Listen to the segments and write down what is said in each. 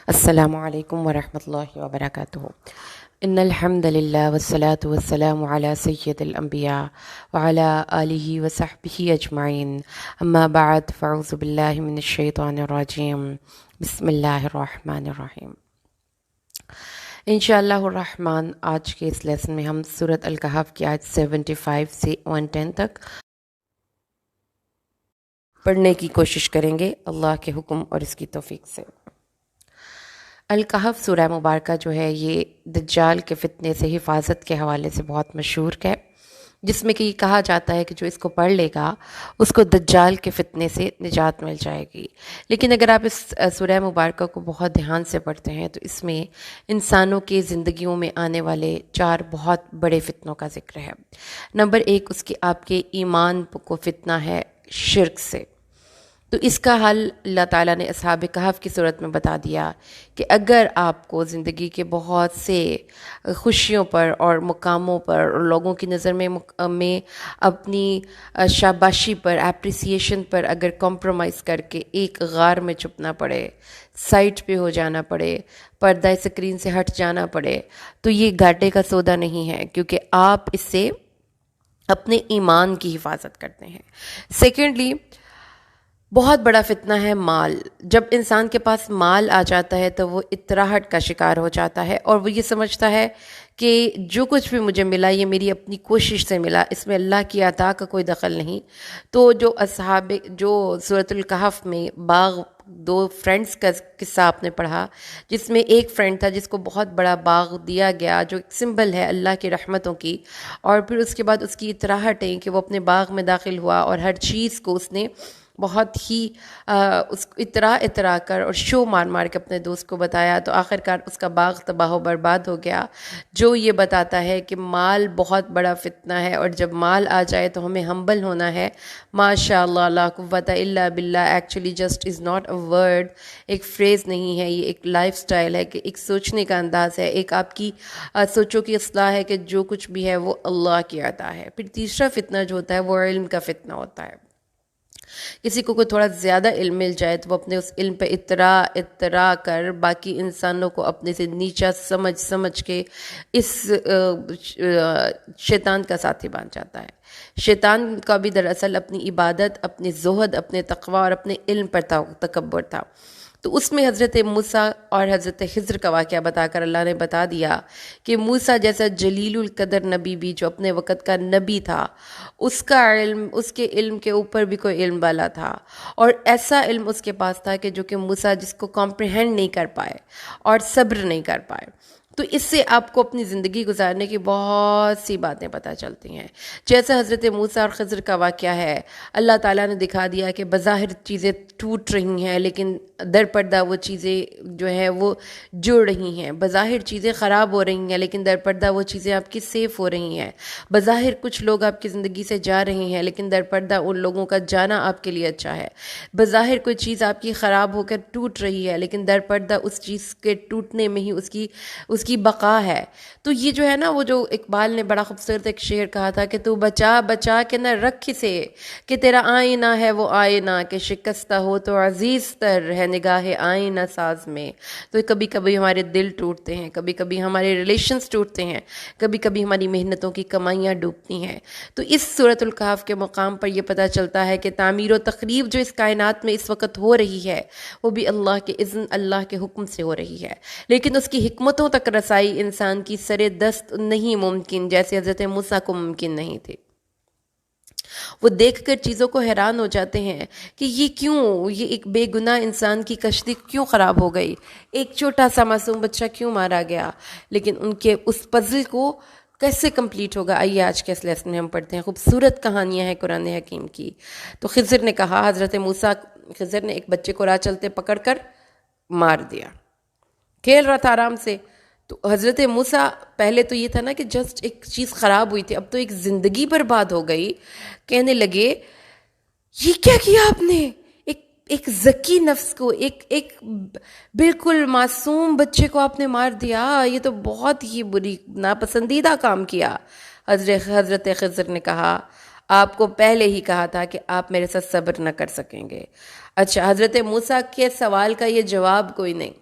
السلام علیکم ورحمۃ اللہ وبرکاتہ۔ ان الحمد للہ والصلاة والسلام علی سید الانبیاء وعلی آلہ وصحبہ اجمعین، اما بعد فاعوذ باللہ من الشیطان الرجیم، بسم اللہ الرحمن الرحیم۔ انشاءاللہ الرحمن آج کے اس لیسن میں ہم سورۃ الکہف کی آیت 75 سے 110 تک پڑھنے کی کوشش کریں گے اللہ کے حکم اور اس کی توفیق سے۔ الکہف سورہ مبارکہ جو ہے یہ دجال کے فتنے سے حفاظت کے حوالے سے بہت مشہور ہے، جس میں کہ یہ کہا جاتا ہے کہ جو اس کو پڑھ لے گا اس کو دجال کے فتنے سے نجات مل جائے گی۔ لیکن اگر آپ اس سورہ مبارکہ کو بہت دھیان سے پڑھتے ہیں تو اس میں انسانوں کی زندگیوں میں آنے والے 4 بہت بڑے فتنوں کا ذکر ہے۔ نمبر 1 اس کے آپ کے ایمان کو فتنہ ہے شرک سے، تو اس کا حل اللہ تعالیٰ نے اصحاب کہف کی صورت میں بتا دیا کہ اگر آپ کو زندگی کے بہت سے خوشیوں پر اور مقاموں پر اور لوگوں کی نظر میں اپنی شاباشی پر، اپریسیشن پر اگر کمپرومائز کر کے ایک غار میں چھپنا پڑے، سائٹ پہ ہو جانا پڑے، پردہ اسکرین سے ہٹ جانا پڑے، تو یہ گھاٹے کا سودا نہیں ہے، کیونکہ آپ اس سے اپنے ایمان کی حفاظت کرتے ہیں۔ سیکنڈلی بہت بڑا فتنہ ہے مال۔ جب انسان کے پاس مال آ جاتا ہے تو وہ اطراحٹ کا شکار ہو جاتا ہے اور وہ یہ سمجھتا ہے کہ جو کچھ بھی مجھے ملا یہ میری اپنی کوشش سے ملا، اس میں اللہ کی عطا کا کوئی دخل نہیں۔ تو جو سورۃ الکہف میں باغ 2 فرینڈز کا قصہ آپ نے پڑھا، جس میں ایک فرینڈ تھا جس کو بہت بڑا باغ دیا گیا جو ایک سمبل ہے اللہ کی رحمتوں کی، اور پھر اس کے بعد اس کی اطراحٹیں کہ وہ اپنے باغ میں داخل ہوا اور ہر چیز کو اس نے بہت ہی اس کو اترا کر اور شو مار کے اپنے دوست کو بتایا، تو آخرکار اس کا باغ تباہ و برباد ہو گیا، جو یہ بتاتا ہے کہ مال بہت بڑا فتنہ ہے، اور جب مال آ جائے تو ہمیں ہمبل ہونا ہے۔ ماشاء اللہ لا قوت الا باللہ actually just is not a word, ایک فریز نہیں ہے، یہ ایک لائف سٹائل ہے، کہ ایک سوچنے کا انداز ہے، ایک آپ کی سوچوں کی اصلاح ہے کہ جو کچھ بھی ہے وہ اللہ کی عطا ہے۔ پھر تیسرا فتنہ جو ہوتا ہے وہ علم کا فتنہ ہوتا ہے۔ کسی کو کوئی تھوڑا زیادہ علم مل جائے تو وہ اپنے اس علم پہ اترا کر باقی انسانوں کو اپنے سے نیچا سمجھ کے اس شیطان کا ساتھی بن جاتا ہے۔ شیطان کا بھی دراصل اپنی عبادت، اپنے زہد، اپنے تقوی اور اپنے علم پر تکبر تھا۔ تو اس میں حضرت موسیٰ اور حضرت خضر کا واقعہ بتا کر اللہ نے بتا دیا کہ موسیٰ جیسا جلیل القدر نبی بھی جو اپنے وقت کا نبی تھا، اس کا علم، اس کے علم کے اوپر بھی کوئی علم والا تھا، اور ایسا علم اس کے پاس تھا کہ جو کہ موسیٰ جس کو کمپریہنڈ نہیں کر پائے اور صبر نہیں کر پائے۔ تو اس سے آپ کو اپنی زندگی گزارنے کی بہت سی باتیں پتہ چلتی ہیں، جیسے حضرت موسیٰ اور خضر کا واقعہ ہے۔ اللہ تعالیٰ نے دکھا دیا کہ بظاہر چیزیں ٹوٹ رہی ہیں لیکن در پردہ وہ چیزیں جو ہیں وہ جڑ رہی ہیں، بظاہر چیزیں خراب ہو رہی ہیں لیکن در پردہ وہ چیزیں آپ کی سیف ہو رہی ہیں، بظاہر کچھ لوگ آپ کی زندگی سے جا رہے ہیں لیکن در پردہ ان لوگوں کا جانا آپ کے لیے اچھا ہے، بظاہر کوئی چیز آپ کی خراب ہو کر ٹوٹ رہی ہے لیکن در پردہ اس چیز کے ٹوٹنے میں ہی اس کی بقا ہے۔ تو یہ جو ہے نا، وہ جو اقبال نے بڑا خوبصورت ایک شعر کہا تھا کہ تو بچا کے نہ رکھ اسے، کہ تیرا آئینہ ہے وہ آئینہ، کہ شکستہ ہو تو عزیز تر ہے نگاہ آئینہ ساز میں۔ تو کبھی کبھی ہمارے دل ٹوٹتے ہیں، کبھی کبھی ہمارے ریلیشنز ٹوٹتے ہیں، کبھی کبھی ہماری محنتوں کی کمائیاں ڈوبتی ہیں۔ تو اس سورۃ الکہف کے مقام پر یہ پتہ چلتا ہے کہ تعمیر و تخریب جو اس کائنات میں اس وقت ہو رہی ہے وہ بھی اللہ کے اذن، اللہ کے حکم سے ہو رہی ہے، لیکن اس کی حکمتوں تک رسائی انسان کی سرے دست نہیں ممکن، جیسے حضرت موسیٰ کو ممکن نہیں تھی۔ وہ دیکھ کر چیزوں کو حیران ہو جاتے ہیں کہ یہ ایک بے گناہ انسان کی کشتی کیوں خراب ہو گئی، ایک چھوٹا سا معصوم بچہ کیوں مارا گیا، لیکن ان کے اس پزل کو کیسے کمپلیٹ ہوگا۔ آئیے آج کے اس لیسن میں ہم پڑھتے ہیں، خوبصورت کہانیاں ہیں قرآن حکیم کی۔ تو خضر نے کہا، حضرت خضر نے ایک بچے کو راہ چلتے پکڑ کر مار دیا، کھیل رہا تھا آرام سے۔ تو حضرت موسیٰ، پہلے تو یہ تھا نا کہ جسٹ ایک چیز خراب ہوئی تھی، اب تو ایک زندگی برباد ہو گئی، کہنے لگے یہ کیا کیا آپ نے، ایک ذکی نفس کو، ایک بالکل معصوم بچے کو آپ نے مار دیا، یہ تو بہت ہی بری ناپسندیدہ کام کیا۔ حضرت خضر نے کہا، آپ کو پہلے ہی کہا تھا کہ آپ میرے ساتھ صبر نہ کر سکیں گے۔ اچھا، حضرت موسیٰ کے سوال کا یہ جواب کوئی نہیں،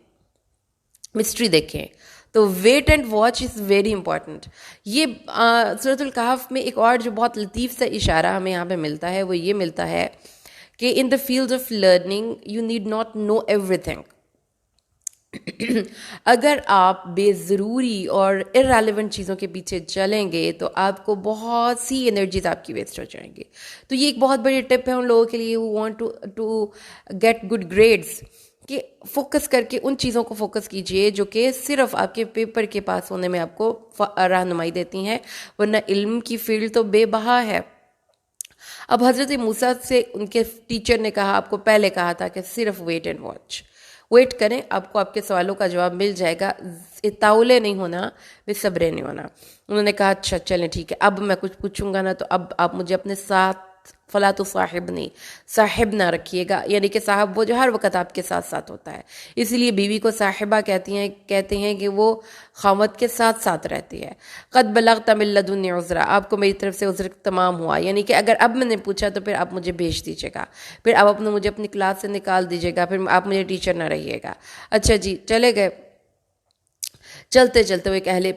مسٹری دیکھیں. تو wait and watch is very important. یہ سورۃ الکہف میں ایک اور جو بہت لطیف سا اشارہ ہمیں یہاں پہ ملتا ہے وہ یہ ملتا ہے کہ in the field of learning you need not know everything. اگر آپ بے ضروری اور ارریلیونٹ چیزوں کے پیچھے چلیں گے تو آپ کو بہت سی انرجیز آپ کی ویسٹ ہو جائیں گی. تو یہ ایک بہت بڑی ٹپ ہے ان لوگوں کے لیے who want to get good grades کہ فوکس کر کے ان چیزوں کو فوکس کیجئے جو کہ صرف آپ کے پیپر کے پاس ہونے میں آپ کو رہنمائی دیتی ہیں، ورنہ علم کی فیلڈ تو بے بہا ہے. اب حضرت موسیٰ سے ان کے ٹیچر نے کہا، آپ کو پہلے کہا تھا کہ صرف ویٹ اینڈ واچ، ویٹ کریں، آپ کو آپ کے سوالوں کا جواب مل جائے گا، تاولے نہیں ہونا، بے صبرے نہیں ہونا. انہوں نے کہا اچھا چلیں ٹھیک ہے، اب میں کچھ پوچھوں گا نا تو اب آپ مجھے اپنے ساتھ فلا تو صاحب نہ رکھیے گا، یعنی کہ صاحب وہ جو ہر وقت آپ کے ساتھ ساتھ ہوتا ہے. اسی لیے بیوی کو صاحبہ کہتے ہیں کہ وہ خاوند کے ساتھ ساتھ رہتی ہے. قد بلغت من لدنی عذرا، آپ کو میری طرف سے عذر تمام ہوا، یعنی کہ اگر اب میں نے پوچھا تو پھر آپ مجھے بھیج دیجیے گا، پھر آپ مجھے اپنی کلاس سے نکال دیجیے گا، پھر آپ مجھے ٹیچر نہ رہیے گا. اچھا جی چلے گئے. چلتے چلتے وہ ایک اہل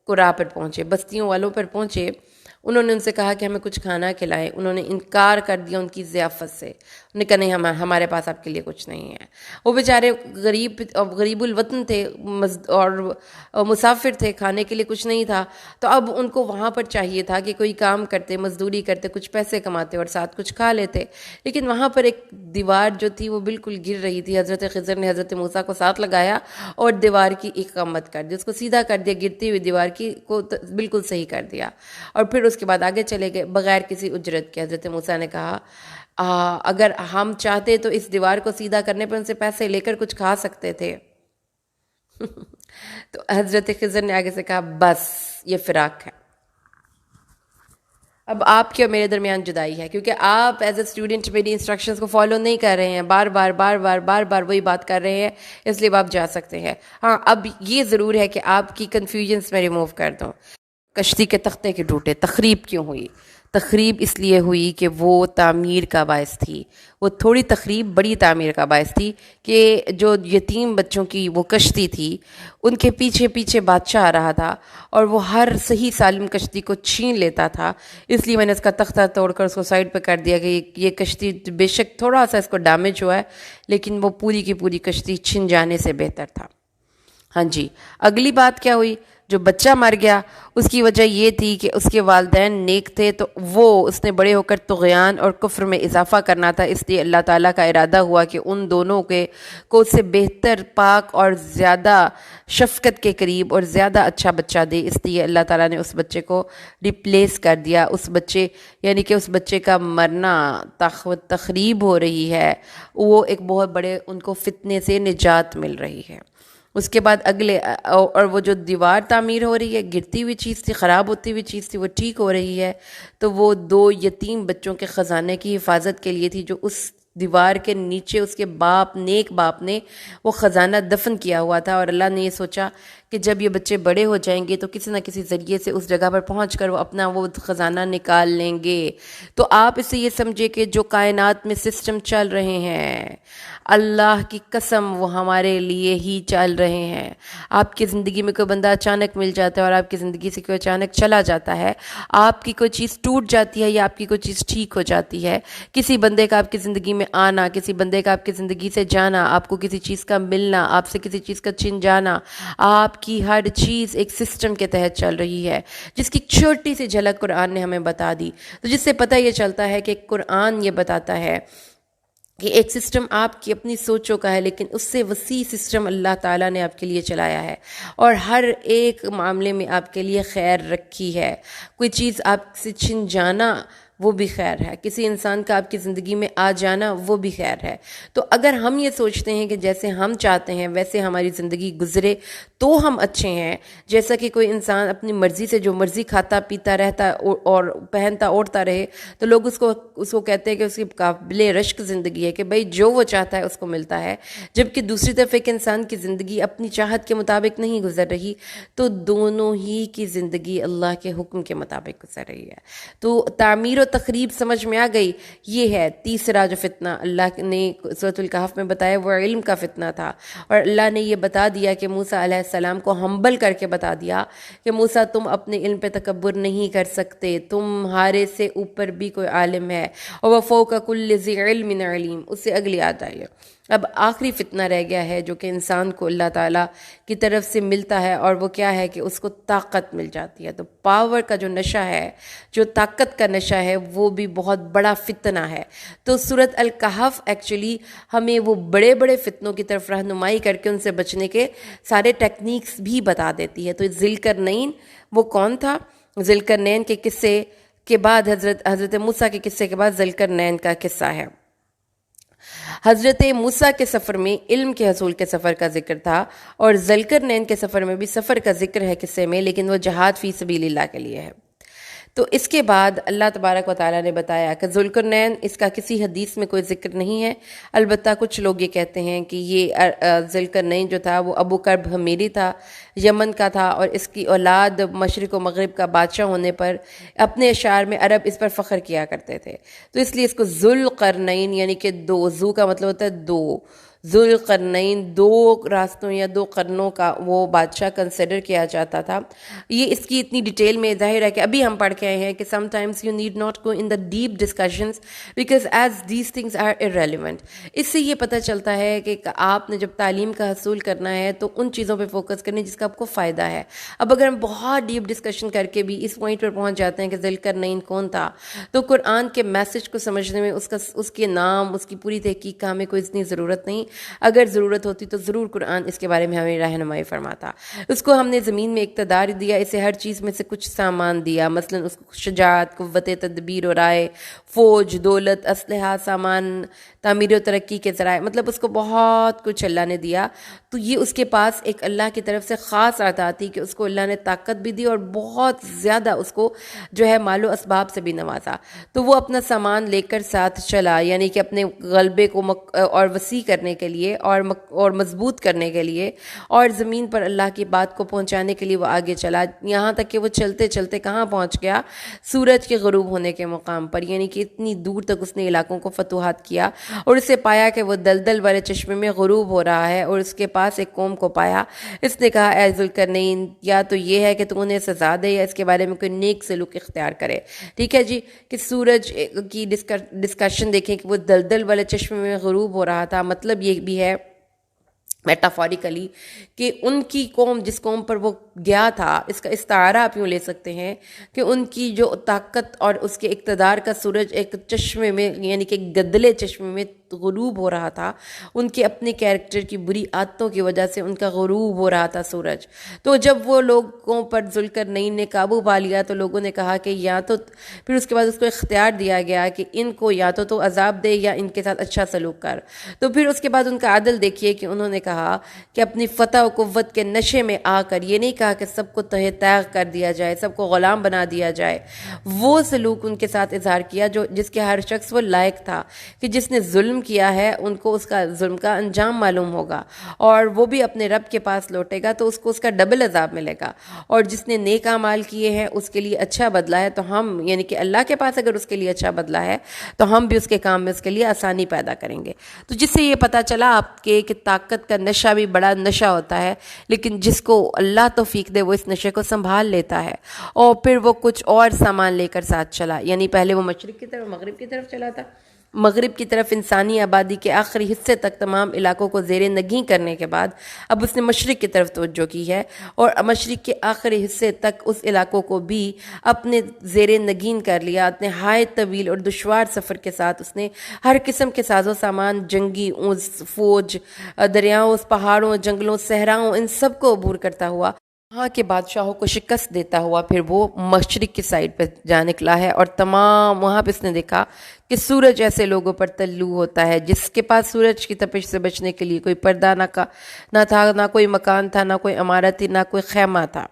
قرا پر پہنچے، بستیوں والوں پر پہنچے. انہوں نے ان سے کہا کہ ہمیں کچھ کھانا کھلائیں. انہوں نے انکار کر دیا ان کی ضیافت سے. انہوں نے کہا نہیں، ہمارے پاس آپ کے لیے کچھ نہیں ہے. وہ بیچارے غریب الوطن تھے اور مسافر تھے، کھانے کے لیے کچھ نہیں تھا. تو اب ان کو وہاں پر چاہیے تھا کہ کوئی کام کرتے، مزدوری کرتے، کچھ پیسے کماتے اور ساتھ کچھ کھا لیتے. لیکن وہاں پر ایک دیوار جو تھی وہ بالکل گر رہی تھی. حضرت خضر نے حضرت موسیٰ کو ساتھ لگایا اور دیوار کی اقامت کر دی، اس کو سیدھا کر دیا، گرتی ہوئی دیوار کی کو بالکل صحیح کر دیا. اور پھر اس کے بعد آگے چلے گئے بغیر کسی اجرت کے. حضرت موسیٰ نے کہا اگر ہم چاہتے تو اس دیوار کو سیدھا کرنے پر ان سے پیسے لے کر کچھ کھا سکتے تھے. تو حضرت خضر نے آگے سے کہا بس یہ فراق ہے، اب آپ کے اور میرے درمیان جدائی ہے، کیونکہ آپ ایز اے اسٹوڈنٹ میری انسٹرکشنز کو فالو نہیں کر رہے ہیں، بار بار وہی بات کر رہے ہیں، اس لیے آپ جا سکتے ہیں. ہاں اب یہ ضرور ہے کہ آپ کی کنفیوژنس میں ریموو کر دوں. کشتی کے تختے کے ٹوٹے، تخریب کیوں ہوئی؟ تخریب اس لیے ہوئی کہ وہ تعمیر کا باعث تھی. وہ تھوڑی تخریب بڑی تعمیر کا باعث تھی کہ جو یتیم بچوں کی وہ کشتی تھی ان کے پیچھے پیچھے بادشاہ آ رہا تھا اور وہ ہر صحیح سالم کشتی کو چھین لیتا تھا. اس لیے میں نے اس کا تختہ توڑ کر اس کو سائڈ پہ کر دیا کہ یہ کشتی بے شک تھوڑا سا اس کو ڈیمیج ہوا ہے لیکن وہ پوری کی پوری کشتی چھن جانے سے بہتر تھا. ہاں جی، اگلی بات کیا ہوئی؟ جو بچہ مر گیا اس کی وجہ یہ تھی کہ اس کے والدین نیک تھے، تو اس نے بڑے ہو کر طغیان اور کفر میں اضافہ کرنا تھا. اس لیے اللہ تعالیٰ کا ارادہ ہوا کہ ان دونوں کو اس سے بہتر، پاک اور زیادہ شفقت کے قریب اور زیادہ اچھا بچہ دے. اس لیے اللہ تعالیٰ نے اس بچے کو ریپلیس کر دیا. اس بچے یعنی کہ اس بچے کا مرنا، تخریب ہو رہی ہے، وہ ایک بہت بڑے ان کو فتنے سے نجات مل رہی ہے. اس کے بعد اگلے اور وہ جو دیوار تعمیر ہو رہی ہے، گرتی ہوئی چیز تھی، خراب ہوتی ہوئی چیز تھی، وہ ٹھیک ہو رہی ہے. تو وہ 2 یتیم بچوں کے خزانے کی حفاظت کے لیے تھی جو اس دیوار کے نیچے اس کے نیک باپ نے وہ خزانہ دفن کیا ہوا تھا. اور اللہ نے یہ سوچا کہ جب یہ بچے بڑے ہو جائیں گے تو کسی نہ کسی ذریعے سے اس جگہ پر پہنچ کر وہ اپنا وہ خزانہ نکال لیں گے. تو آپ اسے یہ سمجھے کہ جو کائنات میں سسٹم چل رہے ہیں، اللہ کی قسم وہ ہمارے لیے ہی چل رہے ہیں. آپ کی زندگی میں کوئی بندہ اچانک مل جاتا ہے اور آپ کی زندگی سے کوئی اچانک چلا جاتا ہے، آپ کی کوئی چیز ٹوٹ جاتی ہے یا آپ کی کوئی چیز ٹھیک ہو جاتی ہے، کسی بندے کا آپ کی زندگی میں آنا، کسی بندے کا آپ کی زندگی سے جانا، آپ کو کسی چیز کا ملنا، آپ سے کسی چیز کا چھن جانا، آپ کی ہر چیز ایک سسٹم کے تحت چل رہی ہے جس کی چھوٹی سی جھلک قرآن نے ہمیں بتا دی. تو جس سے پتہ یہ چلتا ہے کہ قرآن یہ بتاتا ہے کہ ایک سسٹم آپ کی اپنی سوچوں کا ہے لیکن اس سے وسیع سسٹم اللہ تعالیٰ نے آپ کے لیے چلایا ہے اور ہر ایک معاملے میں آپ کے لیے خیر رکھی ہے. کوئی چیز آپ سے چھن جانا وہ بھی خیر ہے، کسی انسان کا آپ کی زندگی میں آ جانا وہ بھی خیر ہے. تو اگر ہم یہ سوچتے ہیں کہ جیسے ہم چاہتے ہیں ویسے ہماری زندگی گزرے تو ہم اچھے ہیں، جیسا کہ کوئی انسان اپنی مرضی سے جو مرضی کھاتا پیتا رہتا اور پہنتا اوڑھتا رہے تو لوگ اس کو کہتے ہیں کہ اس کی قابل رشک زندگی ہے کہ بھئی جو وہ چاہتا ہے اس کو ملتا ہے. جبکہ دوسری طرف ایک انسان کی زندگی اپنی چاہت کے مطابق نہیں گزر رہی، تو دونوں ہی کی زندگی اللہ کے حکم کے مطابق گزر رہی ہے. تو تعمیر و تقریب سمجھ میں آ گئی. یہ ہے تیسرا جو فتنہ اللہ نے سورۃ الکہف میں بتایا، وہ علم کا فتنہ تھا. اور اللہ نے یہ بتا دیا کہ موسیٰ علیہ السلام کو ہمبل کر کے بتا دیا کہ موسیٰ تم اپنے علم پہ تکبر نہیں کر سکتے، تمہارے سے اوپر بھی کوئی عالم ہے. اور وَفَوْقَ كُلِّ ذِي عِلْمٍ عَلِيمٍ. اس سے اگلی آیت آئی ہے. اب آخری فتنہ رہ گیا ہے جو کہ انسان کو اللہ تعالیٰ کی طرف سے ملتا ہے، اور وہ کیا ہے کہ اس کو طاقت مل جاتی ہے. تو پاور کا جو نشہ ہے، جو طاقت کا نشہ ہے، وہ بھی بہت بڑا فتنہ ہے. تو سورۃ الکہف ایکچولی ہمیں وہ بڑے بڑے فتنوں کی طرف رہنمائی کر کے ان سے بچنے کے سارے ٹیکنیکس بھی بتا دیتی ہے. تو ذوالقرنین وہ کون تھا؟ ذوالقرنین کے قصے کے بعد حضرت موسیٰ کے قصے کے بعد ذوالقرنین کا قصہ ہے. حضرت موسیٰ کے سفر میں علم کے حصول کے سفر کا ذکر تھا، اور ذوالقرنین کے سفر میں بھی سفر کا ذکر ہے قصے میں، لیکن وہ جہاد فی سبیل اللہ کے لیے ہے. تو اس کے بعد اللہ تبارک و تعالیٰ نے بتایا کہ ذوالقرنین، اس کا کسی حدیث میں کوئی ذکر نہیں ہے. البتہ کچھ لوگ یہ کہتے ہیں کہ یہ ذوالقرنین جو تھا وہ ابو کرب حمیری تھا، یمن کا تھا، اور اس کی اولاد مشرق و مغرب کا بادشاہ ہونے پر اپنے اشعار میں عرب اس پر فخر کیا کرتے تھے. تو اس لیے اس کو ذوالقرنین یعنی کہ دو، ذو کا مطلب ہوتا ہے دو، ذوالقرنین دو راستوں یا دو قرنوں کا وہ بادشاہ کنسیڈر کیا جاتا تھا. یہ اس کی اتنی ڈیٹیل میں ظاہر ہے کہ ابھی ہم پڑھ کے آئے ہیں کہ sometimes you need not go in the deep discussions because as these things are irrelevant. اس سے یہ پتہ چلتا ہے کہ آپ نے جب تعلیم کا حصول کرنا ہے تو ان چیزوں پہ فوکس کرنے جس کا آپ کو فائدہ ہے. اب اگر ہم بہت ڈیپ ڈسکشن کر کے بھی اس پوائنٹ پر پہنچ جاتے ہیں کہ ذوالقرنین کون تھا، تو قرآن کے میسج کو سمجھنے میں اس کے نام، اس کی پوری تحقیق کا ہمیں کوئی اتنی ضرورت نہیں. اگر ضرورت ہوتی تو ضرور قرآن اس کے بارے میں ہمیں رہنمائی فرماتا. اس کو ہم نے زمین میں اقتدار دیا، اسے ہر چیز میں سے کچھ سامان دیا، مثلا اس کو شجاعت، قوت تدبیر و رائے، فوج، دولت، اسلحہ، سامان، تعمیر و ترقی کے ذرائع، مطلب اس کو بہت کچھ اللہ نے دیا. تو یہ اس کے پاس ایک اللہ کی طرف سے خاص عطا تھی کہ اس کو اللہ نے طاقت بھی دی اور بہت زیادہ اس کو جو ہے مال و اسباب سے بھی نوازا. تو وہ اپنا سامان لے کر ساتھ چلا، یعنی کہ اپنے غلبے کو اور وسیع کرنے کے لیے اور مضبوط کرنے کے لیے، اور زمین پر اللہ کی بات کو پہنچانے کے لیے وہ آگے چلا. یہاں تک کہ وہ چلتے چلتے کہاں پہنچ گیا؟ سورج کے غروب ہونے کے مقام پر، یعنی کہ اتنی دور تک اس نے علاقوں کو فتوحات کیا، اور اسے پایا کہ وہ دلدل والے چشمے میں غروب ہو رہا ہے، اور اس کے پاس ایک قوم کو پایا. اس نے کہا اے ذوالقرنین، یا تو یہ ہے کہ تم انہیں سزا دے یا اس کے بارے میں کوئی نیک سلوک اختیار کرے. ٹھیک ہے جی، کہ سورج کی ڈسکشن دیکھیں کہ وہ دلدل والے چشمے میں غروب ہو رہا تھا. مطلب یہ بھی ہے میٹافوریکلی کہ ان کی قوم، جس قوم پر وہ گیا تھا، اس کا استعارہ آپ یوں لے سکتے ہیں کہ ان کی جو طاقت اور اس کے اقتدار کا سورج ایک چشمے میں، یعنی کہ گدلے چشمے میں غروب ہو رہا تھا. ان کے اپنے کیریکٹر کی بری عادتوں کی وجہ سے ان کا غروب ہو رہا تھا سورج. تو جب وہ لوگوں پر ذوالقرنین نے قابو پا لیا تو لوگوں نے کہا کہ یا تو پھر اس کے بعد اس کو اختیار دیا گیا کہ ان کو یا تو عذاب دے یا ان کے ساتھ اچھا سلوک کر. تو پھر اس کے بعد ان کا عدل دیکھیے کہ انہوں نے کہا کہ اپنی فتح و قوت کے نشے میں آ کر یہ نہیں کہا کہ سب کو تہہ تیغ کر دیا جائے، سب کو غلام بنا دیا جائے. وہ سلوک ان کے ساتھ اظہار کیا جس کے ہر شخص وہ لائق تھا کہ جس نے ظلم کیا ہے ان کو اس کا ظلم کا انجام معلوم ہوگا، اور وہ بھی اپنے رب کے پاس لوٹے گا تو اس کو اس کا ڈبل عذاب ملے گا. اور جس نے نیک اعمال کیے ہیں اس کے لیے اچھا بدلہ ہے. تو ہم یعنی کہ اللہ کے پاس اگر اس کے لیے اچھا بدلہ ہے تو ہم بھی اس کے کام میں اس کے لیے آسانی پیدا کریں گے. تو جس سے یہ پتہ چلا آپ کے کہ طاقت کا نشہ بھی بڑا نشہ ہوتا ہے، لیکن جس کو اللہ توفیق دے وہ اس نشے کو سنبھال لیتا ہے. اور پھر وہ کچھ اور سامان لے کر ساتھ چلا، یعنی پہلے وہ مشرق کی طرف، مغرب کی طرف چلا تھا. مغرب کی طرف انسانی آبادی کے آخری حصے تک تمام علاقوں کو زیر نگیں کرنے کے بعد اب اس نے مشرق کی طرف توجہ کی ہے، اور مشرق کے آخری حصے تک اس علاقوں کو بھی اپنے زیر نگین کر لیا. نہایت طویل اور دشوار سفر کے ساتھ اس نے ہر قسم کے ساز و سامان، جنگی فوج، دریاؤں، پہاڑوں، جنگلوں، صحراؤں، ان سب کو عبور کرتا ہوا وہاں کے بادشاہوں کو شکست دیتا ہوا پھر وہ مشرق کی سائڈ پہ جا نکلا ہے. اور تمام وہاں پہ اس نے دیکھا کہ سورج ایسے لوگوں پر طلوع ہوتا ہے جس کے پاس سورج کی تپش سے بچنے کے لیے کوئی پردہ نہ تھا، نہ کوئی مکان تھا، نہ کوئی عمارت تھی، نہ کوئی خیمہ تھا.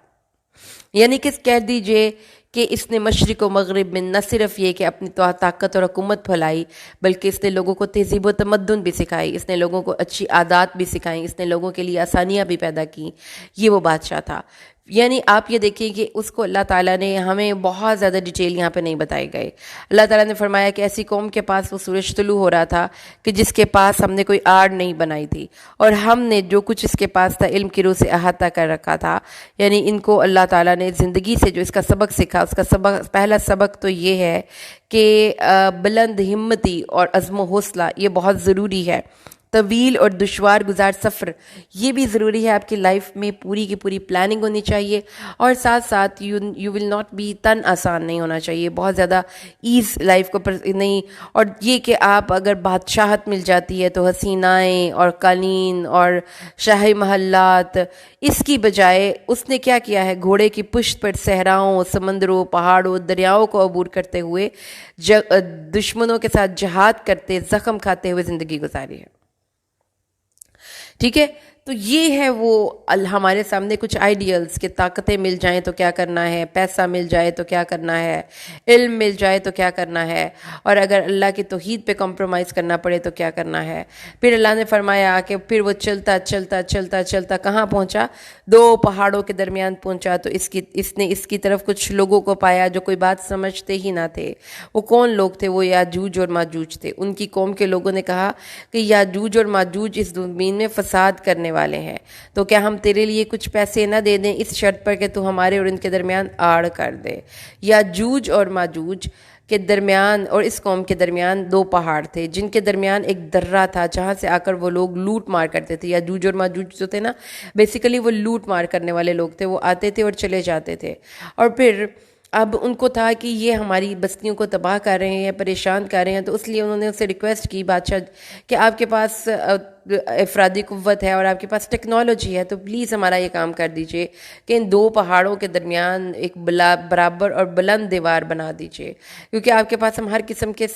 یعنی کہ کہہ دیجئے کہ اس نے مشرق و مغرب میں نہ صرف یہ کہ اپنی طاقت اور حکومت پھیلائی، بلکہ اس نے لوگوں کو تہذیب و تمدن بھی سکھائی، اس نے لوگوں کو اچھی عادات بھی سکھائیں، اس نے لوگوں کے لیے آسانیاں بھی پیدا کی. یہ وہ بادشاہ تھا. یعنی آپ یہ دیکھیں کہ اس کو اللہ تعالیٰ نے ہمیں بہت زیادہ ڈیٹیل یہاں پہ نہیں بتائی گئی. اللہ تعالیٰ نے فرمایا کہ ایسی قوم کے پاس وہ سورج طلوع ہو رہا تھا کہ جس کے پاس ہم نے کوئی آڑ نہیں بنائی تھی، اور ہم نے جو کچھ اس کے پاس تھا علم کی روح سے احاطہ کر رکھا تھا. یعنی ان کو اللہ تعالیٰ نے زندگی سے جو اس کا سبق سکھا، اس کا پہلا سبق تو یہ ہے کہ بلند ہمتی اور عزم و حوصلہ یہ بہت ضروری ہے. طویل اور دشوار گزار سفر یہ بھی ضروری ہے. آپ کی لائف میں پوری کی پوری پلاننگ ہونی چاہیے، اور ساتھ ساتھ یو ول ناٹ بی تن آسان نہیں ہونا چاہیے، بہت زیادہ ایز لائف کو نہیں. اور یہ کہ آپ اگر بادشاہت مل جاتی ہے تو حسینائیں اور قالین اور شاہی محلات، اس کی بجائے اس نے کیا کیا ہے، گھوڑے کی پشت پر صحراؤں، سمندروں، پہاڑوں، دریاؤں کو عبور کرتے ہوئے دشمنوں کے ساتھ جہاد کرتے، زخم کھاتے ہوئے زندگی گزاری ہے. ٹھیک ہے، تو یہ ہے وہ ہمارے سامنے کچھ آئیڈیلز کہ طاقتیں مل جائیں تو کیا کرنا ہے، پیسہ مل جائے تو کیا کرنا ہے، علم مل جائے تو کیا کرنا ہے، اور اگر اللہ کی توحید پہ کمپرومائز کرنا پڑے تو کیا کرنا ہے. پھر اللہ نے فرمایا کہ پھر وہ چلتا چلتا چلتا چلتا کہاں پہنچا، 2 پہاڑوں کے درمیان پہنچا. تو اس نے اس کی طرف کچھ لوگوں کو پایا جو کوئی بات سمجھتے ہی نہ تھے. وہ کون لوگ تھے؟ وہ یاجوج اور ماجوج تھے. ان کی قوم کے لوگوں نے کہا کہ یاجوج اور ماجوج اس زمین میں فساد کرنے والے ہیں، تو کیا ہم تیرے لیے کچھ پیسے نہ دے دیں اس شرط پر کہ تو ہمارے اور ان کے درمیان آڑ کر دے. یاجوج اور ماجوج کے درمیان اور اس قوم کے درمیان 2 پہاڑ تھے جن کے درمیان ایک درہ تھا جہاں سے آ کر وہ لوگ لوٹ مار کرتے تھے. یاجوج اور ماجوج جو تھے نا، بیسیکلی وہ لوٹ مار کرنے والے لوگ تھے. وہ آتے تھے اور چلے جاتے تھے، اور پھر اب ان کو تھا کہ یہ ہماری بستیوں کو تباہ کر رہے ہیں، پریشان کر رہے ہیں. تو اس لیے انہوں نے اس سے ریکویسٹ کی بادشاہ کہ آپ کے پاس افرادی قوت ہے اور آپ کے پاس ٹیکنالوجی ہے، تو پلیز ہمارا یہ کام کر دیجئے کہ ان 2 پہاڑوں کے درمیان ایک برابر اور بلند دیوار بنا دیجئے، کیونکہ آپ کے پاس ہم ہر قسم کے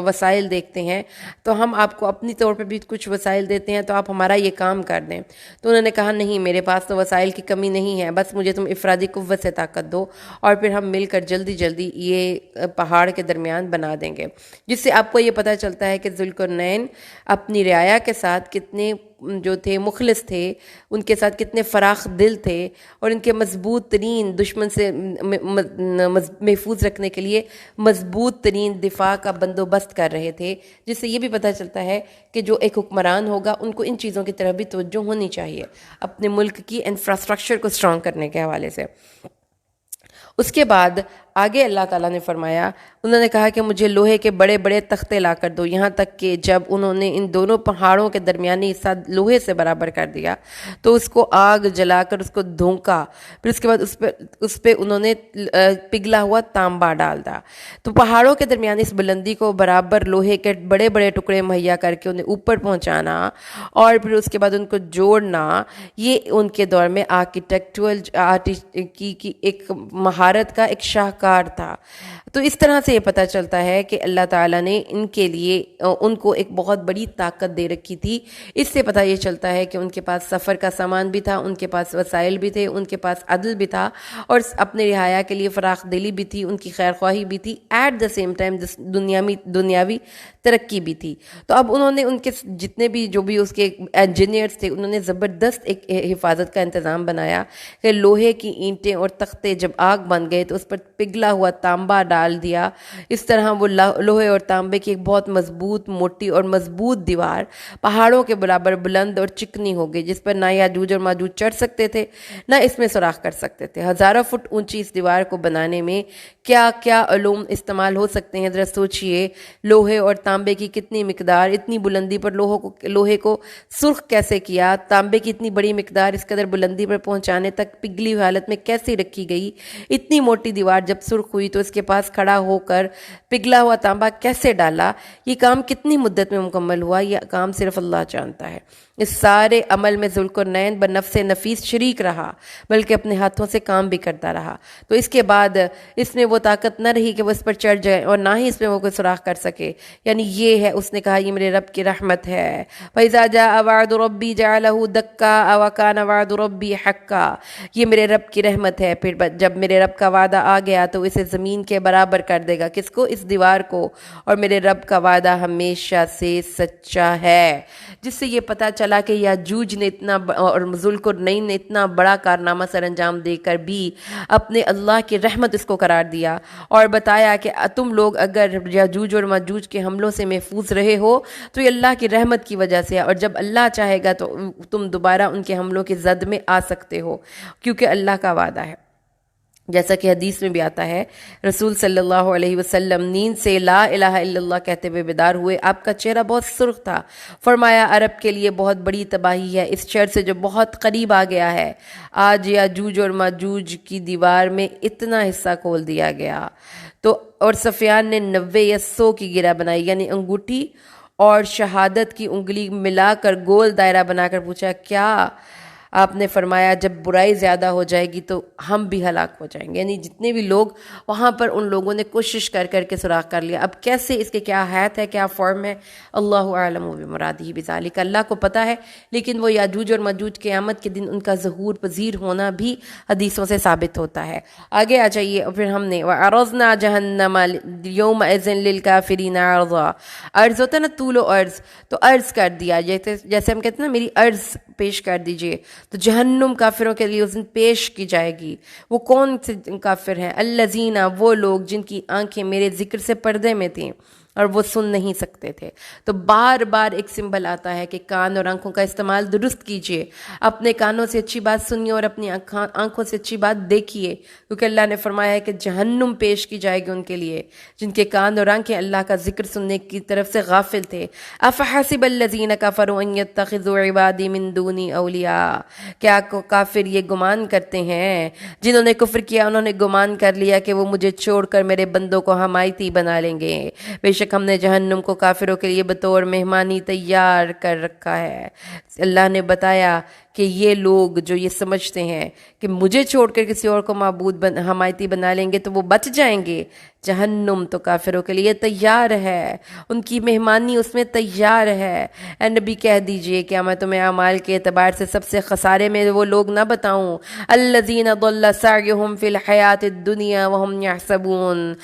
وسائل دیکھتے ہیں، تو ہم آپ کو اپنی طور پہ بھی کچھ وسائل دیتے ہیں، تو آپ ہمارا یہ کام کر دیں. تو انہوں نے کہا نہیں، میرے پاس تو وسائل کی کمی نہیں ہے، بس مجھے تم افرادی قوت سے طاقت دو، اور پھر ہم مل کر جلدی جلدی یہ پہاڑ کے درمیان بنا دیں گے. جس سے آپ کو یہ پتہ چلتا ہے کہ ذوالقرنین اپنی رعایا کے ساتھ کتنے جو تھے مخلص تھے، ان کے ساتھ کتنے فراخ دل تھے، اور ان کے مضبوط ترین دشمن سے محفوظ رکھنے کے لیے مضبوط ترین دفاع کا بندوبست کر رہے تھے. جس سے یہ بھی پتہ چلتا ہے کہ جو ایک حکمران ہوگا ان کو ان چیزوں کی طرف بھی توجہ ہونی چاہیے اپنے ملک کی انفراسٹرکچر کو اسٹرانگ کرنے کے حوالے سے. اس کے بعد آگے اللہ تعالیٰ نے فرمایا، انہوں نے کہا کہ مجھے لوہے کے بڑے بڑے تختے لا کر دو. یہاں تک کہ جب انہوں نے ان دونوں پہاڑوں کے درمیانی حصہ لوہے سے برابر کر دیا تو اس کو آگ جلا کر اس کو دھونکا. پھر اس کے بعد اس پہ انہوں نے پگھلا ہوا تانبا ڈال دیا. تو پہاڑوں کے درمیان اس بلندی کو برابر لوہے کے بڑے بڑے ٹکڑے مہیا کر کے انہیں اوپر پہنچانا اور پھر اس کے بعد ان کو جوڑنا، یہ ان کے دور میں آرکیٹیکچرل کی ایک مہارت کا ایک شاہکار تھا. تو اس طرح سے یہ پتہ چلتا ہے کہ اللہ تعالیٰ نے ان کے لیے ان کو ایک بہت بڑی طاقت دے رکھی تھی. اس سے پتہ یہ چلتا ہے کہ ان کے پاس سفر کا سامان بھی تھا، ان کے پاس وسائل بھی تھے، ان کے پاس عدل بھی تھا، اور اپنے رعایا کے لیے فراخ دلی بھی تھی، ان کی خیر خواہی بھی تھی، ایٹ دا سیم ٹائم دنیاوی ترقی بھی تھی. تو اب انہوں نے ان کے جتنے بھی جو بھی اس کے انجینئرز تھے، انہوں نے زبردست ایک حفاظت کا انتظام بنایا کہ لوہے کی اینٹیں اور تختے جب آگ بن گئے تو اس پر پگھلا ہوا تانبا ڈال دیا. اس طرح وہ لوہے اور تانبے کی ایک بہت مضبوط، موٹی اور مضبوط دیوار پہاڑوں کے برابر بلند اور چکنی ہو گئی، جس پر نہ یاجوج اور ماجوج چڑھ سکتے تھے نہ اس میں سوراخ کر سکتے تھے. 1000 فٹ اونچی اس دیوار کو بنانے میں کیا کیا علوم استعمال ہو سکتے ہیں، ذرا سوچئے. لوہے اور تانبے کی کتنی مقدار، اتنی بلندی پر لوہے کو سرخ کیسے کیا، تانبے کی اتنی بڑی مقدار اس قدر بلندی پر پہنچانے تک پگھلی ہوئی حالت میں کیسے رکھی گئی. اتنی موٹی دیوار جب سرخ ہوئی تو اس کے پاس کھڑا ہو کر پگھلا ہوا تانبا کیسے ڈالا، یہ کام کتنی مدت میں مکمل ہوا، یہ کام صرف اللہ جانتا ہے. اس سارے عمل میں ذوالقرنین بنفس نفیس شریک رہا، بلکہ اپنے ہاتھوں سے کام بھی کرتا رہا. تو اس کے بعد اس نے وہ طاقت نہ رہی کہ وہ اس پر چڑھ جائے اور نہ ہی اس میں وہ کوئی سوراخ کر سکے. یعنی یہ ہے، اس نے کہا یہ میرے رب کی رحمت ہے. فَإِذَا جَاءَ وَعْدُ رَبِّي جَعَلَهُ دَكَّاءَ وَكَانَ وَعْدُ رَبِّي حَقًّا. یہ میرے رب کی رحمت ہے. پھر جب میرے رب کا وعدہ آ گیا تو اسے زمین کے برابر کر دے گا. کس کو؟ اس دیوار کو. اور میرے رب کا وعدہ ہمیشہ سے سچا ہے. جس سے یہ پتہ چلا کہ یاجوج نے اتنا اور ذوالقرنین نے اتنا بڑا کارنامہ سر انجام دے کر بھی اپنے اللہ کی رحمت اس کو قرار دیا، اور بتایا کہ تم لوگ اگر یاجوج اور ماجوج کے حملوں سے محفوظ رہے ہو تو یہ اللہ کی رحمت کی وجہ سے ہے، اور جب اللہ چاہے گا تو تم دوبارہ ان کے حملوں کی زد میں آ سکتے ہو، کیونکہ اللہ کا وعدہ ہے. جیسا کہ حدیث میں بھی آتا ہے، رسول صلی اللہ علیہ وسلم نیند سے لا الہ الا اللہ کہتے ہوئے بیدار ہوئے. آپ کا چہرہ بہت سرخ تھا. فرمایا عرب کے لیے بہت بڑی تباہی ہے اس شر سے جو بہت قریب آ گیا ہے. آج یاجوج اور ماجوج کی دیوار میں اتنا حصہ کھول دیا گیا. تو اور سفیان نے 90 یا 100 کی گرہ بنائی، یعنی انگوٹھی اور شہادت کی انگلی ملا کر گول دائرہ بنا کر پوچھا کیا؟ آپ نے فرمایا جب برائی زیادہ ہو جائے گی تو ہم بھی ہلاک ہو جائیں گے. یعنی جتنے بھی لوگ وہاں پر، ان لوگوں نے کوشش کر کر کے سراغ کر لیا. اب کیسے، اس کے کیا حیت ہے، کیا فارم ہے، اللہ اعلم بمرادہ بذالک، اللہ کو پتہ ہے. لیکن وہ یاجوج اور ماجوج قیامت کے دن ان کا ظہور پذیر ہونا بھی حدیثوں سے ثابت ہوتا ہے. آگے آ جائیے. اور پھر ہم نے وَعَرَضْنَا جَهَنَّمَ يَوْمَئِذٍ لِّلْكَافِرِينَ عَرْضًا، عرض ہوتا ہے نا، طول و عرض، تو عرض کر دیا. جیسے ہم کہتے ہیں نا میری عرض پیش کر دیجئے، تو جہنم کافروں کے لیے اس دن پیش کی جائے گی. وہ کون سے کافر ہیں؟ الذین، وہ لوگ جن کی آنکھیں میرے ذکر سے پردے میں تھیں اور وہ سن نہیں سکتے تھے. تو بار بار ایک سمبل آتا ہے کہ کان اور آنکھوں کا استعمال درست کیجئے. اپنے کانوں سے اچھی بات سنیے اور اپنی آنکھوں سے اچھی بات دیکھیے، کیونکہ اللہ نے فرمایا ہے کہ جہنم پیش کی جائے گی ان کے لیے جن کے کان اور آنکھیں اللہ کا ذکر سننے کی طرف سے غافل تھے. افحسب الذین کفروا ان یتخذوا عبادی من دونی اولیاء، کیا کافر یہ گمان کرتے ہیں، جنہوں نے کفر کیا انہوں نے گمان کر لیا کہ وہ مجھے چھوڑ کر میرے بندوں کو حمایتی بنا لیں گے. بے شک ہم نے جہنم کو کافروں کے لیے بطور مہمانی تیار کر رکھا ہے. اللہ نے بتایا کہ یہ لوگ جو یہ سمجھتے ہیں کہ مجھے چھوڑ کر کسی اور کو معبود حمایتی بنا لیں گے تو وہ بچ جائیں گے، جہنم تو کافروں کے لیے تیار ہے، ان کی مہمانی اس میں تیار ہے. اے نبی کہہ دیجئے کیا میں تمہیں اعمال کے اعتبار سے سب سے خسارے میں وہ لوگ نہ بتاؤں؟ الذین ضل سعیہم فی الحیات الدنیا وہم یحسبون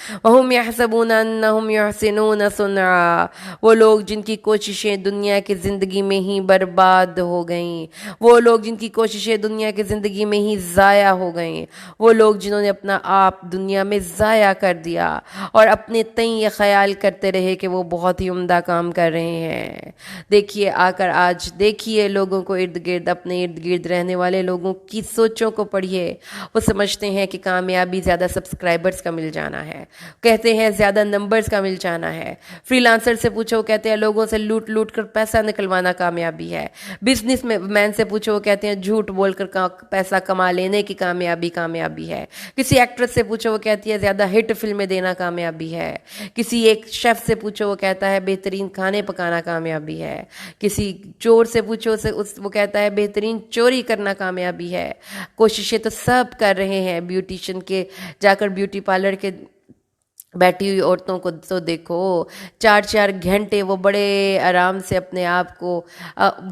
انہم یحسنون صنعا، وہ لوگ جن کی کوششیں دنیا کی زندگی میں ہی برباد ہو گئیں، وہ لوگ جن کی کوششیں دنیا کی زندگی میں ہی ضائع ہو گئیں، وہ لوگ جنہوں نے اپنا آپ دنیا میں ضائع کر دیا اور اپنے تئیں یہ خیال کرتے رہے کہ وہ بہت ہی عمدہ کام کر رہے ہیں. دیکھیے آ کر آج دیکھیے لوگوں کو ارد گرد، اپنے ارد گرد رہنے والے لوگوں کی سوچوں کو پڑھیے. وہ سمجھتے ہیں کہ کامیابی زیادہ سبسکرائبرز کا مل جانا ہے، کہتے ہیں زیادہ نمبرز کا مل جانا ہے. فری لانسر سے پوچھو، وہ کہتے ہیں لوگوں سے لوٹ لوٹ کر پیسہ نکلوانا کامیابی ہے. بزنس مین سے پوچھو، وہ کہتے ہیں جھوٹ بول کر پیسہ کما لینے کی کامیابی ہے. کسی ایکٹریس سے پوچھو، وہ کہتی ہے زیادہ ہٹ فلمیں دینا کامیابی ہے. کسی ایک شیف سے پوچھو، وہ کہتا ہے بہترین کھانے پکانا کامیابی ہے. کسی چور سے پوچھو، وہ کہتا ہے بہترین چوری کرنا کامیابی ہے. کوششیں تو سب کر رہے ہیں. بیوٹیشین کے جا کر بیوٹی پارلر کے بیٹھی ہوئی عورتوں کو تو دیکھو، 4 گھنٹے وہ بڑے آرام سے اپنے آپ کو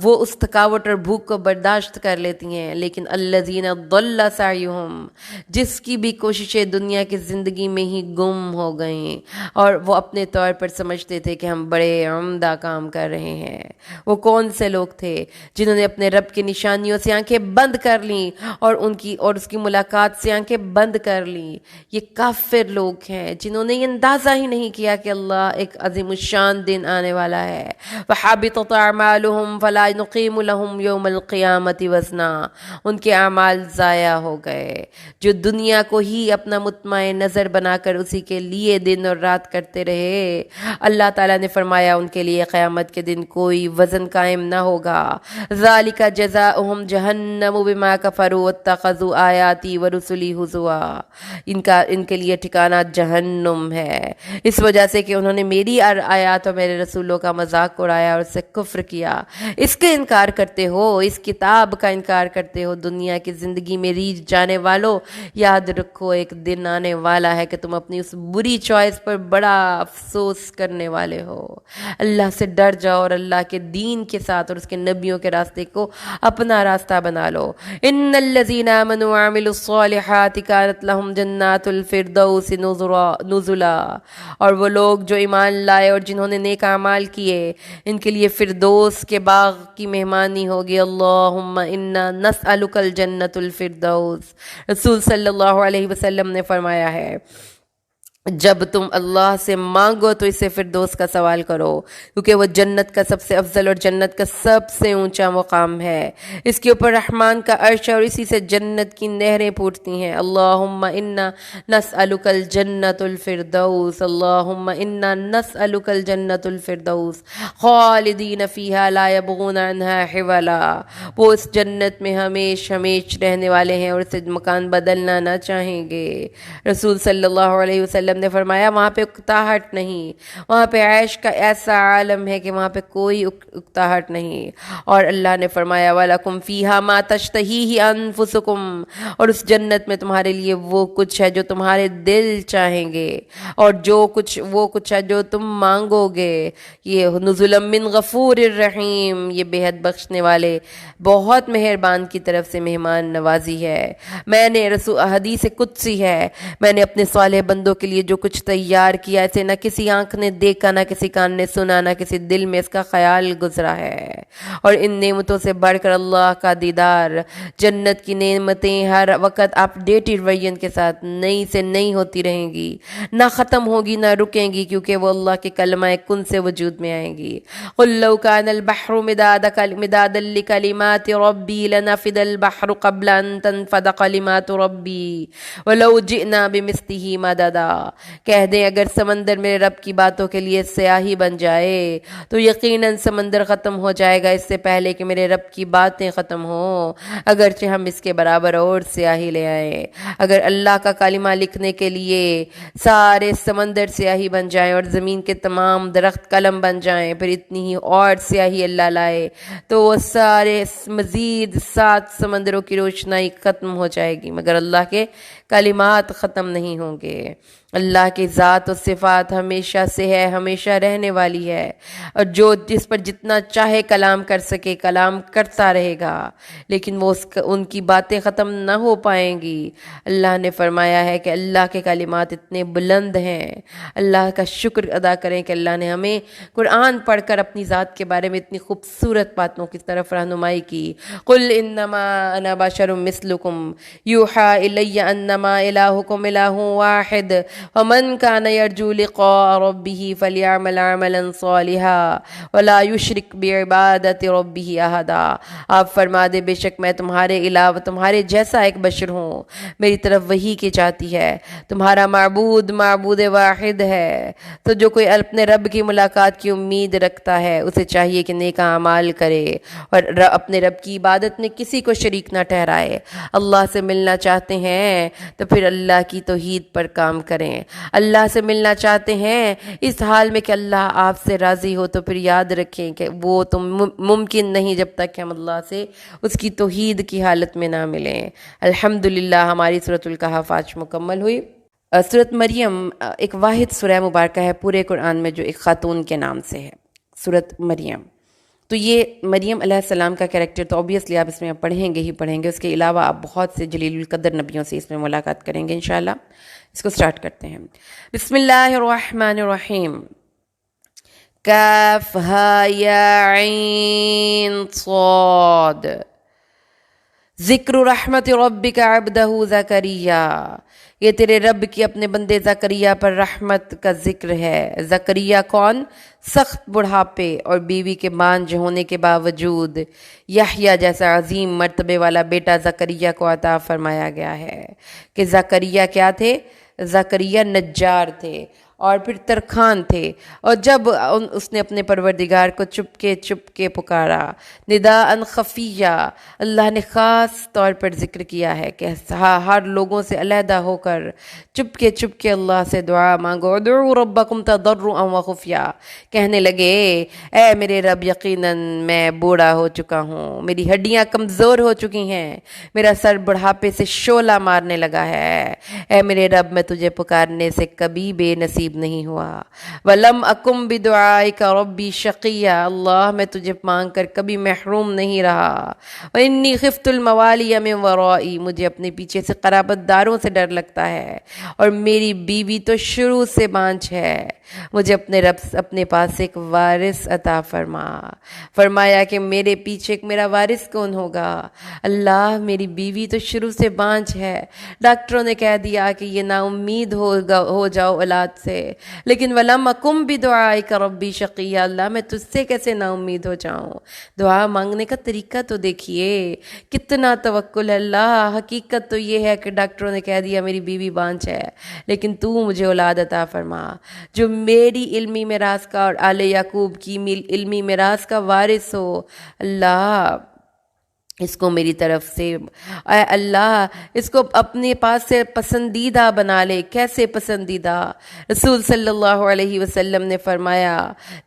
وہ اس تھکاوٹ اور بھوک کو برداشت کر لیتی ہیں. لیکن الذین ضل سعیہم، جس کی بھی کوششیں دنیا کی زندگی میں ہی گم ہو گئیں اور وہ اپنے طور پر سمجھتے تھے کہ ہم بڑے عمدہ کام کر رہے ہیں. وہ کون سے لوگ تھے جنہوں نے اپنے رب کی نشانیوں سے آنکھیں بند کر لیں اور اس کی ملاقات سے آنکھیں بند کر لیں؟ یہ کافر لوگ ہیں جنہوں نے یہ اندازہ ہی نہیں کیا کہ اللہ ایک عظیم الشان دن آنے والا ہے. وَحَبِطَتْ أَعْمَالُهُمْ فَلَا نُقِيمُ لَهُمْ يَوْمَ الْقِيَامَةِ وَزْنًا، ان کے اعمال ضائع ہو گئے جو دنیا کو ہی اپنا مطمئن نظر بنا کر اسی کے لیے دن اور رات کرتے رہے. اللہ تعالیٰ نے فرمایا ان کے لیے قیامت کے دن کوئی وزن قائم نہ ہوگا. ذَلِكَ جَزَاؤُهُمْ جَهَنَّمُ بِمَا كَفَرُوا وَاتَّخَذُوا آيَاتِي وَرُسُلِي هُزُوًا، ان کے لیے ٹھکانہ جہنم معلوم ہے، اس وجہ سے کہ انہوں نے میری آیات اور میرے رسولوں کا مذاق اڑایا اور اسے کفر کیا۔ اس کے انکار کرتے ہو، اس کتاب کا انکار کرتے ہو، دنیا کی زندگی میں ریجھ جانے والوں، یاد رکھو ایک دن آنے والا ہے کہ تم اپنی اس بری چوائس پر بڑا افسوس کرنے والے ہو۔ اللہ سے ڈر جاؤ اور اللہ کے دین کے ساتھ اور اس کے نبیوں کے راستے کو اپنا راستہ بنا لو۔ ان الذین آمنوا وعملوا الصالحات كانت لهم جنات الفردوس نزلا، اور وہ لوگ جو ایمان لائے اور جنہوں نے نیک اعمال کیے، ان کے لیے فردوس کے باغ کی مہمانی ہوگی۔ اللہم انا نسألک الجنت الفردوس، رسول صلی اللہ علیہ وسلم نے فرمایا ہے جب تم اللہ سے مانگو تو اس سے فردوس کا سوال کرو، کیونکہ وہ جنت کا سب سے افضل اور جنت کا سب سے اونچا مقام ہے۔ اس کے اوپر رحمان کا عرش ہے اور اسی سے جنت کی نہریں پھوٹتی ہیں۔ اللہم انا نسألک الجنت الفردوس، اللہم انا نسألک الجنت الفردوس خالدین فیہا لا یبغون عنہا حولا، وہ اس جنت میں ہمیش ہمیش رہنے والے ہیں اور اسے مکان بدلنا نہ چاہیں گے۔ رسول صلی اللہ علیہ وسلم نے فرمایا وہاں پہ اکتاہٹ نہیں، وہاں پہ عیش کا ایسا عالم ہے کہ وہاں پہ کوئی اکتاہٹ نہیں۔ اور اللہ نے فرمایا وَلَكُمْ فِيهَا مَا تَشْتَهِيهِ أَنفُسُكُمْ، اور اس جنت میں تمہارے لیے وہ کچھ ہے جو تمہارے دل چاہیں گے، اور وہ کچھ ہے جو تم مانگو گے۔ یہ نزلا من غفور الرحیم، یہ بے حد بخشنے والے بہت مہربان کی طرف سے مہمان نوازی ہے۔ میں نے حدیث قدسی ہے، میں نے اپنے صالح بندوں کے لیے جو کچھ تیار کیا اسے نہ کسی آنکھ نے دیکھا، نہ کسی کان نے سنا، نہ کسی دل میں اس کا خیال گزرا ہے۔ اور ان نعمتوں سے بڑھ کر اللہ کا دیدار، جنت کی نعمتیں ہر وقت اپ ڈیٹڈ ورژن کے ساتھ نئی سے نئی ہوتی رہیں گی، نہ ختم ہوگی نہ رکیں گی، کیونکہ وہ اللہ کے کلمہ کن سے وجود میں آئیں گی۔ قل لو كان البحر مدادا لكلمات ربي لنفد البحر قبل ان تنفد كلمات ربي ولو جئنا بمثله مددا، کہہ دیں اگر سمندر میرے رب کی باتوں کے لیے سیاہی بن جائے تو یقیناً سمندر ختم ہو جائے گا اس سے پہلے کہ میرے رب کی باتیں ختم ہوں، اگرچہ ہم اس کے برابر اور سیاہی لے آئیں۔ اگر اللہ کا کلمہ لکھنے کے لیے سارے سمندر سیاہی بن جائیں اور زمین کے تمام درخت قلم بن جائیں، پھر اتنی ہی اور سیاہی اللہ لائے تو وہ سارے مزید 7 سمندروں کی روشنائی ختم ہو جائے گی، مگر اللہ کے کلمات ختم نہیں ہوں گے۔ اللہ کی ذات و صفات ہمیشہ سے ہے، ہمیشہ رہنے والی ہے، اور جس پر جتنا چاہے کلام کر سکے کلام کرتا رہے گا، لیکن وہ ان کی باتیں ختم نہ ہو پائیں گی۔ اللہ نے فرمایا ہے کہ اللہ کے کلمات اتنے بلند ہیں۔ اللہ کا شکر ادا کریں کہ اللہ نے ہمیں قرآن پڑھ کر اپنی ذات کے بارے میں اتنی خوبصورت باتوں کی طرف رہنمائی کی۔ قل انما انا بشر مثلکم یوحی الی انما الہکم الہ واحد ومن كان يرجو لقاء ربه فليعمل عملا صالحا ولا يشرك بعبادة ربه احدا۔ آپ فرما دے بے شک میں تمہارے علاوہ تمہارے جیسا ایک بشر ہوں، میری طرف وحی کی جاتی ہے، تمہارا معبود واحد ہے، تو جو کوئی اپنے رب کی ملاقات کی امید رکھتا ہے اسے چاہیے کہ نیک اعمال کرے اور اپنے رب کی عبادت میں کسی کو شریک نہ ٹھہرائے۔ اللہ سے ملنا چاہتے ہیں تو پھر اللہ کی توحید پر کام کریں۔ اللہ سے ملنا چاہتے ہیں اس حال میں کہ اللہ آپ سے راضی ہو، تو پھر یاد رکھیں کہ وہ تو ممکن نہیں جب تک کہ ہم اللہ سے اس کی توحید کی حالت میں نہ ملیں۔ الحمدللہ ہماری سورۃ الکہف آج مکمل ہوئی۔ سورۃ مریم ایک واحد سورہ مبارکہ ہے پورے قرآن میں جو ایک خاتون کے نام سے ہے، سورۃ مریم۔ تو یہ مریم علیہ السلام کا کریکٹر تو اوبیسلی آپ اس میں پڑھیں گے ہی پڑھیں گے، اس کے علاوہ آپ بہت سے جلیل القدر نبیوں سے اس میں ملاقات کریں گے انشاءاللہ۔ اس کو سٹارٹ کرتے ہیں۔ بسم اللہ الرحمن الرحیم۔ کاف ہا یا عین صاد، ذکر رحمت ربک عبدہ زکریا، یہ تیرے رب کی اپنے بندے زکریا پر رحمت کا ذکر ہے۔ زکریا کون؟ سخت بڑھاپے اور بیوی کے بانجھ ہونے کے باوجود یحییٰ جیسا عظیم مرتبے والا بیٹا زکریا کو عطا فرمایا گیا ہے۔ کہ زکریا کیا تھے؟ زکریا نجار تھے، اور پھر ترخان تھے، اور جب اس نے اپنے پروردگار کو چپ کے پکارا نداءً خفیہ، اللہ نے خاص طور پر ذکر کیا ہے کہ ہر لوگوں سے علیحدہ ہو کر چپ کے اللہ سے دعا مانگو، ادعوا ربکم تضرعا وخفیہ، کہنے لگے اے میرے رب یقیناً میں بوڑھا ہو چکا ہوں، میری ہڈیاں کمزور ہو چکی ہیں، میرا سر بڑھاپے سے شعلہ مارنے لگا ہے، اے میرے رب میں تجھے پکارنے سے کبھی بے نصیب نہیں ہوا، وَلَمْ أَكُمْ بِدُعَائِكَ رَبِّي شَقِيًّا، اللہ میں تجھے مانگ کر کبھی محروم نہیں رہا، وَإِنِّي خِفْتُ الْمَوَالِيَ مِنْ وَرَائِي، مجھے اپنے پیچھے سے قرابت داروں سے ڈر لگتا ہے، اور میری بیوی تو شروع سے بانجھ ہے، مجھے اپنے رب اپنے پاس ایک وارث عطا فرمایا کہ میرے پیچھے ایک میرا وارث کون ہوگا؟ اللہ میری بیوی تو شروع سے بانجھ ہے، ڈاکٹروں نے کہہ دیا کہ یہ نا امید ہو جاؤ اولاد سے، لیکن وَلَمْ أَكُمْ بِدُعَائِكَ رَبِّي شَقِيًّا، اللہ میں تجھ سے کیسے نا امید ہو جاؤں؟ دعا مانگنے کا طریقہ تو دیکھیے، کتنا توکل ہے اللہ، حقیقت تو یہ ہے کہ ڈاکٹروں نے کہہ دیا میری بیوی بانجھ ہے، لیکن تو مجھے اولاد عطا فرما، جو میری علمی میراث کا اور آل یعقوب کی علمی میراث کا وارث ہو، اللہ اس کو میری طرف سے، اے اللہ اس کو اپنے پاس سے پسندیدہ بنا لے۔ کیسے پسندیدہ؟ رسول صلی اللہ علیہ وسلم نے فرمایا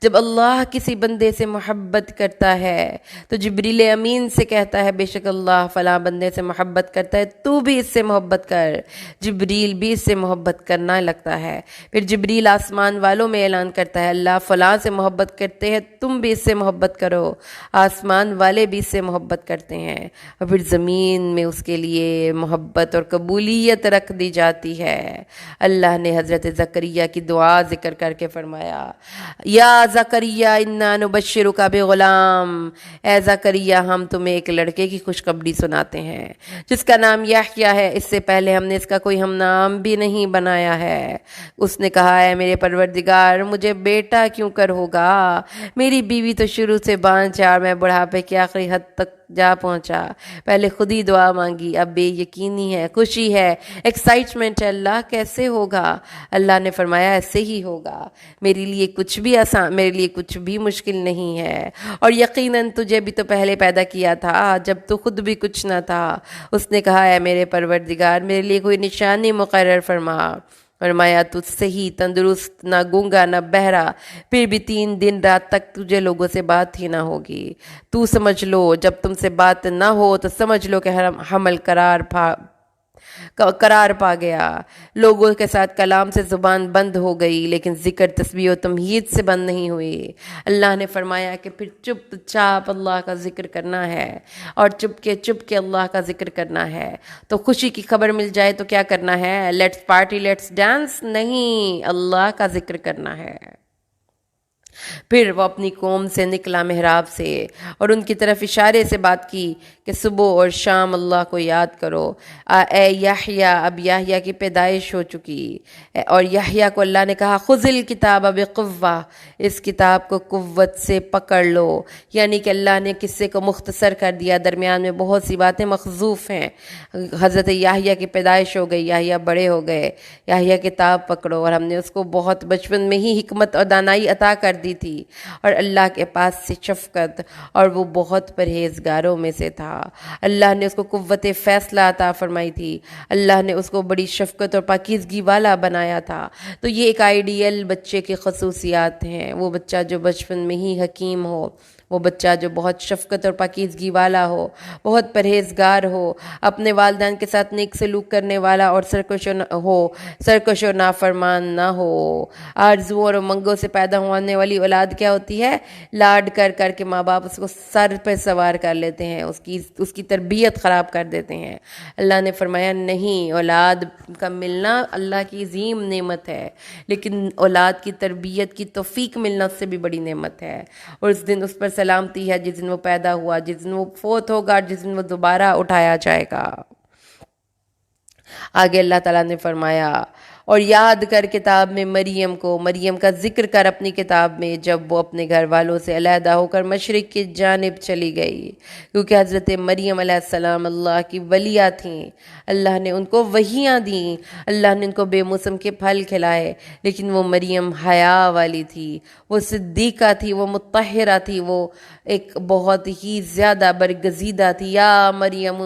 جب اللہ کسی بندے سے محبت کرتا ہے تو جبریل امین سے کہتا ہے بے شک اللہ فلاں بندے سے محبت کرتا ہے، تو بھی اس سے محبت کر۔ جبریل بھی اس سے محبت کرنا لگتا ہے، پھر جبریل آسمان والوں میں اعلان کرتا ہے اللہ فلاں سے محبت کرتے ہیں، تم بھی اس سے محبت کرو، آسمان والے بھی اس سے محبت کرتے ہیں، اور پھر زمین میں اس کے لیے محبت اور قبولیت رکھ دی جاتی ہے۔ اللہ نے حضرت زکریا کی دعا ذکر کر کے فرمایا یا زکریا انا نبشرک بغلام، اے زکریا ہم تمہیں ایک لڑکے کی خوشخبری سناتے ہیں جس کا نام یحییٰ ہے، اس سے پہلے ہم نے اس کا کوئی ہم نام بھی نہیں بنایا ہے۔ اس نے کہا اے میرے پروردگار مجھے بیٹا کیوں کر ہوگا، میری بیوی تو شروع سے بانجھ ہے اور میں بڑھاپے کی آخری حد تک جا پہنچا۔ پہلے خود ہی دعا مانگی، اب بے یقینی ہے، خوشی ہے، ایکسائٹمنٹ ہے، اللہ کیسے ہوگا؟ اللہ نے فرمایا ایسے ہی ہوگا، میرے لیے کچھ بھی آسان، میرے لیے کچھ بھی مشکل نہیں ہے، اور یقیناً تجھے بھی تو پہلے پیدا کیا تھا جب تو خود بھی کچھ نہ تھا۔ اس نے کہا اے میرے پروردگار میرے لیے کوئی نشانی مقرر فرمایا تجھ سے ہی تندرست، نہ گونگا نہ بہرا، پھر بھی 3 دن رات تک تجھے لوگوں سے بات ہی نہ ہوگی۔ تو سمجھ لو جب تم سے بات نہ ہو تو سمجھ لو کہ حمل قرار پا گیا، لوگوں کے ساتھ کلام سے زبان بند ہو گئی لیکن ذکر تسبیح و تمہید سے بند نہیں ہوئی۔ اللہ نے فرمایا کہ پھر چپ چاپ اللہ کا ذکر کرنا ہے، اور چپ کے اللہ کا ذکر کرنا ہے۔ تو خوشی کی خبر مل جائے تو کیا کرنا ہے؟ لیٹس پارٹی لیٹس ڈانس نہیں، اللہ کا ذکر کرنا ہے۔ پھر وہ اپنی قوم سے نکلا محراب سے، اور ان کی طرف اشارے سے بات کی کہ صبح اور شام اللہ کو یاد کرو۔ اے یحییٰ، اب یحییٰ کی پیدائش ہو چکی، اور یحییٰ کو اللہ نے کہا خذ الکتاب بقوہ، اس کتاب کو قوت سے پکڑ لو، یعنی کہ اللہ نے قصے کو مختصر کر دیا، درمیان میں بہت سی باتیں مخذوف ہیں۔ حضرت یحییٰ کی پیدائش ہو گئی، یحییٰ بڑے ہو گئے، یحییٰ کتاب پکڑو، اور ہم نے اس کو بہت بچپن میں ہی حکمت اور دانائی عطا کر دی تھی، اور اللہ کے پاس سے شفقت، اور وہ بہت پرہیزگاروں میں سے تھا۔ اللہ نے اس کو قوت فیصلہ عطا فرمائی تھی، اللہ نے اس کو بڑی شفقت اور پاکیزگی والا بنایا تھا۔ تو یہ ایک آئیڈیل بچے کی خصوصیات ہیں، وہ بچہ جو بچپن میں ہی حکیم ہو، وہ بچہ جو بہت شفقت اور پاکیزگی والا ہو، بہت پرہیزگار ہو، اپنے والدین کے ساتھ نیک سلوک کرنے والا اور سرکش و نافرمان نہ ہو۔ آرزوؤں اور امنگوں سے پیدا ہونے والی اولاد کیا ہوتی ہے؟ لاڈ کر کر کے ماں باپ اس کو سر پہ سوار کر لیتے ہیں، اس کی تربیت خراب کر دیتے ہیں۔ اللہ نے فرمایا نہیں، اولاد کا ملنا اللہ کی عظیم نعمت ہے، لیکن اولاد کی تربیت کی توفیق ملنا اس سے بھی بڑی نعمت ہے، اور اس دن اس پر سلامتی ہے جس دن وہ پیدا ہوا، جس دن وہ فوت ہوگا، جس دن وہ دوبارہ اٹھایا جائے گا۔ آگے اللہ تعالیٰ نے فرمایا اور یاد کر کتاب میں مریم کو، مریم کا ذکر کر اپنی کتاب میں، جب وہ اپنے گھر والوں سے علیحدہ ہو کر مشرق کی جانب چلی گئی، کیونکہ حضرت مریم علیہ السلام اللہ کی ولیہ تھیں، اللہ نے ان کو وحیاں دیں، اللہ نے ان کو بے موسم کے پھل کھلائے، لیکن وہ مریم حیا والی تھی، وہ صدیقہ تھی، وہ مطہرہ تھی، وہ ایک بہت ہی زیادہ برگزیدہ تھی۔ یا مریم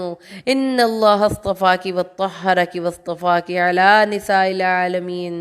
ان اللہ اصطفاکی وطہرکی واصطفاکی علی نساء العالمین،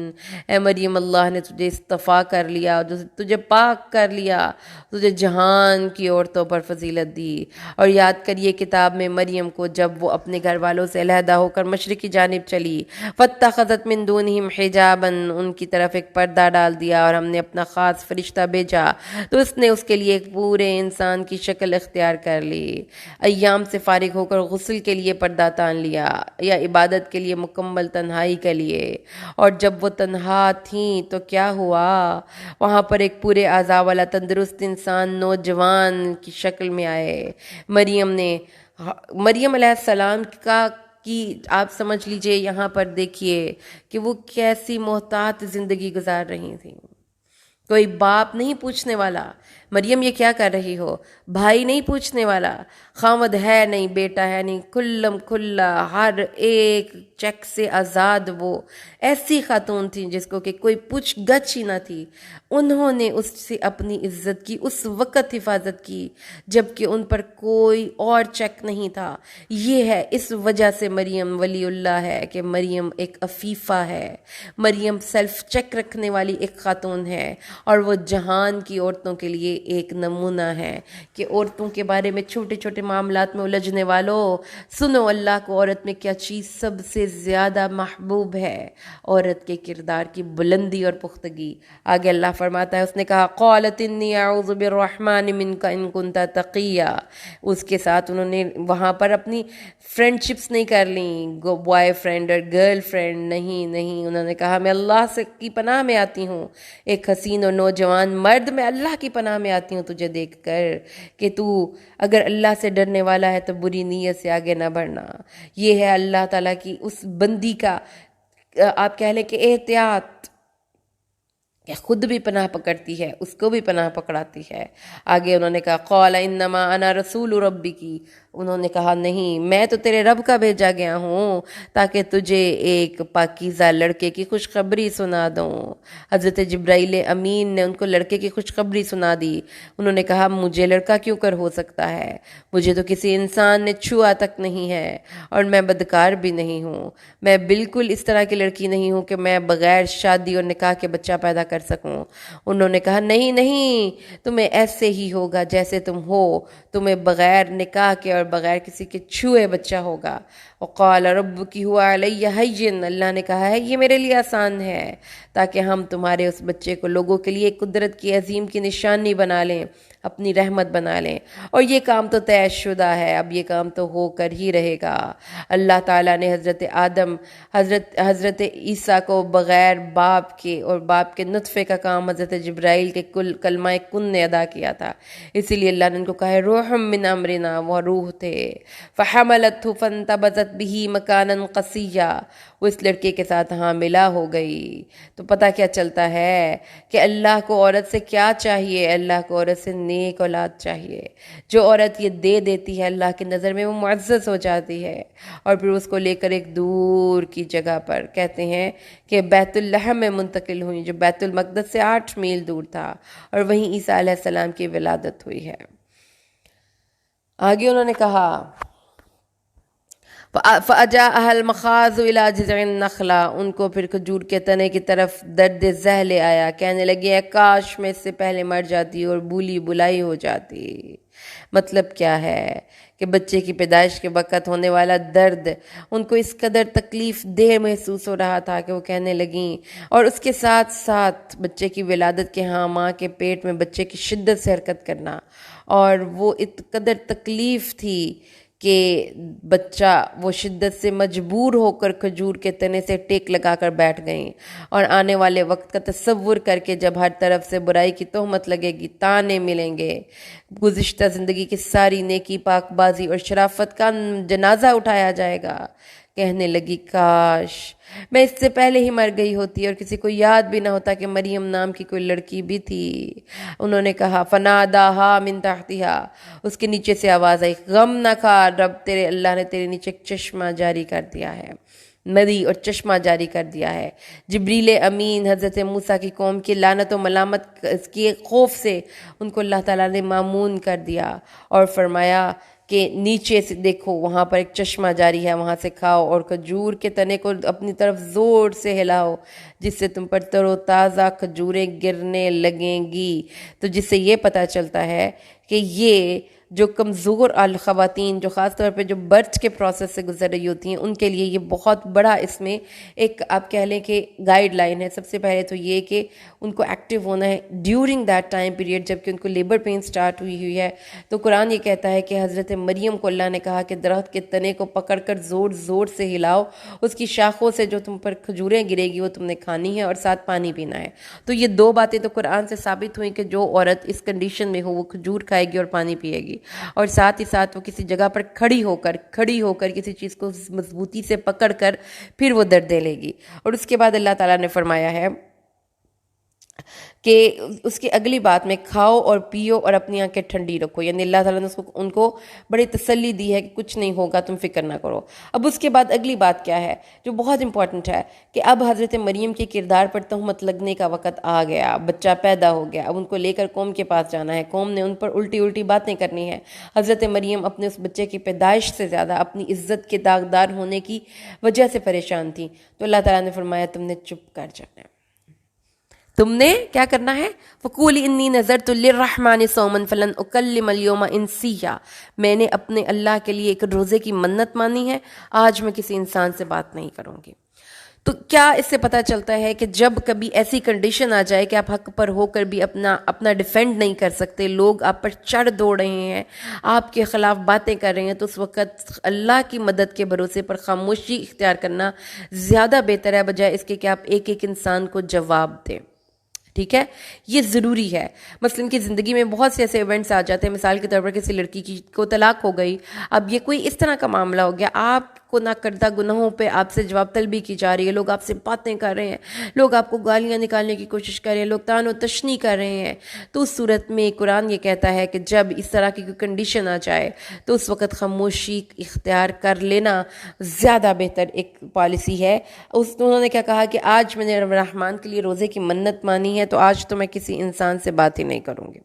اے مریم اللہ نے تجھے اصطفیٰ کر لیا، تجھے پاک کر لیا، تجھے جہان کی عورتوں پر فضیلت دی۔ اور یاد کریے کتاب میں مریم کو جب وہ اپنے گھر والوں سے علیحدہ ہو کر مشرق کی جانب چلی، فاتخذت من دونہم حجابا، ان کی طرف ایک پردہ ڈال دیا اور ہم نے اپنا خاص فرشتہ بھیجا تو اس نے اس کے لیے ایک پورے انسان کی شکل اختیار کر لی۔ ایام سے فارغ ہو کر غسل کے لیے پردہ تان لیا، یا عبادت کے لیے مکمل تنہائی کے لیے، اور جب وہ تنہا تھیں تو کیا ہوا، وہاں پر ایک پورے اعضاء والا تندرست انسان نوجوان کی شکل میں آئے۔ مریم علیہ السلام کی آپ سمجھ لیجئے، یہاں پر دیکھیے کہ وہ کیسی محتاط زندگی گزار رہی تھیں۔ کوئی باپ نہیں پوچھنے والا مریم یہ کیا کر رہی ہو، بھائی نہیں پوچھنے والا، خامد ہے نہیں، بیٹا ہے نہیں، کھلم کھلا ہر ایک چیک سے آزاد وہ ایسی خاتون تھیں جس کو کہ کوئی پوچھ گچھ ہی نہ تھی۔ انہوں نے اس سے اپنی عزت کی، اس وقت حفاظت کی جبکہ ان پر کوئی اور چیک نہیں تھا۔ یہ ہے، اس وجہ سے مریم ولی اللہ ہے کہ مریم ایک عفیفہ ہے، مریم سیلف چیک رکھنے والی ایک خاتون ہے، اور وہ جہان کی عورتوں کے لیے ایک نمونہ ہے کہ عورتوں کے بارے میں چھوٹے چھوٹے معاملات میں الجھنے والوں، سنو اللہ کو عورت میں کیا چیز سب سے زیادہ محبوب ہے، عورت کے کردار کی بلندی اور پختگی۔ آگے اللہ فرماتا ہے، اس نے کہا قالت انی اعوذ بالرحمن منک ان کنت تقیا، اس کے ساتھ انہوں نے وہاں پر اپنی فرینڈ شپس نہیں کر لیں، بوائے فرینڈ اور گرل فرینڈ نہیں، انہوں نے کہا میں اللہ سے کی پناہ میں آتی ہوں، ایک حسین اور نوجوان مرد میں اللہ کی پناہ میں آتی ہوں تجھے دیکھ کر کہ تو اگر اللہ سے ڈرنے والا ہے تو بری نیت سے آگے نہ بڑھنا۔ یہ ہے اللہ تعالیٰ کی اس بندی کا آپ کہہ لیں کہ احتیاط، کہ خود بھی پناہ پکڑتی ہے، اس کو بھی پناہ پکڑاتی ہے۔ آگے انہوں نے کہا قال انما انا رسول ربک، انہوں نے کہا نہیں، میں تو تیرے رب کا بھیجا گیا ہوں تاکہ تجھے ایک پاکیزہ لڑکے کی خوشخبری سنا دوں۔ حضرت جبرائیل امین نے ان کو لڑکے کی خوشخبری سنا دی۔ انہوں نے کہا مجھے لڑکا کیوں کر ہو سکتا ہے، مجھے تو کسی انسان نے چھوا تک نہیں ہے، اور میں بدکار بھی نہیں ہوں، میں بالکل اس طرح کی لڑکی نہیں ہوں کہ میں بغیر شادی اور نکاح کے بچہ پیدا کر سکوں۔ انہوں نے کہا نہیں، تمہیں ایسے ہی ہوگا جیسے تم ہو، تمہیں بغیر نکاح کے اور بغیر کسی کے چھوئے بچہ ہوگا۔ وقال ربک هو علی ہین، اللہ نے کہا ہے یہ میرے لیے آسان ہے تاکہ ہم تمہارے اس بچے کو لوگوں کے لیے قدرت کی عظیم کی نشانی بنا لیں، اپنی رحمت بنا لیں، اور یہ کام تو طے شدہ ہے، اب یہ کام تو ہو کر ہی رہے گا۔ اللہ تعالیٰ نے حضرت آدم، حضرت عیسیٰ کو بغیر باپ کے اور باپ کے نطفے کا کام حضرت جبرائیل کے کلمہ کن نے ادا کیا تھا، اسی لیے اللہ نے ان کو کہا ہے روح من امرنا، وہ روح تھے۔ فحملته فانتبذت به مکانا قصیا، وہ اس لڑکے کے ساتھ حاملہ ہو گئی۔ تو پتہ کیا چلتا ہے کہ اللہ کو عورت سے کیا چاہیے، اللہ کو عورت سے نیک اولاد چاہیے۔ جو عورت یہ دے دیتی ہے اللہ کی نظر میں وہ معزز ہو جاتی ہے، اور پھر اس کو لے کر ایک دور کی جگہ پر کہتے ہیں کہ بیت اللحم میں منتقل ہوئی، جو بیت المقدس سے 8 میل دور تھا، اور وہیں عیسیٰ علیہ السلام کی ولادت ہوئی ہے۔ آگے انہوں نے کہا فَأَجَاءَهَا الْمَخَاضُ إِلَىٰ جِذْعِ النَّخْلَةِ، ان کو پھر کھجور کے تنے کی طرف درد ذہ لے آیا، کہنے لگے اے کاش میں اس سے پہلے مر جاتی اور بولی بلائی ہو جاتی۔ مطلب کیا ہے کہ بچے کی پیدائش کے وقت ہونے والا درد ان کو اس قدر تکلیف دہ محسوس ہو رہا تھا کہ وہ کہنے لگیں، اور اس کے ساتھ ساتھ بچے کی ولادت کے ہاں ماں کے پیٹ میں بچے کی شدت سے حرکت کرنا، اور وہ اس قدر تکلیف تھی کہ بچہ وہ شدت سے مجبور ہو کر کھجور کے تنے سے ٹیک لگا کر بیٹھ گئیں، اور آنے والے وقت کا تصور کر کے جب ہر طرف سے برائی کی تہمت لگے گی، تانے ملیں گے، گزشتہ زندگی کی ساری نیکی، پاک بازی اور شرافت کا جنازہ اٹھایا جائے گا کہنے لگی کاش میں اس سے پہلے ہی مر گئی ہوتی اور کسی کو یاد بھی نہ ہوتا کہ مریم نام کی کوئی لڑکی بھی تھی۔ انہوں نے کہا فناداہا من تحتہا، اس کے نیچے سے آواز آئی غم نہ کھا رب، تیرے اللہ نے تیرے نیچے ایک چشمہ جاری کر دیا ہے، ندی اور چشمہ جاری کر دیا ہے۔ جبریل امین حضرت موسیٰ کی قوم کی لعنت و ملامت کے خوف سے ان کو اللہ تعالیٰ نے مامون کر دیا اور فرمایا کہ نیچے سے دیکھو وہاں پر ایک چشمہ جاری ہے، وہاں سے کھاؤ اور کھجور کے تنے کو اپنی طرف زور سے ہلاؤ جس سے تم پر تر و تازہ کھجوریں گرنے لگیں گی۔ تو جس سے یہ پتہ چلتا ہے کہ یہ جو کمزور خواتین جو خاص طور پہ جو برتھ کے پروسیس سے گزر رہی ہوتی ہیں ان کے لیے یہ بہت بڑا اس میں ایک آپ کہہ لیں کہ گائیڈ لائن ہے۔ سب سے پہلے تو یہ کہ ان کو ایکٹیو ہونا ہے ڈیورنگ دیٹ ٹائم پیریڈ جب کہ ان کو لیبر پین سٹارٹ ہوئی ہے۔ تو قرآن یہ کہتا ہے کہ حضرت مریم کو اللہ نے کہا کہ درخت کے تنے کو پکڑ کر زور زور سے ہلاؤ، اس کی شاخوں سے جو تم پر کھجوریں گرے گی وہ تم نے کھانی ہے اور ساتھ پانی پینا ہے۔ تو یہ دو باتیں تو قرآن سے ثابت ہوئیں کہ جو عورت اس کنڈیشن میں ہو وہ کھجور کھائے گی اور پانی پیے گی، اور ساتھ ہی ساتھ وہ کسی جگہ پر کھڑی ہو کر کسی چیز کو مضبوطی سے پکڑ کر پھر وہ درد دے لے گی۔ اور اس کے بعد اللہ تعالیٰ نے فرمایا ہے کہ اس کی اگلی بات میں کھاؤ اور پیو اور اپنی آنکھیں ٹھنڈی رکھو، یعنی اللہ تعالیٰ نے ان کو بڑی تسلی دی ہے کہ کچھ نہیں ہوگا، تم فکر نہ کرو۔ اب اس کے بعد اگلی بات کیا ہے جو بہت امپورٹنٹ ہے کہ اب حضرت مریم کے کردار پر تہمت لگنے کا وقت آ گیا، بچہ پیدا ہو گیا، اب ان کو لے کر قوم کے پاس جانا ہے، قوم نے ان پر الٹی باتیں کرنی ہے۔ حضرت مریم اپنے اس بچے کی پیدائش سے زیادہ اپنی عزت کے داغدار ہونے کی وجہ سے پریشان تھیں۔ تو اللہ تعالیٰ نے فرمایا تم نے چپ کر جانا ہے، تم نے کیا کرنا ہے؟ فَقُولِ إِنِّي نَذَرْتُ لِلرَّحْمَٰنِ صَوْمًا فَلَنْ أُكَلِّمَ الْيَوْمَ إِنسِيًّا، میں نے اپنے اللہ کے لیے ایک روزے کی منت مانی ہے، آج میں کسی انسان سے بات نہیں کروں گی۔ تو کیا اس سے پتہ چلتا ہے کہ جب کبھی ایسی کنڈیشن آ جائے کہ آپ حق پر ہو کر بھی اپنا ڈیفینڈ نہیں کر سکتے، لوگ آپ پر چڑھ دوڑ رہے ہیں، آپ کے خلاف باتیں کر رہے ہیں، تو اس وقت اللہ کی مدد کے بھروسے پر خاموشی اختیار کرنا زیادہ بہتر ہے بجائے اس کے کہ آپ ایک ایک انسان کو جواب دیں۔ ٹھیک ہے، یہ ضروری ہے۔ مثلا کی زندگی میں بہت سے ایسے ایونٹس آ جاتے ہیں، مثال کے طور پر کسی لڑکی کو طلاق ہو گئی، اب یہ کوئی اس طرح کا معاملہ ہو گیا، آپ کو نہ کردہ گناہوں پہ آپ سے جواب طلبی کی جا رہی ہے، لوگ آپ سے باتیں کر رہے ہیں، لوگ آپ کو گالیاں نکالنے کی کوشش کر رہے ہیں، لوگ طعن و تشنی کر رہے ہیں، تو اس صورت میں قرآن یہ کہتا ہے کہ جب اس طرح کی کوئی کنڈیشن آ جائے تو اس وقت خاموشی اختیار کر لینا زیادہ بہتر ایک پالیسی ہے۔ انہوں نے کیا کہا کہ آج میں نے رحمان کے لیے روزے کی منت مانی ہے، تو آج تو میں کسی انسان سے بات ہی نہیں کروں گی۔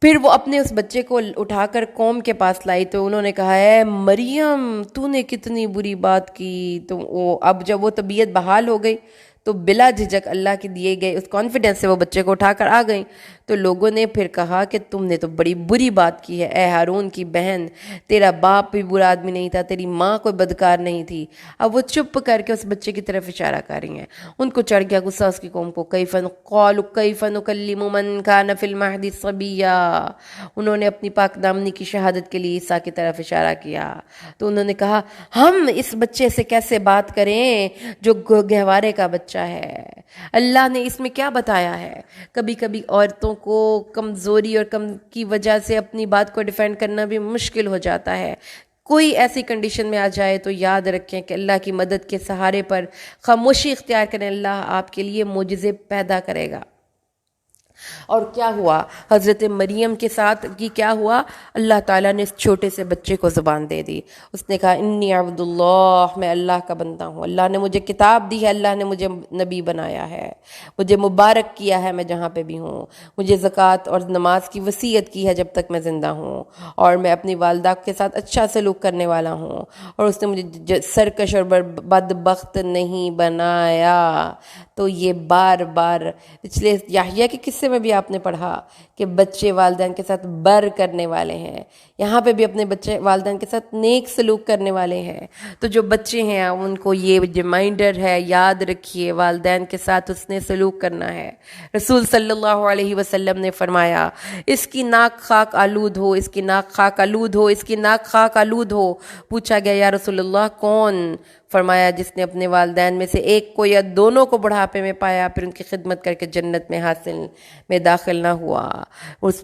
پھر وہ اپنے اس بچے کو اٹھا کر قوم کے پاس لائی، تو انہوں نے کہا اے مریم تو نے کتنی بری بات کی۔ تو اب جب وہ طبیعت بحال ہو گئی تو بلا جھجک اللہ کے دیے گئے اس کانفیڈنس سے وہ بچے کو اٹھا کر آ گئیں۔ تو لوگوں نے پھر کہا کہ تم نے تو بڑی بری بات کی ہے، اے ہارون کی بہن، تیرا باپ بھی برا آدمی نہیں تھا، تیری ماں کوئی بدکار نہیں تھی۔ اب وہ چپ کر کے اس بچے کی طرف اشارہ کر رہی ہیں۔ ان کو چڑھ گیا غصہ اس کی قوم کو، قالوا کیف نکلم من کان فی المہد صبیا، انہوں نے اپنی پاک دامنی کی شہادت کے لیے عیسیٰ کی طرف اشارہ کیا۔ تو انہوں نے کہا ہم اس بچے سے کیسے بات کریں جو گہوارے کا بچہ ہے؟ اللہ نے اس میں کیا بتایا ہے؟ کبھی کبھی عورتوں کو کمزوری اور کم کی وجہ سے اپنی بات کو ڈیفینڈ کرنا بھی مشکل ہو جاتا ہے۔ کوئی ایسی کنڈیشن میں آ جائے تو یاد رکھیں کہ اللہ کی مدد کے سہارے پر خاموشی اختیار کریں، اللہ آپ کے لیے معجزے پیدا کرے گا۔ اور کیا ہوا حضرت مریم کے ساتھ کی کیا ہوا؟ اللہ تعالیٰ نے اس چھوٹے سے بچے کو زبان دے دی۔ اس نے کہا انی عبد اللہ، میں اللہ کا بندہ ہوں، اللہ نے مجھے کتاب دی ہے، اللہ نے مجھے نبی بنایا ہے، مجھے مبارک کیا ہے میں جہاں پہ بھی ہوں، مجھے زکوٰۃ اور نماز کی وصیت کی ہے جب تک میں زندہ ہوں، اور میں اپنی والدہ کے ساتھ اچھا سلوک کرنے والا ہوں، اور اس نے مجھے سرکش اور بدبخت نہیں بنایا۔ تو یہ بار بار پچھلے یحییٰ کے قصے میں بھی آپ نے پڑھا کہ بچے والدین کے ساتھ بر کرنے والے ہیں، یہاں پہ بھی اپنے بچے والدین کے ساتھ نیک سلوک کرنے والے ہیں۔ تو جو بچے ہیں ان کو یہ ریمائنڈر ہے، یاد رکھیے والدین کے ساتھ اس نے سلوک کرنا ہے۔ رسول صلی اللہ علیہ وسلم نے فرمایا اس کی ناک خاک آلود ہو، اس کی ناک خاک آلود ہو، اس کی ناک خاک آلود ہو۔ پوچھا گیا یا رسول اللہ کون؟ فرمایا جس نے اپنے والدین میں سے ایک کو یا دونوں کو بڑھاپے میں پایا پھر ان کی خدمت کر کے جنت میں داخل نہ ہوا۔ اس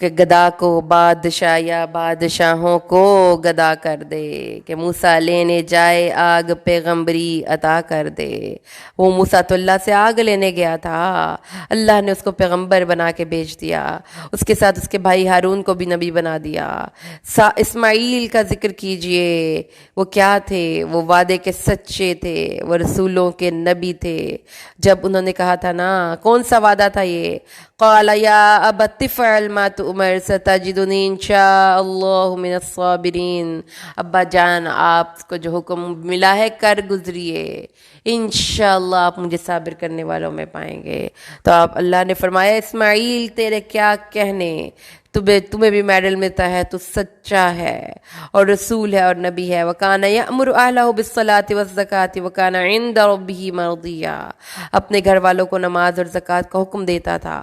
کہ گدا کو بادشاہ یا بادشاہوں کو گدا کر دے، کہ موسیٰ لینے جائے آگ پیغمبری عطا کر دے۔ وہ موسیٰ تو اللہ سے آگ لینے گیا تھا، اللہ نے اس کو پیغمبر بنا کے بھیج دیا، اس کے ساتھ اس کے بھائی ہارون کو بھی نبی بنا دیا۔ اسماعیل کا ذکر کیجئے، وہ کیا تھے؟ وہ وعدے کے سچے تھے، وہ رسولوں کے نبی تھے۔ جب انہوں نے کہا تھا نا، کون سا وعدہ تھا یہ؟ قال یا ابت افعل ما تؤمر ستجدنی انشاء اللہ من الصابرین۔ ابا جان، آپ کو جو حکم ملا ہے کر گزریے، انشاءاللہ آپ مجھے صابر کرنے والوں میں پائیں گے۔ تو آپ اللہ نے فرمایا اسماعیل تیرے کیا کہنے، تمہیں بھی میڈل ملتا ہے، تو سچا ہے اور رسول ہے اور نبی ہے۔ وَكَانَ يَأْمُرُ أَهْلَهُ بِالصَّلَاةِ وَالزَّكَاةِ وَكَانَ عِندَ رَبِّهِ مَرْضِيًّا۔ اپنے گھر والوں کو نماز اور زکوٰۃ کا حکم دیتا تھا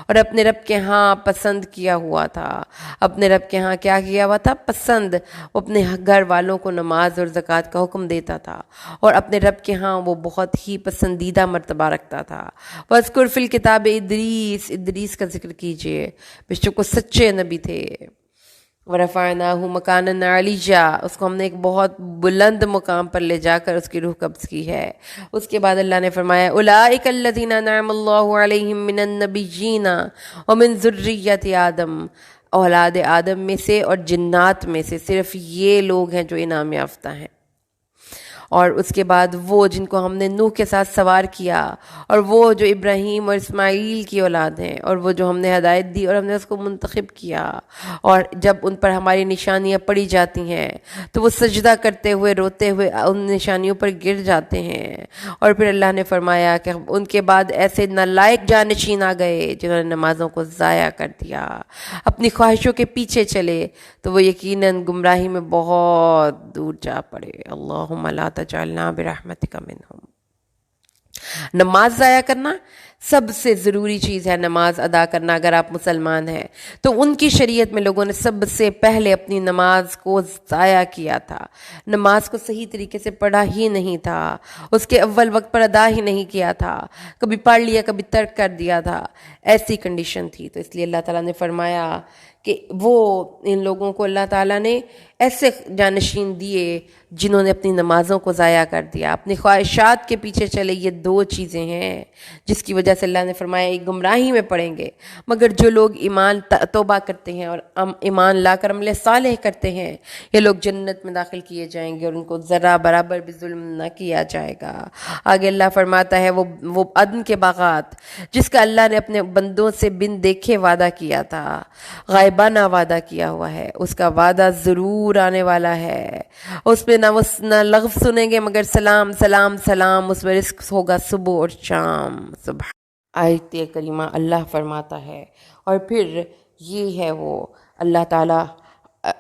اور اپنے رب کے ہاں پسند کیا ہوا تھا۔ اپنے رب کے ہاں کیا کیا ہوا تھا؟ پسند۔ وہ اپنے گھر والوں کو نماز اور زکوٰۃ کا حکم دیتا تھا اور اپنے رب کے ہاں وہ بہت ہی پسندیدہ مرتبہ رکھتا تھا۔ وَاذْكُرْ فِي الْكِتَابِ ادریس کا ذکر کیجئے، بے شک وہ سچے نبی تھے۔ وَرَفَعْنَاهُ مَكَانًا عَلِيًّا، اس کو ہم نے ایک بہت بلند مقام پر لے جا کر اس کی روح قبض کی ہے۔ اس کے بعد اللہ نے فرمایا أُولَٰئِكَ الَّذِينَ أَنْعَمَ اللَّهُ عَلَيْهِم مِّنَ النَّبِيِّينَ وَمِن ذُرِّيَّةِ آدم، اولاد آدم میں سے اور جنات میں سے صرف یہ لوگ ہیں جو انعام یافتہ ہیں۔ اور اس کے بعد وہ جن کو ہم نے نوح کے ساتھ سوار کیا، اور وہ جو ابراہیم اور اسماعیل کی اولاد ہیں، اور وہ جو ہم نے ہدایت دی اور ہم نے اس کو منتخب کیا، اور جب ان پر ہماری نشانیاں پڑی جاتی ہیں تو وہ سجدہ کرتے ہوئے روتے ہوئے ان نشانیوں پر گر جاتے ہیں۔ اور پھر اللہ نے فرمایا کہ ان کے بعد ایسے نالائق جانشین آ گئے جنہوں نے نمازوں کو ضائع کر دیا، اپنی خواہشوں کے پیچھے چلے، تو وہ یقیناً گمراہی میں بہت دور جا پڑے۔ اللہم لا تجعلنا برحمتک منہم۔ نماز ضائع کرنا سب سے ضروری چیز ہے، نماز ادا کرنا۔ اگر آپ مسلمان ہیں تو ان کی شریعت میں لوگوں نے سب سے پہلے اپنی نماز کو ضائع کیا تھا، نماز کو صحیح طریقے سے پڑھا ہی نہیں تھا، اس کے اول وقت پر ادا ہی نہیں کیا تھا، کبھی پڑھ لیا کبھی ترک کر دیا تھا، ایسی کنڈیشن تھی۔ تو اس لیے اللہ تعالیٰ نے فرمایا کہ وہ ان لوگوں کو اللہ تعالیٰ نے ایسے جانشین دیے جنہوں نے اپنی نمازوں کو ضائع کر دیا، اپنی خواہشات کے پیچھے چلے۔ یہ دو چیزیں ہیں جس کی وجہ سے اللہ نے فرمایا یہ گمراہی میں پڑیں گے۔ مگر جو لوگ ایمان توبہ کرتے ہیں اور ایمان لا کر عمل صالح کرتے ہیں، یہ لوگ جنت میں داخل کیے جائیں گے اور ان کو ذرا برابر بھی ظلم نہ کیا جائے گا۔ آگے اللہ فرماتا ہے وہ عدن کے باغات جس کا اللہ نے اپنے بندوں سے بن دیکھے وعدہ کیا تھا، غائبانہ وعدہ کیا ہوا ہے، اس کا وعدہ ضرور آنے والا ہے۔ اس پہ نہ لغو سنیں گے مگر سلام سلام سلام، اس میں رزق ہوگا صبح اور شام۔ سبحان آیت کریمہ اللہ فرماتا ہے۔ اور پھر یہ ہے وہ اللہ تعالیٰ،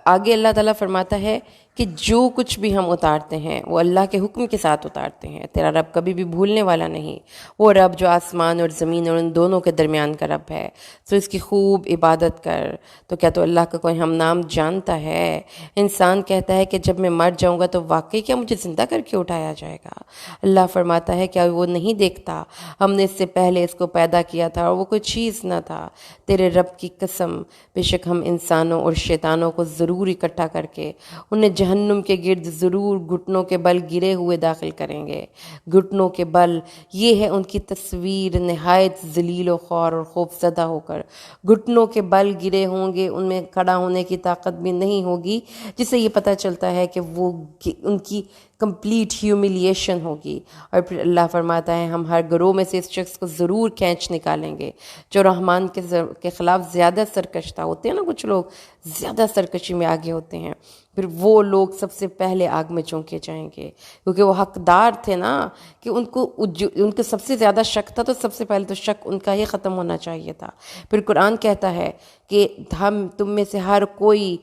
آگے اللہ تعالیٰ فرماتا ہے کہ جو کچھ بھی ہم اتارتے ہیں وہ اللہ کے حکم کے ساتھ اتارتے ہیں، تیرا رب کبھی بھی بھولنے والا نہیں، وہ رب جو آسمان اور زمین اور ان دونوں کے درمیان کا رب ہے، تو اس کی خوب عبادت کر۔ تو کیا تو اللہ کا کوئی ہم نام جانتا ہے؟ انسان کہتا ہے کہ جب میں مر جاؤں گا تو واقعی کیا مجھے زندہ کر کے اٹھایا جائے گا؟ اللہ فرماتا ہے کیا وہ نہیں دیکھتا ہم نے اس سے پہلے اس کو پیدا کیا تھا اور وہ کوئی چیز نہ تھا؟ تیرے رب کی قسم، بے شک ہم انسانوں اور شیطانوں کو ضرور اکٹھا کر کے انہیں جہنم کے گرد ضرور گھٹنوں کے بل گرے ہوئے داخل کریں گے۔ گھٹنوں کے بل، یہ ہے ان کی تصویر، نہایت ذلیل و خوار اور خوف زدہ ہو کر گھٹنوں کے بل گرے ہوں گے، ان میں کھڑا ہونے کی طاقت بھی نہیں ہوگی، جس سے یہ پتہ چلتا ہے کہ وہ ان کی کمپلیٹ ہیوملیشن ہوگی۔ اور پھر اللہ فرماتا ہے ہم ہر گروہ میں سے اس شخص کو ضرور کھینچ نکالیں گے جو رحمان کے خلاف زیادہ سرکشتہ ہوتے ہیں نا، کچھ لوگ زیادہ سرکشی میں آگے ہوتے ہیں، پھر وہ لوگ سب سے پہلے آگ میں چونکے جائیں گے، کیونکہ وہ حقدار تھے نا، کہ ان کو سب سے زیادہ شک تھا، تو سب سے پہلے تو شک ان کا ہی ختم ہونا چاہیے تھا۔ پھر قرآن کہتا ہے کہ تم میں سے ہر کوئی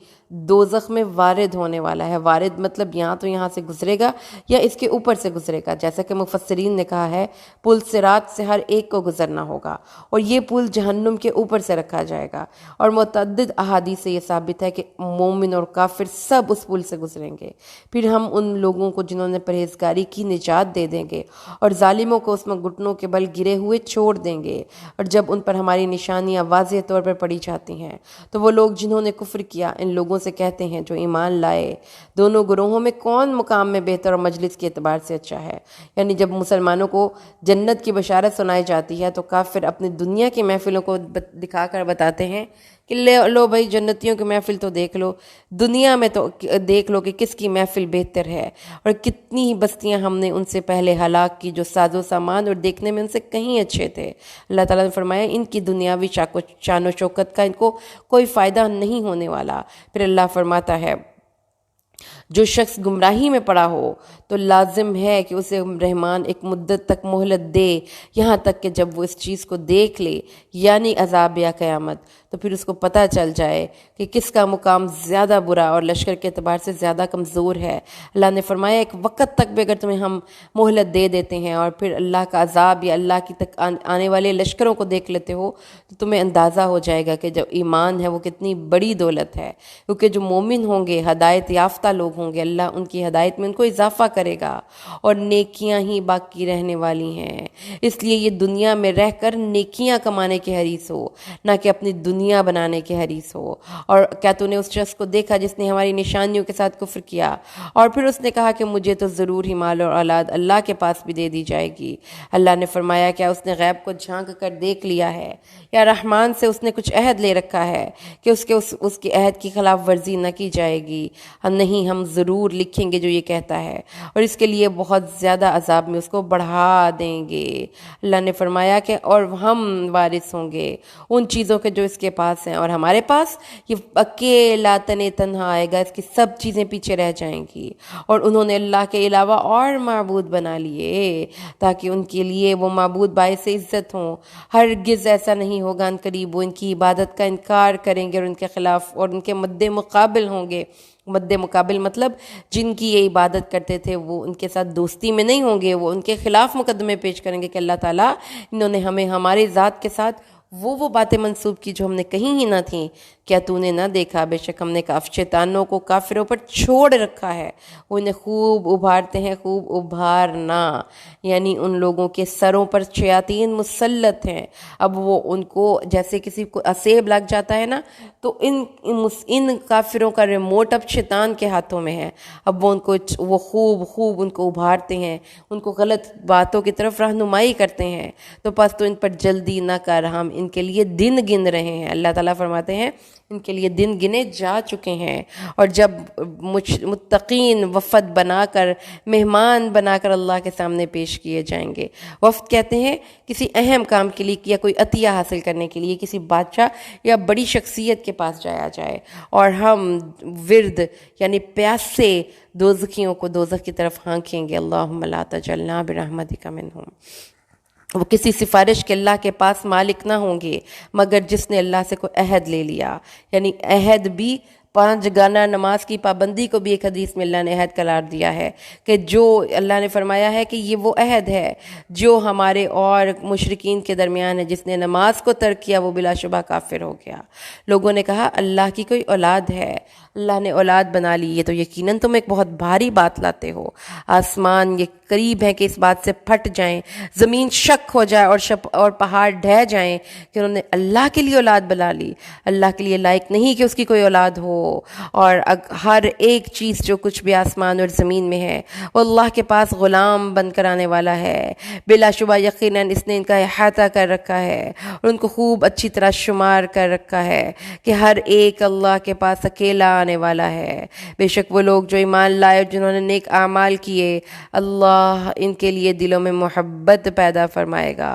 دوزخ میں وارد ہونے والا ہے۔ وارد مطلب یہاں سے گزرے گا یا اس کے اوپر سے گزرے گا، جیسا کہ مفسرین نے کہا ہے پل صراط سے ہر ایک کو گزرنا ہوگا، اور یہ پل جہنم کے اوپر سے رکھا جائے گا۔ اور متعدد احادیث سے یہ ثابت ہے کہ مومن اور کافر سب اس پل سے گزریں گے۔ پھر ہم ان لوگوں کو جنہوں نے پرہیزگاری کی نجات دے دیں گے، اور ظالموں کو اس میں گھٹنوں کے بل گرے ہوئے چھوڑ دیں گے۔ اور جب ان پر ہماری نشانیاں واضح طور پر پڑی جاتی ہوتی ہیں۔ تو وہ لوگ جنہوں نے کفر کیا ان لوگوں سے کہتے ہیں جو ایمان لائے، دونوں گروہوں میں کون مقام میں بہتر اور مجلس کے اعتبار سے اچھا ہے؟ یعنی جب مسلمانوں کو جنت کی بشارت سنائی جاتی ہے تو کافر اپنی دنیا کی محفلوں کو دکھا کر بتاتے ہیں کہ لو بھائی جنتیوں کی محفل تو دیکھ لو، دنیا میں تو دیکھ لو کہ کس کی محفل بہتر ہے، اور کتنی ہی بستیاں ہم نے ان سے پہلے ہلاک کی جو ساز و سامان اور دیکھنے میں ان سے کہیں اچھے تھے۔ اللہ تعالیٰ نے فرمایا ان کی دنیاوی شان و شوکت کا ان کو کوئی فائدہ نہیں ہونے والا۔ پھر اللہ فرماتا ہے جو شخص گمراہی میں پڑا ہو تو لازم ہے کہ اسے رحمان ایک مدت تک مہلت دے، یہاں تک کہ جب وہ اس چیز کو دیکھ لے یعنی عذاب یا قیامت، تو پھر اس کو پتہ چل جائے کہ کس کا مقام زیادہ برا اور لشکر کے اعتبار سے زیادہ کمزور ہے۔ اللہ نے فرمایا ایک وقت تک بھی اگر تمہیں ہم مہلت دے دیتے ہیں اور پھر اللہ کا عذاب یا اللہ کی تک آنے والے لشکروں کو دیکھ لیتے ہو تو تمہیں اندازہ ہو جائے گا کہ جو ایمان ہے وہ کتنی بڑی دولت ہے، کیونکہ جو مومن ہوں گے، ہدایت یافتہ لوگ ہوں گے، اللہ ان کی ہدایت میں ان کو اضافہ کرے گا اور نیکیاں ہی باقی رہنے والی ہیں۔ اس لیے یہ دنیا میں رہ کر نیکیاں کمانے کے حریص ہو، نہ کہ اپنی دنیا بنانے کے حریص ہو۔ اور کیا تو نے اس شخص کو دیکھا جس نے ہماری نشانیوں کے ساتھ کفر کیا اور پھر اس نے کہا کہ مجھے تو ضرور ہی مال اور اولاد اللہ کے پاس بھی دے دی جائے گی؟ اللہ نے فرمایا کیا اس نے غیب کو جھانک کر دیکھ لیا ہے یا رحمان سے اس نے کچھ عہد لے رکھا ہے کہ اس کے عہد کی خلاف ورزی نہ کی جائے گی؟ نہیں، ہم ضرور لکھیں گے جو یہ کہتا ہے اور اس کے لیے بہت زیادہ عذاب میں اس کو بڑھا دیں گے۔ اللہ نے فرمایا کہ اور ہم وارث ہوں گے ان چیزوں کے جو اس کے پاس ہیں، اور ہمارے پاس یہ اکیلا تنہا آئے گا، اس کی سب چیزیں پیچھے رہ جائیں گی۔ اور انہوں نے اللہ کے علاوہ اور معبود بنا لیے تاکہ ان کے لیے وہ معبود باعث عزت ہوں۔ ہرگز ایسا نہیں ہوگا، ان قریب وہ ان کی عبادت کا انکار کریں گے اور ان کے خلاف اور ان کے مد مقابل ہوں گے۔ مد مقابل مطلب جن کی یہ عبادت کرتے تھے وہ ان کے ساتھ دوستی میں نہیں ہوں گے، وہ ان کے خلاف مقدمے پیش کریں گے کہ اللہ تعالیٰ انہوں نے ہمیں ہماری ذات کے ساتھ وہ باتیں منسوب کی جو ہم نے کہیں ہی نہ تھیں۔ کیا تو نے نہ دیکھا بے شک ہم نے شیطانوں کو کافروں پر چھوڑ رکھا ہے، وہ انہیں خوب ابھارتے ہیں، خوب ابھارنا یعنی ان لوگوں کے سروں پر شیاطین مسلط ہیں۔ اب وہ ان کو جیسے کسی کو اسیب لگ جاتا ہے نا، تو ان کافروں کا ریموٹ اب شیطان کے ہاتھوں میں ہے۔ اب وہ خوب ان کو ابھارتے ہیں، ان کو غلط باتوں کی طرف رہنمائی کرتے ہیں۔ تو پس تو ان پر جلدی نہ کر، ہم ان کے لیے دن گن رہے ہیں۔ اللہ تعالیٰ فرماتے ہیں ان کے لیے دن گنے جا چکے ہیں، اور جب متقین وفد بنا کر، مہمان بنا کر اللہ کے سامنے پیش کیے جائیں گے۔ وفد کہتے ہیں کسی اہم کام کے لیے یا کوئی عطیہ حاصل کرنے کے لیے کسی بادشاہ یا بڑی شخصیت کے پاس جایا جائے، اور ہم ورد یعنی پیاسے دوزخیوں کو دوزخ کی طرف ہانکیں گے۔ اللہم لا تجعلنا برحمتک منہم۔ وہ کسی سفارش کے اللہ کے پاس مالک نہ ہوں گے مگر جس نے اللہ سے کوئی عہد لے لیا، یعنی عہد بھی 5 گانہ نماز کی پابندی کو بھی ایک حدیث میں اللہ نے عہد قرار دیا ہے کہ جو اللہ نے فرمایا ہے کہ یہ وہ عہد ہے جو ہمارے اور مشرکین کے درمیان ہے، جس نے نماز کو ترک کیا وہ بلا شبہ کافر ہو گیا۔ لوگوں نے کہا اللہ کی کوئی اولاد ہے، اللہ نے اولاد بنا لی، یہ تو یقیناً تم ایک بہت بھاری بات لاتے ہو۔ آسمان یہ قریب ہے کہ اس بات سے پھٹ جائیں، زمین شک ہو جائے اور پہاڑ ڈھہ جائیں کہ انہوں نے اللہ کے لیے اولاد بنا لی۔ اللہ کے لیے لائق نہیں کہ اس کی کوئی اولاد ہو، اور ہر ایک چیز جو کچھ بھی آسمان اور زمین میں ہے وہ اللہ کے پاس غلام بن کر آنے والا ہے۔ بلا شبہ یقیناً اس نے ان کا احاطہ کر رکھا ہے اور ان کو خوب اچھی طرح شمار کر رکھا ہے کہ ہر ایک اللہ کے پاس اکیلا آنے والا ہے۔ بے شک وہ لوگ جو ایمان لائے جنہوں نے نیک اعمال کیے، اللہ ان کے لیے دلوں میں محبت پیدا فرمائے گا۔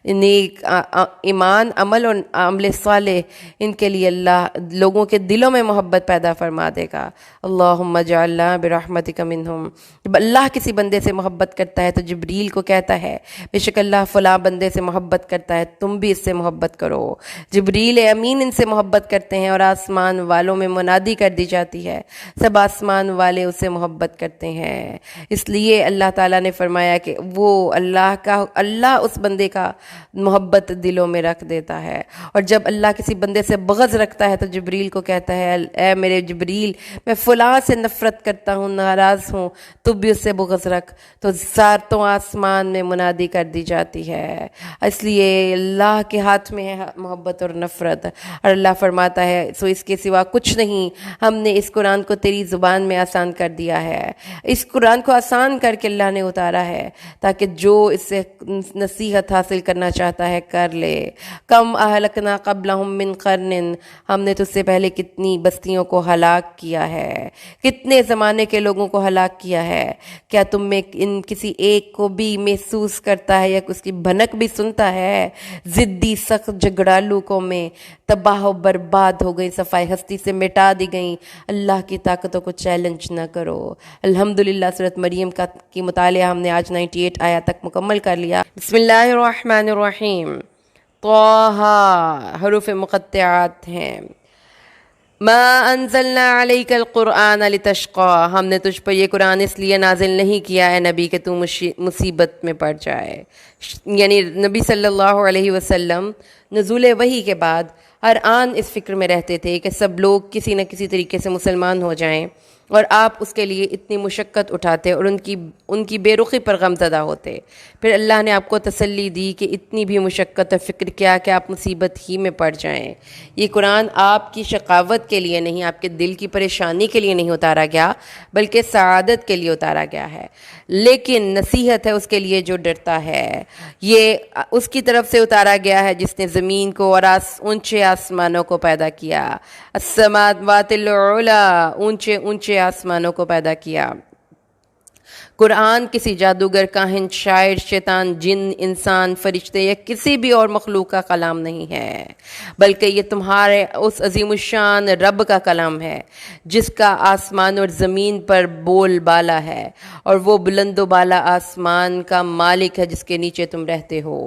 نیک ایمان، عمل اور عمل صالح، ان کے لیے اللہ لوگوں کے دلوں میں محبت پیدا فرما دے گا۔ اللہم اجعلنا برحمتک منہم۔ جب اللہ کسی بندے سے محبت کرتا ہے تو جبریل کو کہتا ہے بے شک اللہ فلاں بندے سے محبت کرتا ہے، تم بھی اس سے محبت کرو۔ جبریل امین ان سے محبت کرتے ہیں اور آسمان والوں میں منادی کر دی جاتی ہے، سب آسمان والے اس سے محبت کرتے ہیں۔ اس لیے اللہ تعالیٰ نے فرمایا کہ وہ اللہ اس بندے کا محبت دلوں میں رکھ دیتا ہے، اور جب اللہ کسی بندے سے بغض رکھتا ہے تو جبریل کو کہتا ہے اے میرے جبریل میں فلاں سے نفرت کرتا ہوں، ناراض ہوں، تو بھی اس سے بغض رکھ، تو ساتوں آسمان میں منادی کر دی جاتی ہے۔ اس لیے اللہ کے ہاتھ میں ہے محبت اور نفرت، اور اللہ فرماتا ہے سو اس کے سوا کچھ نہیں، ہم نے اس قرآن کو تیری زبان میں آسان کر دیا ہے۔ اس قرآن کو آسان کر کے اللہ نے اتارا ہے تاکہ جو اس سے نصیحت حاصل کرنا چاہتا ہے کر لے۔ کم اہلکنا قبلہم من قرن، ہم نے تجھ سے پہلے کتنی بستیوں کو ہلاک کیا ہے، کتنے زمانے کے لوگوں کو ہلاک کیا ہے، کیا تم میں ان کسی ایک کو بھی محسوس کرتا ہے یا اس کی بھنک بھی سنتا ہے؟ ضدی سخت جھگڑالو قومیں تباہ و برباد ہو گئی، صفائی ہستی سے مٹا دی گئیں۔ اللہ کی طاقتوں کو چیلنج نہ کرو۔ الحمدللہ سورۃ مریم کی مطالعہ ہم نے آج 98 آیات تک مکمل کر لیا۔ بسم اللہ الرحمن الرحیم۔ طٰہٰ حروف مقطعات ہیں۔ ما انزلنا علیک القرآن لتشقیٰ، ہم نے تجھ پر یہ قرآن اس لیے نازل نہیں کیا ہے نبی کہ تو مصیبت میں پڑ جائے، یعنی نبی صلی اللہ علیہ وسلم نزول وحی کے بعد ہر آن اس فکر میں رہتے تھے کہ سب لوگ کسی نہ کسی طریقے سے مسلمان ہو جائیں، اور آپ اس کے لیے اتنی مشقت اٹھاتے اور ان کی بے رخی پر غمزدہ ہوتے۔ پھر اللہ نے آپ کو تسلی دی کہ اتنی بھی مشقت اور فکر کیا کہ آپ مصیبت ہی میں پڑ جائیں۔ یہ قرآن آپ کی شقاوت کے لیے نہیں، آپ کے دل کی پریشانی کے لیے نہیں اتارا گیا، بلکہ سعادت کے لیے اتارا گیا ہے، لیکن نصیحت ہے اس کے لیے جو ڈرتا ہے۔ یہ اس کی طرف سے اتارا گیا ہے جس نے زمین کو اور اونچے آسمانوں کو پیدا کیا، السماوات العلی، اونچے اونچے آسمانوں کو پیدا کیا۔ قرآن کسی جادوگر، کاہن، شاعر، شیطان، جن، انسان، فرشتے یا کسی بھی اور مخلوق کا کلام نہیں ہے، بلکہ یہ تمہارے اس عظیم الشان رب کا کلام ہے جس کا آسمان اور زمین پر بول بالا ہے، اور وہ بلند و بالا آسمان کا مالک ہے جس کے نیچے تم رہتے ہو۔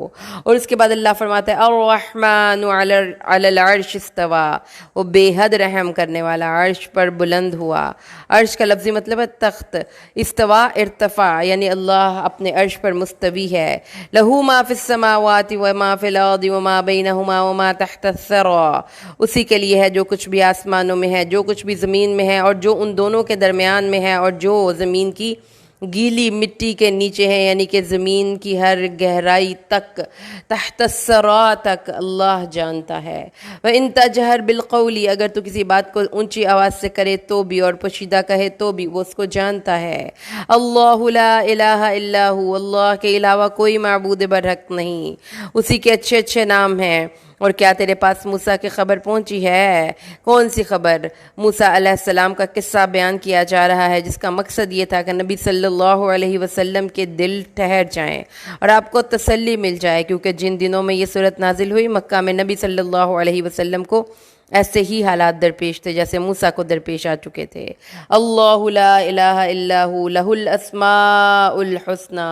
اور اس کے بعد اللہ فرماتا ہے الرحمن علی العرش استویٰ، وہ بے حد رحم کرنے والا عرش پر بلند ہوا۔ عرش کا لفظی مطلب ہے تخت، استوا ارتفاع، یعنی اللہ اپنے عرش پر مستوی ہے۔ لہو ما فی السماوات وما فی الارض وما بینہما وما تحت الثری، اسی کے لیے ہے جو کچھ بھی آسمانوں میں ہے، جو کچھ بھی زمین میں ہے، اور جو ان دونوں کے درمیان میں ہے، اور جو زمین کی گیلی مٹی کے نیچے ہے، یعنی کہ زمین کی ہر گہرائی تک، تحت الثری تک اللہ جانتا ہے۔ وَإِن تَجْهَرْ بِالْقَوْلِ، اگر تو کسی بات کو اونچی آواز سے کرے تو بھی اور پوشیدہ کہے تو بھی وہ اس کو جانتا ہے۔ اللہ لا الہ الا ہو، اللہ کے علاوہ کوئی معبود برحق نہیں، اسی کے اچھے اچھے نام ہیں۔ اور کیا تیرے پاس موسیٰ کی خبر پہنچی ہے؟ کون سی خبر؟ موسیٰ علیہ السلام کا قصہ بیان کیا جا رہا ہے جس کا مقصد یہ تھا کہ نبی صلی اللہ علیہ وسلم کے دل ٹھہر جائیں اور آپ کو تسلی مل جائے، کیونکہ جن دنوں میں یہ صورت نازل ہوئی مکہ میں نبی صلی اللہ علیہ وسلم کو ایسے ہی حالات درپیش تھے جیسے موسیٰ کو درپیش آ چکے تھے۔ اللہ لا الہ الا ہو لہ الاسماء الحسنی۔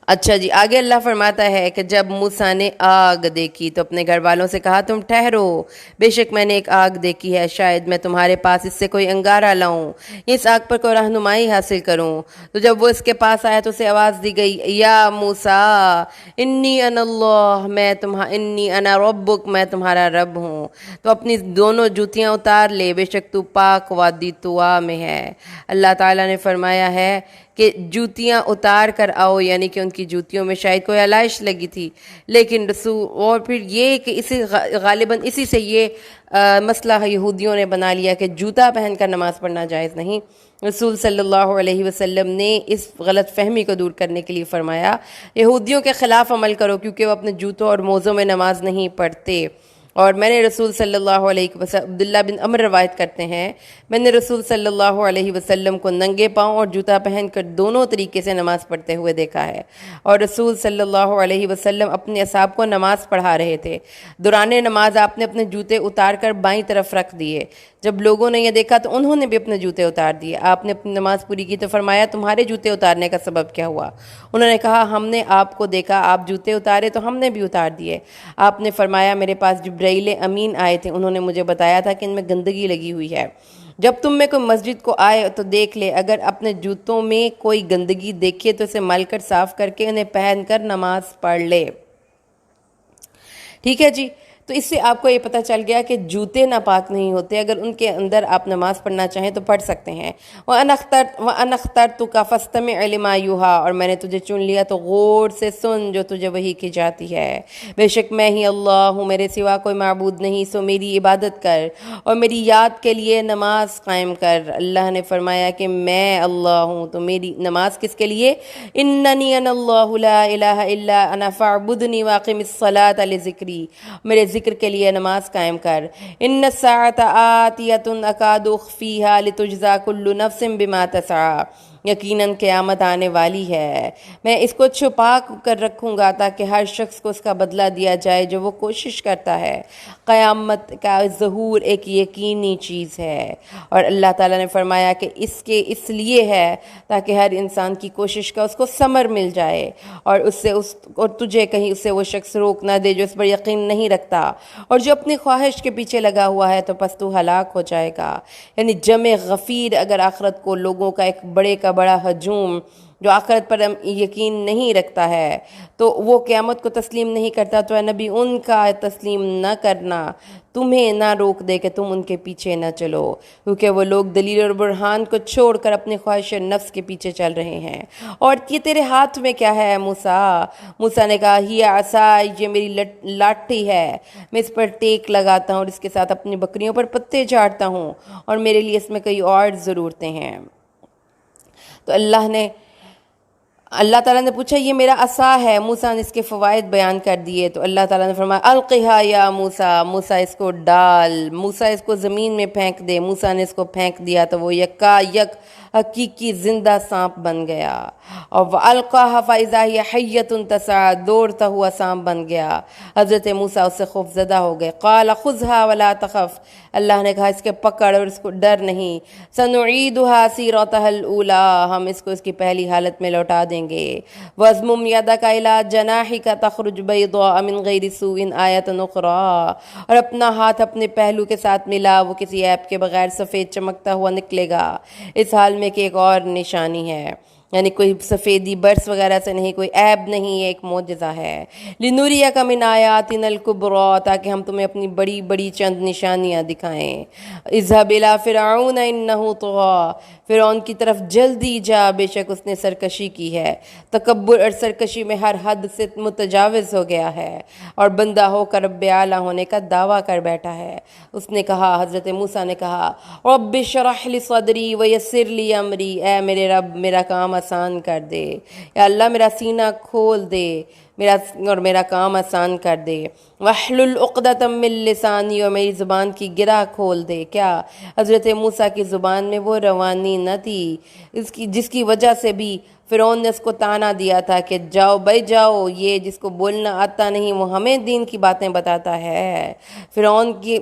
اچھا جی، آگے اللہ فرماتا ہے کہ جب موسیٰ نے آگ دیکھی تو اپنے گھر والوں سے کہا تم ٹھہرو، بے شک میں نے ایک آگ دیکھی ہے، شاید میں تمہارے پاس اس سے کوئی انگارہ لاؤں، اس آگ پر کوئی رہنمائی حاصل کروں۔ تو جب وہ اس کے پاس آیا تو اسے آواز دی گئی یا موسیٰ انی انا اللہ، انی انا ربک، میں تمہارا رب ہوں، تو اپنی دونوں جوتیاں اتار لے، بے شک تو پاک وادی طوا میں ہے۔ اللہ تعالیٰ نے فرمایا ہے کہ جوتیاں اتار کر آؤ، یعنی کہ ان کی جوتیوں میں شاید کوئی علائش لگی تھی، لیکن رسول، اور پھر یہ کہ غالباً اسی سے یہ مسئلہ یہودیوں نے بنا لیا کہ جوتا پہن کر نماز پڑھنا جائز نہیں۔ رسول صلی اللہ علیہ وسلم نے اس غلط فہمی کو دور کرنے کے لیے فرمایا یہودیوں کے خلاف عمل کرو، کیونکہ وہ اپنے جوتوں اور موزوں میں نماز نہیں پڑھتے۔ اور میں نے رسول صلی اللہ علیہ وسلم، عبداللہ بن عمر روایت کرتے ہیں، میں نے رسول صلی اللہ علیہ وسلم کو ننگے پاؤں اور جوتا پہن کر دونوں طریقے سے نماز پڑھتے ہوئے دیکھا ہے، اور رسول صلی اللہ علیہ وسلم اپنے اصحاب کو نماز پڑھا رہے تھے۔ دوران نماز آپ نے اپنے جوتے اتار کر بائیں طرف رکھ دیے۔ جب لوگوں نے یہ دیکھا تو انہوں نے بھی اپنے جوتے اتار دیے۔ آپ نے اپنی نماز پوری کی تو فرمایا تمہارے جوتے اتارنے کا سبب کیا ہوا؟ انہوں نے کہا ہم نے آپ کو دیکھا، آپ جوتے اتارے تو ہم نے بھی اتار دیے۔ آپ نے فرمایا میرے پاس جبرائیل امین آئے تھے، انہوں نے مجھے بتایا تھا کہ ان میں گندگی لگی ہوئی ہے، جب تم میں کوئی مسجد کو آئے تو دیکھ لے، اگر اپنے جوتوں میں کوئی گندگی دیکھے تو اسے مل کر صاف کر کے انہیں پہن کر نماز پڑھ لے۔ ٹھیک ہے جی، تو تو اس سے آپ کو یہ پتہ چل گیا کہ جوتے ناپاک نہیں ہوتے، اگر ان کے اندر آپ نماز پڑھنا چاہیں تو پڑھ سکتے ہیں۔ وَأَنَا اخْتَرْتُكَ فَاسْتَمِعْ لِمَا يُوحَىٰ، اور میں نے تجھے چن لیا تو غور سے سن جو تجھے وحی کی جاتی ہے۔ بے شک میں ہی اللہ ہوں، میرے سوا کوئی معبود نہیں، سو میری عبادت کر اور میری یاد کے لیے نماز قائم کر۔ اللہ نے فرمایا کہ میں اللہ ہوں، تو میری نماز کس کے لیے؟ اننی انا اللہ لا الہ الا انا فاعبدنی واقم الصلاۃ لذکری، میرے ذکر کے لیے نماز قائم کر۔ ان الساعۃ آتیۃ اکاد اخفیہا لتجزا کل نفس بما تسعی، یقیناً قیامت آنے والی ہے، میں اس کو چھپا کر رکھوں گا تاکہ ہر شخص کو اس کا بدلہ دیا جائے جو وہ کوشش کرتا ہے۔ قیامت کا ظہور ایک یقینی چیز ہے، اور اللہ تعالیٰ نے فرمایا کہ اس لیے ہے تاکہ ہر انسان کی کوشش کا اس کو ثمر مل جائے، اور اور تجھے کہیں اس سے وہ شخص روک نہ دے جو اس پر یقین نہیں رکھتا، اور جو اپنی خواہش کے پیچھے لگا ہوا ہے تو پس تو ہلاک ہو جائے گا۔ یعنی جمع غفیر، اگر آخرت کو لوگوں کا ایک بڑے کا بڑا ہجوم جو آخرت پر یقین نہیں رکھتا ہے تو وہ قیامت کو تسلیم نہیں کرتا، تو اے نبی ان کا تسلیم نہ کرنا تمہیں نہ روک دے کہ تم ان کے پیچھے نہ چلو، کیونکہ وہ لوگ دلیل اور برہان کو چھوڑ کر اپنے خواہش نفس کے پیچھے چل رہے ہیں۔ اور یہ تیرے ہاتھ میں کیا ہے موسیٰ؟ موسیٰ نے کہا ہی عصای، یہ میری لاٹھی ہے، میں اس پر ٹیک لگاتا ہوں اور اس کے ساتھ اپنی بکریوں پر پتے چاٹتا ہوں، اور میرے لیے اس میں کئی اور ضرورتیں ہیں۔ تو اللہ تعالیٰ نے پوچھا یہ میرا عصا ہے، موسیٰ نے اس کے فوائد بیان کر دیے، تو اللہ تعالیٰ نے فرمایا القھا یا موسیٰ، موسیٰ اس کو ڈال، موسیٰ اس کو زمین میں پھینک دے۔ موسیٰ نے اس کو پھینک دیا تو وہ یکا یک حقیقی زندہ سانپ بن گیا، اور وَأَلْقَاهَا فَإِذَا هِيَ حَيَّةٌ تَسْعَىٰ، دوڑتا ہوا سانپ بن گیا۔ حضرت موسیٰ اس سے خوف زدہ ہو گئے۔ قَالَ خُذْهَا وَلَا تَخَفْ، اللہ نے کہا اس کے پکڑ اور اس کو ڈر نہیں۔ سَنُعِيدُهَا سِيرَتَهَا الْأُولَىٰ، ہم اس کو اس کی پہلی حالت میں لوٹا دیں گے۔ وَأَضْمُمْ يَدَكَ إِلَىٰ جَنَاحِكَ تَخْرُجْ بَيْضَاءَ مِنْ غَيْرِ سُوءٍ آیَةً أُخْرَىٰ، اور اپنا ہاتھ اپنے پہلو کے ساتھ ملا، وہ کسی عیب کے بغیر سفید چمکتا ہوا نکلے گا۔ اس حال میں کہ ایک اور نشانی ہے، یعنی کوئی سفیدی برس وغیرہ سے نہیں، کوئی عیب نہیں، یہ ایک معجزہ ہے۔ لِنُرِيَكَ مِنْ آیَاتِنَا الْكُبْرَىٰ، تاکہ ہم تمہیں اپنی بڑی بڑی چند نشانیاں دکھائیں۔ اذهب إِلَىٰ فِرْعَوْنَ إِنَّهُ طَغَىٰ، فرعون کی طرف جلدی جا، بے شک اس نے سرکشی کی ہے، تکبر اور سرکشی میں ہر حد سے متجاوز ہو گیا ہے، اور بندہ ہو کر رب اعلیٰ ہونے کا دعویٰ کر بیٹھا ہے۔ اس نے کہا، حضرت موسیٰ نے کہا رب اشرح لی صدری ویسر لی امری، اے میرے رب میرا کام آسان کر دے، یا اللہ میرا سینہ کھول دے اور میرا کام آسان کر دے۔ وَاحْلُلْ عُقْدَةً مِّن لِّسَانِي، اور میری زبان کی گرہ کھول دے۔ کیا حضرت موسیٰ کی زبان میں وہ روانی نہ تھی جس کی وجہ سے بھی فرعون نے اس کو تانا دیا تھا کہ جاؤ بھائی جاؤ، یہ جس کو بولنا آتا نہیں وہ ہمیں دین کی باتیں بتاتا ہے۔ فرعون کی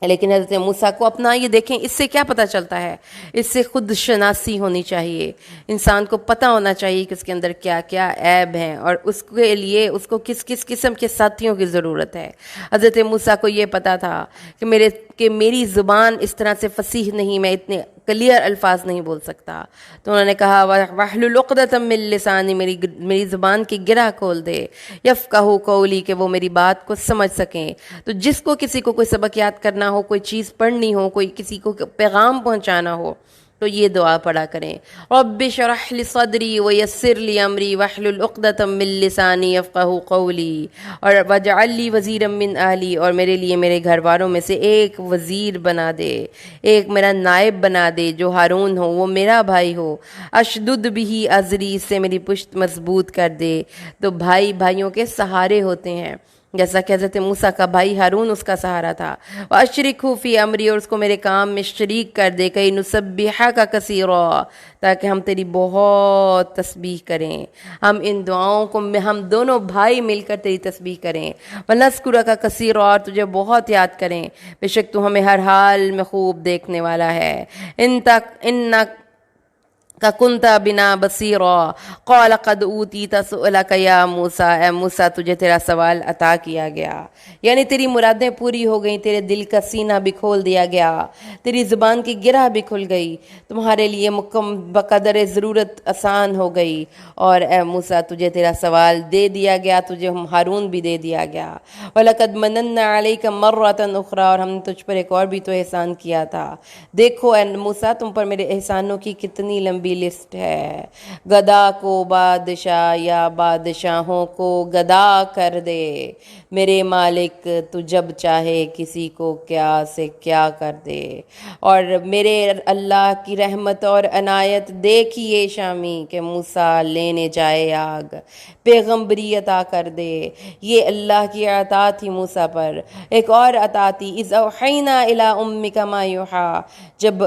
لیکن حضرت موسیٰ کو اپنا، یہ دیکھیں اس سے کیا پتہ چلتا ہے، اس سے خود شناسی ہونی چاہیے، انسان کو پتہ ہونا چاہیے کہ اس کے اندر کیا کیا عیب ہیں، اور اس کے لیے اس کو کس کس قسم کے ساتھیوں کی ضرورت ہے۔ حضرت موسیٰ کو یہ پتہ تھا کہ میری زبان اس طرح سے فصیح نہیں، میں اتنے کلیئر الفاظ نہیں بول سکتا، تو انہوں نے کہا وَاحْلُلْ عُقْدَةً مِّن لِّسَانِي، میری زبان کی گرہ کھول دے، یفقہوا قولی، کہ وہ میری بات کو سمجھ سکیں۔ تو جس کو کسی کو کوئی سبق یاد کرنا ہو، کوئی چیز پڑھنی ہو، کوئی کسی کو پیغام پہنچانا ہو تو یہ دعا پڑھا کریں، رب اشرح لی صدری ویسر لی امری واحلل عقدۃ من لسانی یفقہوا قولی، اور واجعل لی وزیرا من اہلی، اور میرے لیے میرے گھر والوں میں سے ایک وزیر بنا دے، ایک میرا نائب بنا دے جو ہارون ہو، وہ میرا بھائی ہو، اشدد بہ ازری، اس سے میری پشت مضبوط کر دے۔ تو بھائیوں کے سہارے ہوتے ہیں، جیسا کہ حضرت موسیٰ کا بھائی ہارون اس کا سہارا تھا۔ وَأَشْرِكْهُ فِي أَمْرِي، اور اس کو میرے کام میں شریک کر دے، کئی نُسَبِّحَكَ كَثِيرًا، تاکہ ہم تیری بہت تسبیح کریں، ہم ان دعاؤں کو ہم دونوں بھائی مل کر تیری تسبیح کریں۔ وَنَذْكُرَكَ كَثِيرًا، اور تجھے بہت یاد کریں، بے شک تو ہمیں ہر حال میں خوب دیکھنے والا ہے۔ کا کنتا بنا بصیرا قال قد اوتیت سؤلک یا موسیٰ، اے موسیٰ تجھے تیرا سوال عطا کیا گیا، یعنی تیری مرادیں پوری ہو گئیں، تیرے دل کا سینہ بھی کھول دیا گیا، تیری زبان کی گرہ بھی کھل گئی، تمہارے لیے بقدر ضرورت آسان ہو گئی، اور اے موسیٰ تجھے تیرا سوال دے دیا گیا، تجھے ہارون بھی دے دیا گیا۔ وَلَقَدْ مَنَنَّا عَلَيْكَ مَرَّةً أُخْرَىٰ، اور ہم نے تجھ پر ایک اور بھی تو احسان کیا تھا، دیکھو اے موسیٰ تم پر میرے احسانوں کی کتنی لمبی لسٹ ہے۔ گدا کو بادشاہ یا بادشاہوں کو گدا کر دے، میرے مالک تو جب چاہے کسی کو کیا سے کیا کر دے، اور میرے اللہ کی رحمت اور عنایت دیکھیے شامی کہ موسیٰ لینے جائے آگ، پیغمبری عطا کر دے۔ یہ اللہ کی عطا تھی موسیٰ پر۔ ایک اور عطا تھی، اذ اوحینا الی امک ما یوحی، جب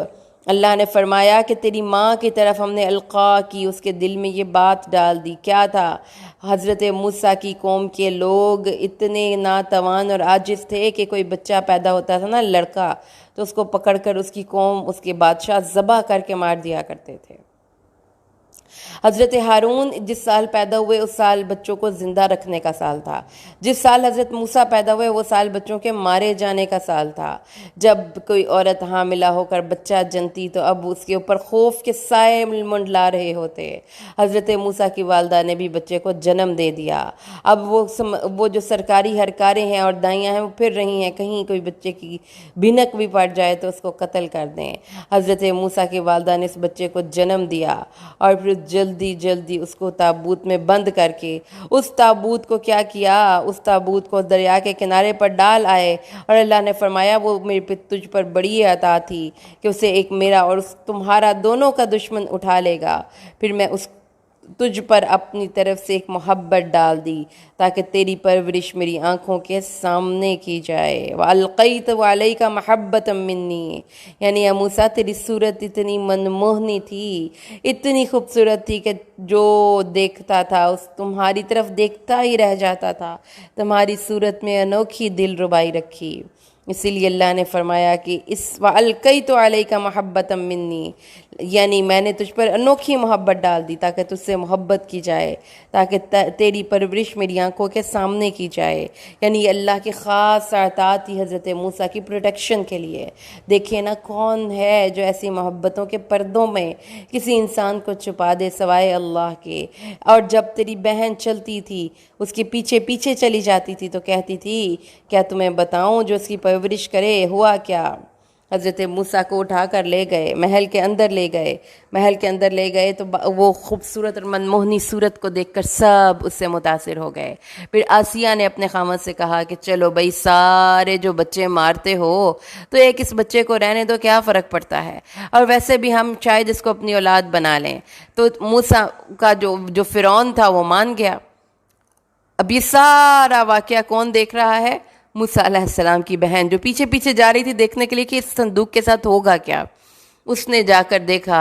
اللہ نے فرمایا کہ تیری ماں کی طرف ہم نے القاء کی، اس کے دل میں یہ بات ڈال دی۔ کیا تھا؟ حضرت موسیٰ کی قوم کے لوگ اتنے ناتوان اور عاجز تھے کہ کوئی بچہ پیدا ہوتا تھا نا لڑکا، تو اس کو پکڑ کر اس کی قوم، اس کے بادشاہ ذبح کر کے مار دیا کرتے تھے۔ حضرت ہارون جس سال پیدا ہوئے اس سال بچوں کو زندہ رکھنے کا سال تھا، جس سال حضرت موسیٰ پیدا ہوئے وہ سال بچوں کے مارے جانے کا سال تھا۔ جب کوئی عورت حاملہ ہو کر بچہ جنتی تو اب اس کے اوپر خوف کے سائے منڈلا رہے ہوتے۔ حضرت موسیٰ کی والدہ نے بھی بچے کو جنم دے دیا۔ اب وہ جو سرکاری ہرکاریں ہیں اور دائیاں ہیں وہ پھر رہی ہیں، کہیں کوئی بچے کی بھنک بھی پڑ جائے تو اس کو قتل کر دیں۔ حضرت موسیٰ کی والدہ نے اس بچے کو جنم دیا اور پھر جلدی اس کو تابوت میں بند کر کے اس تابوت کو کیا کیا، اس تابوت کو دریا کے کنارے پر ڈال آئے، اور اللہ نے فرمایا وہ میرے تجھ پر بڑی عطا تھی کہ اسے ایک میرا اور تمہارا دونوں کا دشمن اٹھا لے گا، پھر میں تجھ پر اپنی طرف سے ایک محبت ڈال دی تاکہ تیری پرورش میری آنکھوں کے سامنے کی جائے۔ وَأَلْقَيْتُ عَلَيْكَ مَحَبَّةً مِّنِّي، یعنی اے موسیٰ تیری صورت اتنی منموہنی تھی، اتنی خوبصورت تھی کہ جو دیکھتا تھا اس تمہاری طرف دیکھتا ہی رہ جاتا تھا، تمہاری صورت میں انوکھی دل ربائی رکھی۔ اسی لیے اللہ نے فرمایا کہ وَأَلْقَيْتُ عَلَيْكَ مَحَبَّةً مِّنِّي، یعنی میں نے تجھ پر انوکھی محبت ڈال دی تاکہ تجھ سے محبت کی جائے، تاکہ تیری پرورش میری آنکھوں کے سامنے کی جائے۔ یعنی یہ اللہ کی خاص عطا تھی حضرت موسیٰ کی پروٹیکشن کے لیے۔ دیکھیں نا کون ہے جو ایسی محبتوں کے پردوں میں کسی انسان کو چھپا دے سوائے اللہ کے۔ اور جب تیری بہن چلتی تھی اس کے پیچھے پیچھے چلی جاتی تھی تو کہتی تھی کیا تمہیں بتاؤں جو اس کی پرورش کرے؟ ہوا کیا؟ حضرت موسیٰ کو اٹھا کر لے گئے، محل کے اندر لے گئے تو وہ خوبصورت اور منموہنی صورت کو دیکھ کر سب اس سے متاثر ہو گئے۔ پھر آسیہ نے اپنے خامد سے کہا کہ چلو بھائی سارے جو بچے مارتے ہو تو ایک اس بچے کو رہنے دو، کیا فرق پڑتا ہے، اور ویسے بھی ہم شاید اس کو اپنی اولاد بنا لیں۔ تو موسیٰ کا جو فرعون تھا وہ مان گیا۔ اب یہ سارا واقعہ کون دیکھ رہا ہے؟ موسیٰ علیہ السلام کی بہن، جو پیچھے پیچھے جا رہی تھی دیکھنے کے لیے کہ اس صندوق کے ساتھ ہوگا کیا۔ اس نے جا کر دیکھا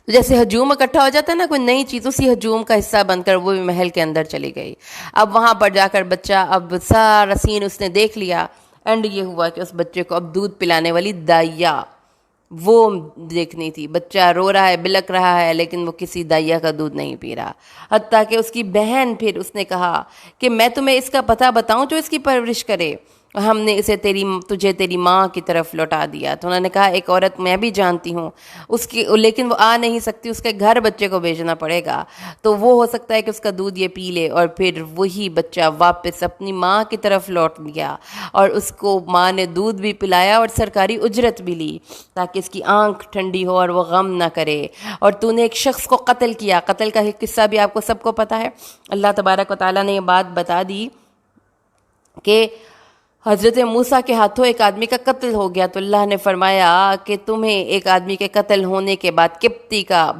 تو جیسے ہجوم اکٹھا ہو جاتا ہے نا کوئی نئی چیز، اسی ہجوم کا حصہ بن کر وہ بھی محل کے اندر چلی گئی۔ اب وہاں پر جا کر بچہ، اب سارا سین اس نے دیکھ لیا۔ اینڈ یہ ہوا کہ اس بچے کو اب دودھ پلانے والی دائیا وہ دیکھنی تھی۔ بچہ رو رہا ہے، بلک رہا ہے، لیکن وہ کسی دائیا کا دودھ نہیں پی رہا۔ حتیٰ کہ اس کی بہن پھر اس نے کہا کہ میں تمہیں اس کا پتہ بتاؤں جو اس کی پرورش کرے، ہم نے اسے تجھے تیری ماں کی طرف لوٹا دیا۔ تو انہوں نے کہا ایک عورت میں بھی جانتی ہوں لیکن وہ آ نہیں سکتی، اس کے گھر بچے کو بھیجنا پڑے گا، تو وہ ہو سکتا ہے کہ اس کا دودھ یہ پی لے۔ اور پھر وہی بچہ واپس اپنی ماں کی طرف لوٹ گیا، اور اس کو ماں نے دودھ بھی پلایا اور سرکاری اجرت بھی لی تاکہ اس کی آنکھ ٹھنڈی ہو اور وہ غم نہ کرے۔ اور تو نے ایک شخص کو قتل کیا، قتل کا قصہ بھی آپ کو سب کو پتہ ہے۔ اللہ تبارک و تعالیٰ نے یہ بات بتا دی کہ حضرت موسیٰ کے ہاتھوں ایک آدمی کا قتل ہو گیا، تو اللہ نے فرمایا کہ تمہیں ایک آدمی کے قتل ہونے کے بعد قبطی کا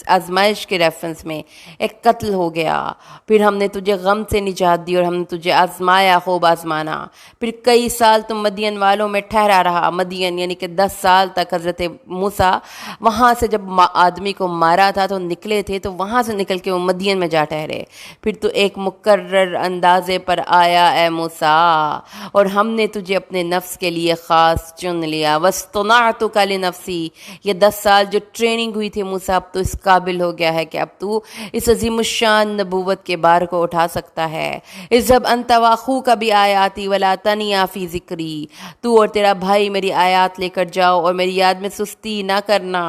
آزمائش کے ریفرنس میں ایک قتل ہو گیا، پھر ہم نے تجھے غم سے نجات دی اور ہم نے تجھے آزمایا، خوب آزمانا، پھر کئی سال تم مدین والوں میں ٹھہرا رہا۔ مدین یعنی کہ 10 سال تک حضرت موسیٰ وہاں سے جب آدمی کو مارا تھا تو نکلے تھے، تو وہاں سے نکل کے وہ مدین میں جا ٹھہرے۔ پھر تو ایک مقرر اندازے پر آیا اے موسیٰ، اور ہم نے تجھے اپنے نفس کے لیے خاص چن لیا، وَاصْطَنَعْتُكَ لِنَفْسِي۔ یہ 10 سال جو ٹریننگ ہوئی تھی موسیٰ، اب تو اس قابل ہو گیا ہے کہ اب تو اس عظیم الشان نبوت کے بار کو اٹھا سکتا ہے۔ اذهب انت واخوك بآیاتی ولا تنیا فی ذکری، تو اور تیرا بھائی میری آیات لے کر جاؤ اور میری یاد میں سستی نہ کرنا،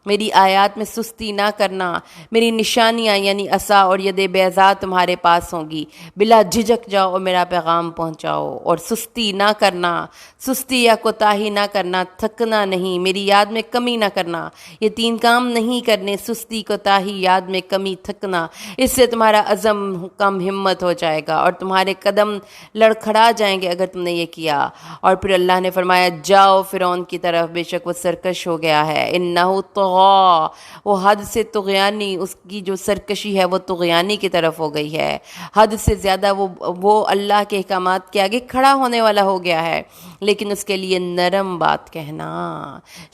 میری آیات میں سستی نہ کرنا، میری نشانیاں یعنی عصا اور ید بیضا تمہارے پاس ہوں گی، بلا جھجک جاؤ اور میرا پیغام پہنچاؤ، اور سستی نہ کرنا، سستی یا کوتاہی نہ کرنا، تھکنا نہیں، میری یاد میں کمی نہ کرنا۔ یہ 3 کام نہیں کرنے، سستی، کوتاہی، یاد میں کمی، تھکنا۔ اس سے تمہارا عزم کم ہمت ہو جائے گا اور تمہارے قدم لڑکھڑا جائیں گے اگر تم نے یہ کیا۔ اور پھر اللہ نے فرمایا جاؤ فرعون کی طرف، بے شک وہ سرکش ہو گیا ہے، انہو طغی، وہ حد سے طغیانی، اس کی جو سرکشی ہے وہ طغیانی کی طرف ہو گئی ہے، حد سے زیادہ وہ اللہ کے احکامات کے آگے کھڑا ہونے والا ہو گیا ہے۔ لیکن اس کے لیے نرم بات کہنا،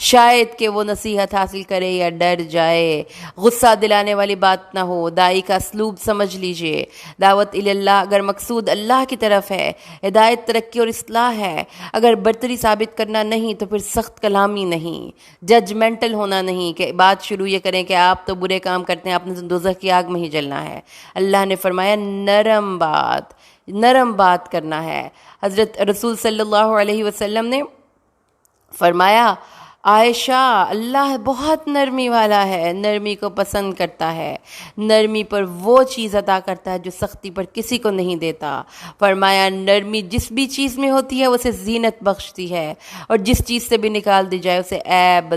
شاید کہ وہ نصیحت حاصل کرے یا ڈر جائے، غصہ دلانے والی بات نہ ہو۔ دائی کا اسلوب سمجھ لیجئے، دعوت اللہ اگر مقصود اللہ کی طرف ہے، ہدایت، ترقی اور اصلاح ہے، اگر برتری ثابت کرنا نہیں تو پھر سخت کلامی نہیں، ججمنٹل ہونا نہیں کہ بات شروع یہ کریں کہ آپ تو برے کام کرتے ہیں، آپ نے دوزخ کی آگ میں ہی جلنا ہے۔ اللہ نے فرمایا نرم بات کرنا ہے۔ حضرت رسول صلی اللہ علیہ وسلم نے فرمایا عائشہ، اللہ بہت نرمی والا ہے، نرمی کو پسند کرتا ہے، نرمی پر وہ چیز عطا کرتا ہے جو سختی پر کسی کو نہیں دیتا۔ فرمایا نرمی جس بھی چیز میں ہوتی ہے اسے زینت بخشتی ہے، اور جس چیز سے بھی نکال دی جائے اسے عیب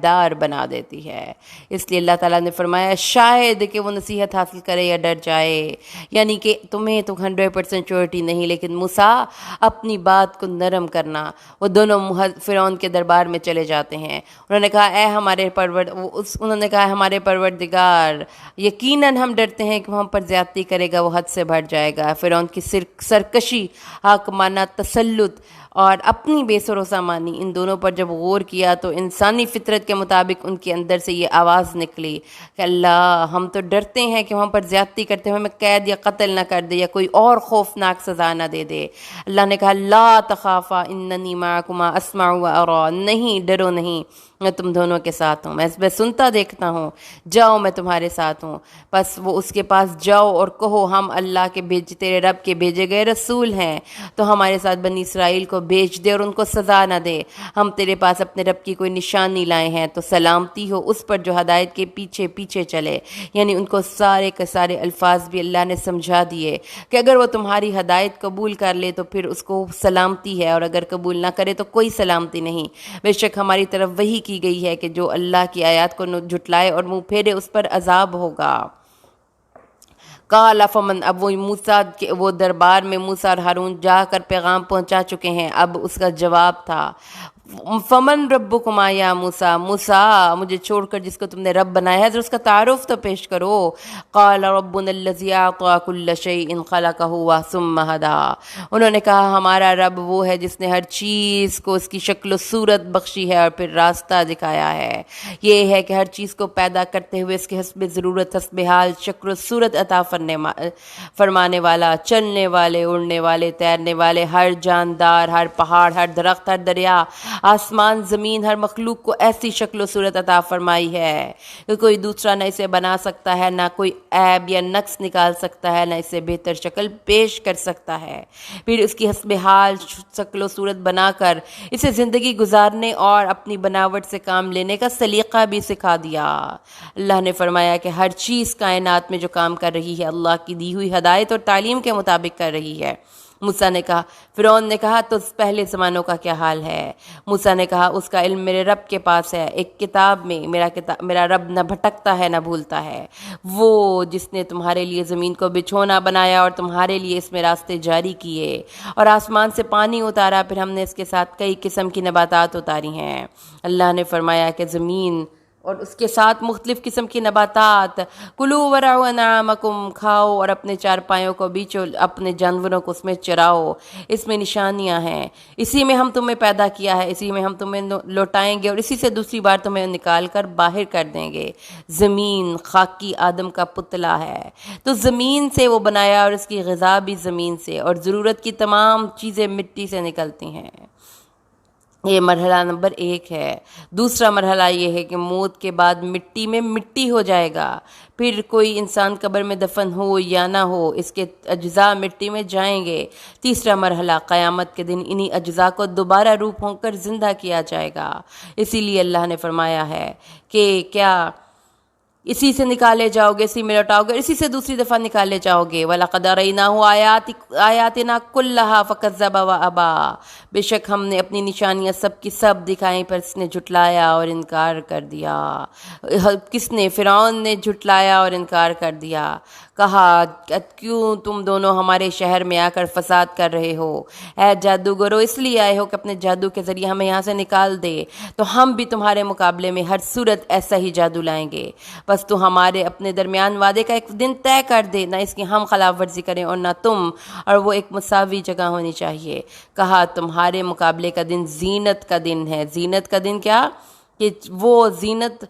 دار بنا دیتی ہے۔ اس لیے اللہ تعالیٰ نے فرمایا شاید کہ وہ نصیحت حاصل کرے یا ڈر جائے، یعنی کہ تمہیں تو 100% شیورٹی نہیں، لیکن موسیٰ اپنی بات کو نرم کرنا۔ وہ دونوں فرعون کے دربار میں چلے جاتے ہیں، انہوں نے کہا ہمارے پروردگار، یقیناً ہم ڈرتے ہیں کہ وہ ہم پر زیادتی کرے گا، وہ حد سے بڑھ جائے گا۔ فرعون کی سرکشی، حاکمانہ تسلط اور اپنی بے سر و سامانی، ان دونوں پر جب غور کیا تو انسانی فطرت کے مطابق ان کے اندر سے یہ آواز نکلی کہ اللہ، ہم تو ڈرتے ہیں کہ ہم پر زیادتی کرتے ہوئے ہمیں قید یا قتل نہ کر دے یا کوئی اور خوفناک سزا نہ دے دے۔ اللہ نے کہا لا تخافا اننی معکما اسمع و ارى، نہیں ڈرو نہیں، میں تم دونوں کے ساتھ ہوں، میں سنتا دیکھتا ہوں، جاؤ میں تمہارے ساتھ ہوں۔ بس وہ اس کے پاس جاؤ اور کہو ہم اللہ کے تیرے رب کے بھیجے گئے رسول ہیں، تو ہمارے ساتھ بنی اسرائیل کو بھیج دے اور ان کو سزا نہ دے۔ ہم تیرے پاس اپنے رب کی کوئی نشانی لائے ہیں، تو سلامتی ہو اس پر جو ہدایت کے پیچھے پیچھے چلے۔ یعنی ان کو سارے کے سارے الفاظ بھی اللہ نے سمجھا دیے کہ اگر وہ تمہاری ہدایت قبول کر لے تو پھر اس کو سلامتی ہے، اور اگر قبول نہ کرے تو کوئی سلامتی نہیں۔ بے شک ہماری طرف وہی کی گئی ہے کہ جو اللہ کی آیات کو جھٹلائے اور منہ پھیرے اس پر عذاب ہوگا۔ قال فمن، اب وہ موسیٰ کے وہ دربار میں موسیٰ اور ہارون جا کر پیغام پہنچا چکے ہیں، اب اس کا جواب تھا فمن ربکما یا موسیٰ، موسیٰ مجھے چھوڑ کر جس کو تم نے رب بنایا ہے ذرا اس کا تعارف تو پیش کرو۔ قال ربنا الذی اعطى كل شیء خلقه ثم هدى، انہوں نے کہا ہمارا رب وہ ہے جس نے ہر چیز کو اس کی شکل و صورت بخشی ہے اور پھر راستہ دکھایا ہے۔ یہ ہے کہ ہر چیز کو پیدا کرتے ہوئے اس کے حسب ضرورت، حسب حال، شکل و صورت عطا فرمانے والا، چلنے والے، اڑنے والے، تیرنے والے، ہر جاندار، ہر پہاڑ، ہر درخت، ہر دریا، آسمان، زمین، ہر مخلوق کو ایسی شکل و صورت عطا فرمائی ہے کہ کوئی دوسرا نہ اسے بنا سکتا ہے، نہ کوئی عیب یا نقص نکال سکتا ہے، نہ اسے بہتر شکل پیش کر سکتا ہے۔ پھر اس کی حسب حال شکل و صورت بنا کر اسے زندگی گزارنے اور اپنی بناوٹ سے کام لینے کا سلیقہ بھی سکھا دیا۔ اللہ نے فرمایا کہ ہر چیز کائنات میں جو کام کر رہی ہے اللہ کی دی ہوئی ہدایت اور تعلیم کے مطابق کر رہی ہے۔ موسیٰ نے کہا، فرعون نے کہا تو پہلے زمانوں کا کیا حال ہے؟ موسیٰ نے کہا اس کا علم میرے رب کے پاس ہے، ایک کتاب میں، میرا رب نہ بھٹکتا ہے نہ بھولتا ہے، وہ جس نے تمہارے لیے زمین کو بچھونا بنایا اور تمہارے لیے اس میں راستے جاری کیے اور آسمان سے پانی اتارا، پھر ہم نے اس کے ساتھ کئی قسم کی نباتات اتاری ہیں۔ اللہ نے فرمایا کہ زمین اور اس کے ساتھ مختلف قسم کی نباتات، کلو ورعوا انعامکم، کھاؤ اور اپنے چارپایوں کو بیچو، اپنے جانوروں کو اس میں چراؤ، اس میں نشانیاں ہیں، اسی میں ہم تمہیں پیدا کیا ہے، اسی میں ہم تمہیں لوٹائیں گے اور اسی سے دوسری بار تمہیں نکال کر باہر کر دیں گے۔ زمین خاکی آدم کا پتلا ہے، تو زمین سے وہ بنایا اور اس کی غذا بھی زمین سے، اور ضرورت کی تمام چیزیں مٹی سے نکلتی ہیں۔ یہ مرحلہ نمبر 1 ہے۔ دوسرا مرحلہ یہ ہے کہ موت کے بعد مٹی میں مٹی ہو جائے گا، پھر کوئی انسان قبر میں دفن ہو یا نہ ہو اس کے اجزاء مٹی میں جائیں گے۔ تیسرا مرحلہ قیامت کے دن انہی اجزاء کو دوبارہ روح ہو کر زندہ کیا جائے گا۔ اسی لیے اللہ نے فرمایا ہے کہ کیا اسی سے نکالے جاؤ گے، اسی میں لوٹاؤ گے، اسی سے دوسری دفعہ نکالے جاؤ گے۔ وَلَقَدْ أَرَيْنَاهُ آيَاتِنَا كُلَّهَا فَكَذَّبَ وَأَبَى، بے شک ہم نے اپنی نشانیاں سب کی سب دکھائیں پر اس نے جھٹلایا اور انکار کر دیا۔ کس نے؟ فرعون نے جھٹلایا اور انکار کر دیا۔ کہا کیوں تم دونوں ہمارے شہر میں آ کر فساد کر رہے ہو؟ اے جادوگرو، اس لیے آئے ہو کہ اپنے جادو کے ذریعے ہمیں یہاں سے نکال دے، تو ہم بھی تمہارے مقابلے میں ہر صورت ایسا ہی جادو لائیں گے، بس تو ہمارے اپنے درمیان وعدے کا ایک دن طے کر دے، نہ اس کی ہم خلاف ورزی کریں اور نہ تم، اور وہ ایک مساوی جگہ ہونی چاہیے۔ کہا تمہارے مقابلے کا دن زینت کا دن ہے۔ زینت کا دن کیا؟ کہ وہ زینت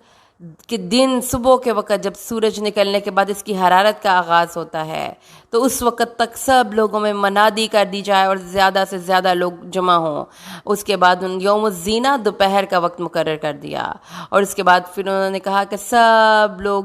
کہ دن صبح کے وقت جب سورج نکلنے کے بعد اس کی حرارت کا آغاز ہوتا ہے، تو اس وقت تک سب لوگوں میں منادی کر دی جائے اور زیادہ سے زیادہ لوگ جمع ہوں۔ اس کے بعد ان یوم الزینہ دوپہر کا وقت مقرر کر دیا، اور اس کے بعد پھر انہوں نے کہا کہ سب لوگ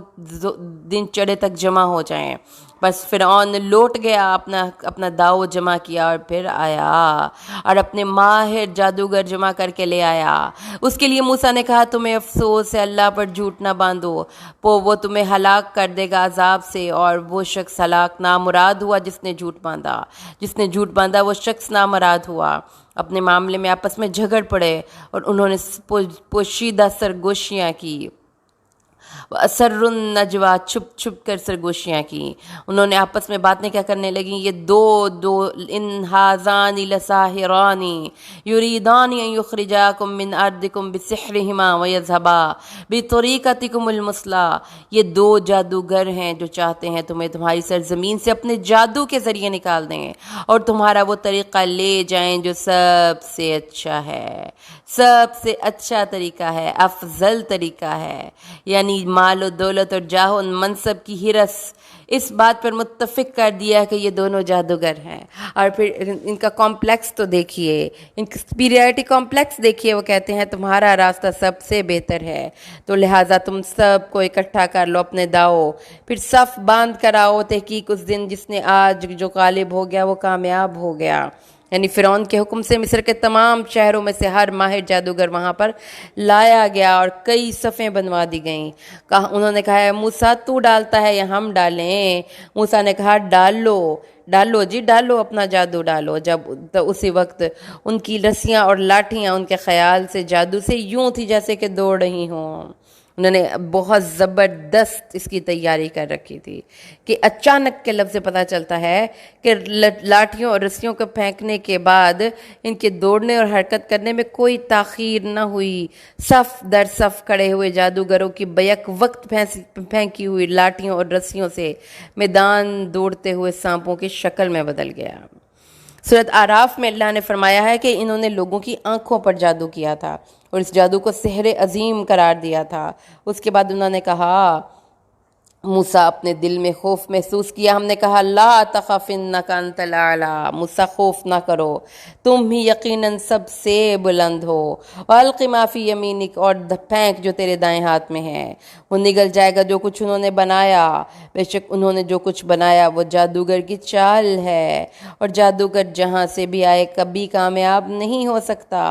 دن چڑھے تک جمع ہو جائیں۔ بس فرعون لوٹ گیا، اپنا داؤ جمع کیا اور پھر آیا اور اپنے ماہر جادوگر جمع کر کے لے آیا۔ اس کے لیے موسیٰ نے کہا تمہیں افسوس ہے، اللہ پر جھوٹ نہ باندھو، وہ تمہیں ہلاک کر دے گا عذاب سے، اور وہ شخص ہلاک نامراد ہوا جس نے جھوٹ باندھا۔ جس نے جھوٹ باندھا وہ شخص نامراد ہوا۔ اپنے معاملے میں آپس میں جھگڑ پڑے اور انہوں نے پوشیدہ سرگوشیاں کی، وَأَسَرُّوا النَّجْوَىٰ، چھپ چھپ کر سرگوشیاں کی۔ انہوں نے آپس میں باتیں کیا کرنے لگیں، یہ دو ان هَٰذَانِ لَسَاحِرَانِ يُرِيدَانِ أَن يُخْرِجَاكُم مِّنْ أَرْضِكُم بِسِحْرِهِمَا وَيَذْهَبَا بِطَرِيقَتِكُمُ الْمُثْلَىٰ، یہ دو جادوگر ہیں جو چاہتے ہیں تمہیں تمہاری سرزمین سے اپنے جادو کے ذریعے نکال دیں اور تمہارا وہ طریقہ لے جائیں جو سب سے اچھا ہے، سب سے اچھا طریقہ ہے، افضل طریقہ ہے، یعنی مال و دولت اور جاہ و منصب کی ہرس۔ اس بات پر متفق کر دیا کہ یہ دونوں جادوگر ہیں۔ اور پھر ان کا کمپلیکس تو دیکھیے، ان کی سپیریورٹی کمپلیکس دیکھیے۔ وہ کہتے ہیں تمہارا راستہ سب سے بہتر ہے، تو لہٰذا تم سب کو اکٹھا کر لو اپنے داؤ، پھر صف باندھ کر آؤ، تحقیق اس دن جس نے آج جو غالب ہو گیا وہ کامیاب ہو گیا۔ یعنی فرعون کے حکم سے مصر کے تمام شہروں میں سے ہر ماہر جادوگر وہاں پر لایا گیا اور کئی صفیں بنوا دی گئیں۔ انہوں نے کہا موسیٰ تو ڈالتا ہے یا ہم ڈالیں؟ موسیٰ نے کہا ڈالو جی، ڈالو اپنا جادو ڈالو۔ جب تو اسی وقت ان کی رسیاں اور لاٹھیاں ان کے خیال سے جادو سے یوں تھی جیسے کہ دوڑ رہی ہوں۔ انہوں نے بہت زبردست اس کی تیاری کر رکھی تھی کہ اچانک کے لفظ سے پتہ چلتا ہے کہ لاٹھیوں اور رسیوں کو پھینکنے کے بعد ان کے دوڑنے اور حرکت کرنے میں کوئی تاخیر نہ ہوئی۔ صف در صف کھڑے ہوئے جادوگروں کی بیک وقت پھینکی ہوئی لاٹھیوں اور رسیوں سے میدان دوڑتے ہوئے سانپوں کی شکل میں بدل گیا۔ سورۃ اعراف میں اللہ نے فرمایا ہے کہ انہوں نے لوگوں کی آنکھوں پر جادو کیا تھا اور اس جادو کو سحر عظیم قرار دیا تھا۔ اس کے بعد انہوں نے کہا، موسیٰ اپنے دل میں خوف محسوس کیا، ہم نے کہا لا تخف انک انت الاعلی، موسیٰ خوف نہ کرو، تم ہی یقیناً سب سے بلند ہو۔ والق ما فی یمینک، اور پھینک جو تیرے دائیں ہاتھ میں ہے، وہ نگل جائے گا جو کچھ انہوں نے بنایا۔ بے شک انہوں نے جو کچھ بنایا وہ جادوگر کی چال ہے، اور جادوگر جہاں سے بھی آئے کبھی کامیاب نہیں ہو سکتا۔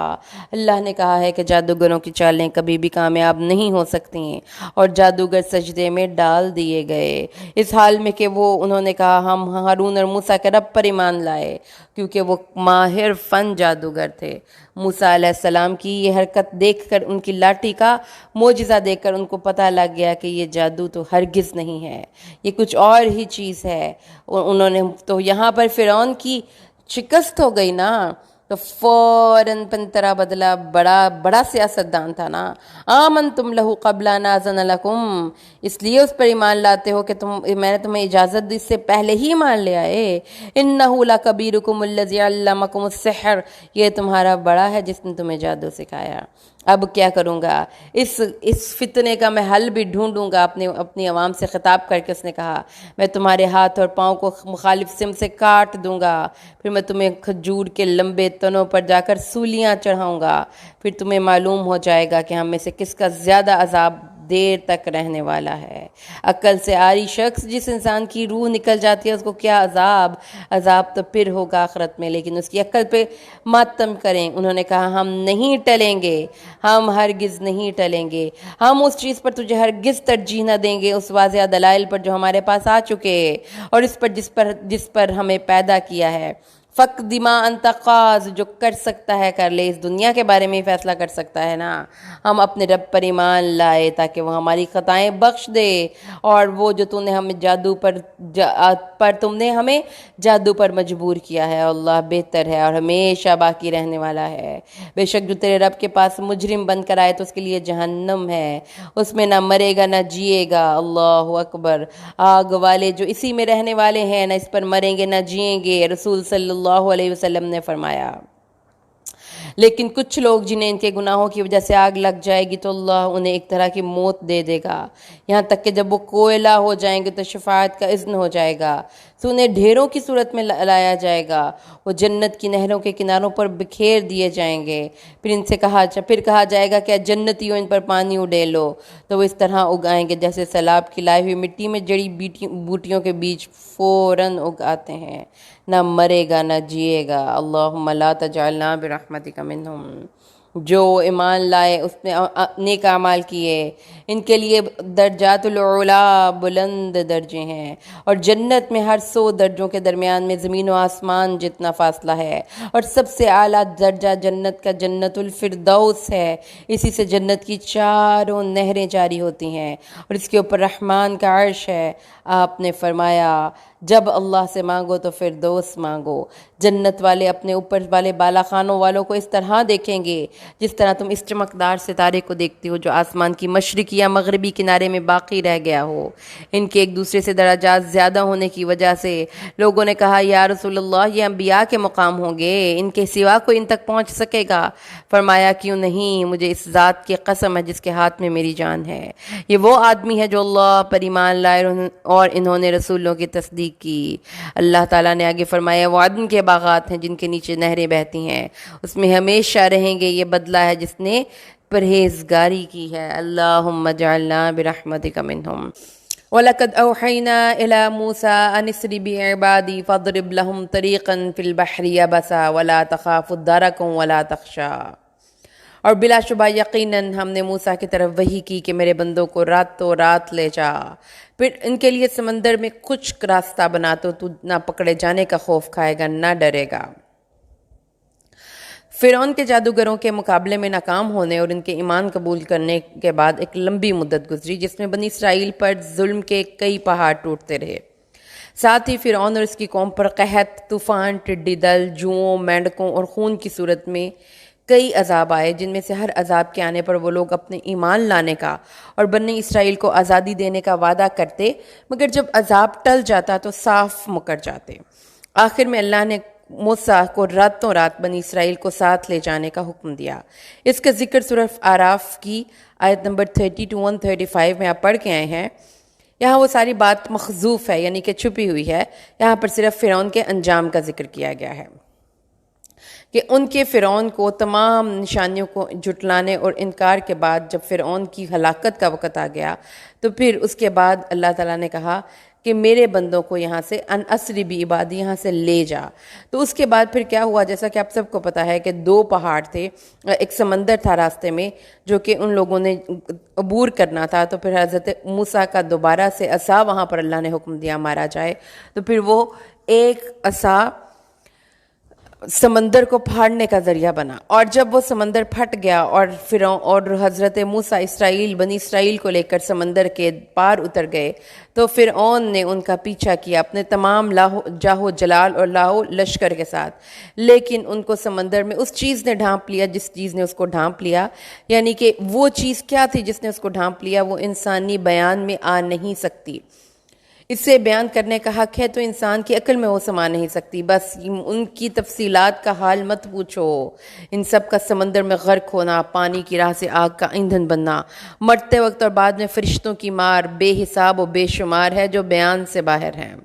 اللہ نے کہا ہے کہ جادوگروں کی چالیں کبھی بھی کامیاب نہیں ہو سکتی، اور جادوگر سجدے میں ڈال دیے گئے، اس حال میں کہ انہوں نے کہا ہم ہارون اور موسیٰ کے رب پر ایمان لائے، کیونکہ وہ ماہر فن جادوگر تھے۔ موسیٰ علیہ السلام کی یہ حرکت دیکھ کر، ان کی لاٹھی کا معجزہ دیکھ کر ان کو پتہ لگ گیا کہ یہ جادو تو ہرگز نہیں ہے، یہ کچھ اور ہی چیز ہے۔ انہوں نے تو یہاں پر فرعون کی شکست ہو گئی نا، تو فوراً پنترا بدلا، بڑا بڑا سیاستدان تھا نا. آمنتم لہو قبل ان آذن لکم، اس لیے اس پر ایمان لاتے ہو کہ میں نے تمہیں اجازت دی، اس سے پہلے ہی ایمان لے آئے. انہ لکبیرکم الذی علمکم السحر، یہ تمہارا بڑا ہے جس نے تمہیں جادو سکھایا. اب کیا کروں گا، اس فتنے کا میں حل بھی ڈھونڈوں گا. اپنی عوام سے خطاب کر کے اس نے کہا، میں تمہارے ہاتھ اور پاؤں کو مخالف سمت سے کاٹ دوں گا، پھر میں تمہیں کھجور کے لمبے تنوں پر جا کر سولیاں چڑھاؤں گا، پھر تمہیں معلوم ہو جائے گا کہ ہم میں سے کس کا زیادہ عذاب دیر تک رہنے والا ہے. عقل سے عاری شخص، جس انسان کی روح نکل جاتی ہے، اس کو کیا عذاب تو پھر ہوگا آخرت میں، لیکن اس کی عقل پہ ماتم کریں. انہوں نے کہا، ہم نہیں ٹلیں گے، ہم ہرگز نہیں ٹلیں گے، ہم اس چیز پر تجھے ہرگز ترجیح نہ دیں گے، اس واضح دلائل پر جو ہمارے پاس آ چکے، اور جس پر ہمیں پیدا کیا ہے. فقد ما انت قاض، جو کر سکتا ہے کر لے، اس دنیا کے بارے میں ہی فیصلہ کر سکتا ہے نا. ہم اپنے رب پر ایمان لائے تاکہ وہ ہماری خطائیں بخش دے، اور وہ جو تم نے ہمیں جادو پر مجبور کیا ہے، اللہ بہتر ہے اور ہمیشہ باقی رہنے والا ہے. بے شک جو تیرے رب کے پاس مجرم بن کر آئے تو اس کے لیے جہنم ہے، اس میں نہ مرے گا نہ جیے گا. اللہ اکبر. آگ والے جو اسی میں رہنے والے ہیں، نہ اس پر مریں گے نہ جیئیں گے. رسول صلی اللہ علیہ وسلم نے فرمایا. لیکن کچھ لوگ جنہیں ان کے گناہوں کی وجہ سے آگ لگ جائے گی تو اللہ انہیں ایک طرح کی موت دے دے گا، یہاں تک کہ جب وہ کوئلہ ہو جائیں گے تو شفاعت کا اذن ہو جائے گا، تو انہیں ڈھیروں کی صورت میں لایا جائے گا. وہ جنت کی نہروں کے کناروں پر بکھیر دیے جائیں گے. پھر کہا جائے گا کہ جنتیوں ان پر پانی اڈیلو، تو وہ اس طرح اگائیں گے جیسے سیلاب کی لائی ہوئی مٹی میں جڑی بوٹیوں کے بیج فوراً اگ آتے ہیں. نہ مرے گا نہ جیے گا. اللہم لا تجعلنا برحمتک منہم. جو ایمان لائے، اس نے نیک اعمال کیے، ان کے لیے درجات العلا، بلند درجے ہیں، اور جنت میں ہر 100 درجوں کے درمیان میں زمین و آسمان جتنا فاصلہ ہے، اور سب سے اعلیٰ درجہ جنت کا جنت الفردوس ہے. اسی سے جنت کی چاروں نہریں جاری ہوتی ہیں، اور اس کے اوپر رحمان کا عرش ہے. آپ نے فرمایا، جب اللہ سے مانگو تو فردوس مانگو. جنت والے اپنے اوپر والے بالا خانوں والوں کو اس طرح دیکھیں گے جس طرح تم اس چمکدار ستارے کو دیکھتے ہو جو آسمان کی مشرقی یا مغربی کنارے میں باقی رہ گیا ہو. ان کے ایک دوسرے سے درجات زیادہ ہونے کی وجہ سے لوگوں نے کہا، یا رسول اللہ، یہ انبیاء کے مقام ہوں گے، ان کے سوا کوئی ان تک پہنچ سکے گا؟ فرمایا، کیوں نہیں، مجھے اس ذات کی قسم ہے جس کے ہاتھ میں میری جان ہے، یہ وہ آدمی ہے جو اللہ پر ایمان لائے اور انہوں نے رسولوں کی تصدیق کی. اللہ تعالیٰ نے آگے فرمایا، وہ عدن کے باغات ہیں جن کے نیچے نہریں بہتی ہیں، اس میں ہمیشہ رہیں گے، یہ بدلہ ہے جس نے پرہیزگاری کی ہے. اللہم اجعلنا برحمتک منہم. وَلَقَدْ أَوْحَيْنَا إِلَى مُوسَىٰ أَنِ اسْرِ بِعِبَادِي فَاضْرِبْ لَهُمْ طَرِيقًا فِي الْبَحْرِ يَبَسًا وَلَا تَخَافُ دَرَكًا وَلَا تَخْشَىٰ. اور بلا شبہ یقیناً ہم نے موسیٰ کی طرف وحی کی کہ میرے بندوں کو راتوں رات لے جا، پھر ان کے لیے سمندر میں خشک راستہ بنا، تو نہ پکڑے جانے کا خوف کھائے گا نہ ڈرے گا. فرعون کے جادوگروں کے مقابلے میں ناکام ہونے اور ان کے ایمان قبول کرنے کے بعد ایک لمبی مدت گزری جس میں بنی اسرائیل پر ظلم کے کئی پہاڑ ٹوٹتے رہے. ساتھ ہی فرعون اور اس کی قوم پر قحط، طوفان، ٹڈی دل، جوؤں، مینڈکوں اور خون کی صورت میں کئی عذاب آئے، جن میں سے ہر عذاب کے آنے پر وہ لوگ اپنے ایمان لانے کا اور بنی اسرائیل کو آزادی دینے کا وعدہ کرتے، مگر جب عذاب ٹل جاتا تو صاف مکر جاتے. آخر میں اللہ نے موسیٰ کو راتوں رات بنی اسرائیل کو ساتھ لے جانے کا حکم دیا. اس کا ذکر سورہ اعراف کی آیت نمبر 30 to 135 میں آپ پڑھ کے آئے ہیں. یہاں وہ ساری بات مخزوف ہے، یعنی کہ چھپی ہوئی ہے. یہاں پر صرف فرعون کے انجام کا ذکر کیا گیا ہے کہ ان کے فرعون کو تمام نشانیوں کو جھٹلانے اور انکار کے بعد جب فرعون کی ہلاکت کا وقت آ گیا تو پھر اس کے بعد اللہ تعالیٰ نے کہا کہ میرے بندوں کو یہاں سے ان اسری بی عبادی، یہاں سے لے جا. تو اس کے بعد پھر کیا ہوا، جیسا کہ آپ سب کو پتہ ہے کہ 2 پہاڑ تھے، ایک سمندر تھا راستے میں جو کہ ان لوگوں نے عبور کرنا تھا. تو پھر حضرت موسیٰ کا دوبارہ سے عصا وہاں پر اللہ نے حکم دیا مارا جائے. تو پھر وہ ایک عصا سمندر کو پھاڑنے کا ذریعہ بنا، اور جب وہ سمندر پھٹ گیا اور فرعون اور حضرت موسیٰ بنی اسرائیل کو لے کر سمندر کے پار اتر گئے، تو فرعون نے ان کا پیچھا کیا اپنے تمام جاہو جلال اور لاہو لشکر کے ساتھ، لیکن ان کو سمندر میں اس چیز نے ڈھانپ لیا جس چیز نے اس کو ڈھانپ لیا، یعنی کہ وہ چیز کیا تھی جس نے اس کو ڈھانپ لیا، وہ انسانی بیان میں آ نہیں سکتی۔ اسے بیان کرنے کا حق ہے تو انسان کی عقل میں وہ سما نہیں سکتی، بس ان کی تفصیلات کا حال مت پوچھو۔ ان سب کا سمندر میں غرق ہونا، پانی کی راہ سے آگ کا ایندھن بننا، مرتے وقت اور بعد میں فرشتوں کی مار بے حساب و بے شمار ہے جو بیان سے باہر ہیں۔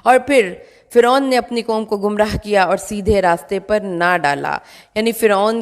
اور پھر فرعون نے اپنی قوم کو گمراہ کیا اور سیدھے راستے پر نہ ڈالا، یعنی فرعون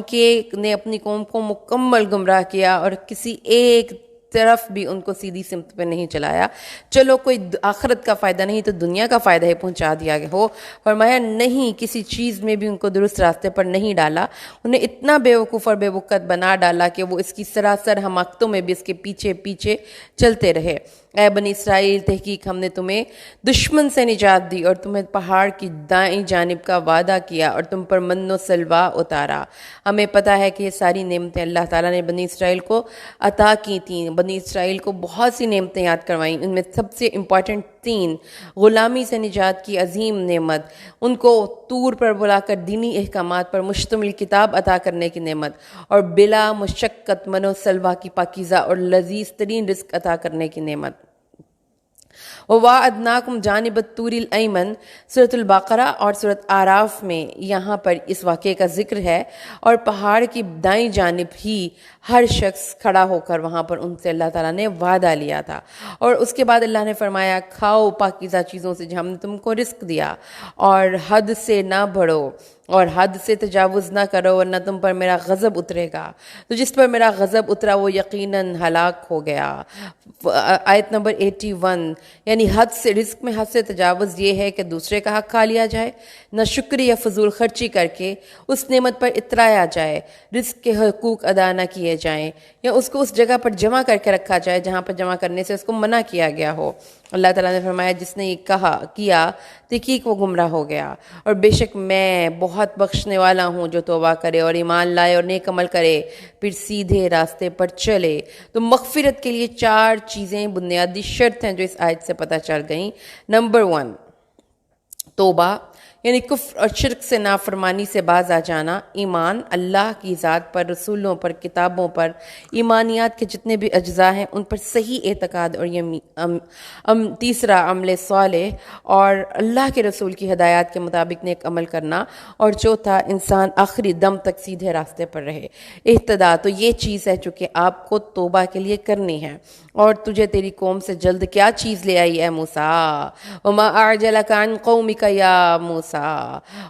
نے اپنی قوم کو مکمل گمراہ کیا اور کسی ایک طرف بھی ان کو سیدھی سمت پہ نہیں چلایا۔ چلو کوئی آخرت کا فائدہ نہیں تو دنیا کا فائدہ ہی پہنچا دیا گیا ہو، فرمایا نہیں، کسی چیز میں بھی ان کو درست راستے پر نہیں ڈالا، انہیں اتنا بیوقوف اور بے وقت بنا ڈالا کہ وہ اس کی سراسر حماقتوں میں بھی اس کے پیچھے پیچھے چلتے رہے۔ اے بنی اسرائیل، تحقیق ہم نے تمہیں دشمن سے نجات دی اور تمہیں پہاڑ کی دائیں جانب کا وعدہ کیا اور تم پر من و سلوا اتارا۔ ہمیں پتہ ہے کہ یہ ساری نعمتیں اللہ تعالیٰ نے بنی اسرائیل کو عطا کی تھیں۔ بنی اسرائیل کو بہت سی نعمتیں یاد کروائیں، ان میں سب سے امپورٹنٹ 3: غلامی سے نجات کی عظیم نعمت، ان کو طور پر بلا کر دینی احکامات پر مشتمل کتاب عطا کرنے کی نعمت، اور بلا مشقت من و سلوا کی پاکیزہ اور لذیذ ترین رزق عطا کرنے کی نعمت۔ وَوَاعَدْنَاكُمْ جانب الطور الایمن، سورۃ البقرہ اور سورۃ اعراف میں یہاں پر اس واقعے کا ذکر ہے، اور پہاڑ کی دائیں جانب ہی ہر شخص کھڑا ہو کر وہاں پر ان سے اللہ تعالیٰ نے وعدہ لیا تھا، اور اس کے بعد اللہ نے فرمایا کھاؤ پاکیزہ چیزوں سے جو ہم نے تم کو رزق دیا، اور حد سے نہ بڑھو اور حد سے تجاوز نہ کرو ورنہ تم پر میرا غضب اترے گا، تو جس پر میرا غضب اترا وہ یقیناً ہلاک ہو گیا۔ آیت نمبر 81، یعنی حد سے رزق میں حد سے تجاوز یہ ہے کہ دوسرے کا حق کھا لیا جائے، نہ شکر یا فضول خرچی کر کے اس نعمت پر اترایا جائے، رزق کے حقوق ادا نہ کیے جائیں، یا اس کو اس جگہ پر جمع کر کے رکھا جائے جہاں پر جمع کرنے سے اس کو منع کیا گیا ہو۔ اللہ تعالیٰ نے فرمایا جس نے یہ کیا تحقیق وہ گمراہ ہو گیا، اور بے شک میں بہت بخشنے والا ہوں جو توبہ کرے اور ایمان لائے اور نیک عمل کرے پھر سیدھے راستے پر چلے۔ تو مغفرت کے لیے 4 چیزیں بنیادی شرط ہیں جو اس آیت سے پتہ چل گئیں۔ نمبر 1، توبہ، یعنی کفر اور شرک سے نافرمانی سے باز آ جانا، ایمان اللہ کی ذات پر، رسولوں پر، کتابوں پر، ایمانیات کے جتنے بھی اجزاء ہیں ان پر صحیح اعتقاد، اور تیسرا عمل صالح اور اللہ کے رسول کی ہدایات کے مطابق نیک عمل کرنا، اور چوتھا انسان آخری دم تک سیدھے راستے پر رہے، اہتداء۔ تو یہ چیز ہے جو کہ آپ کو توبہ کے لیے کرنی ہے۔ اور تجھے تیری قوم سے جلد کیا چیز لے آئی اے موسیٰ، وما اعجلک عن قومک یا موسیٰ،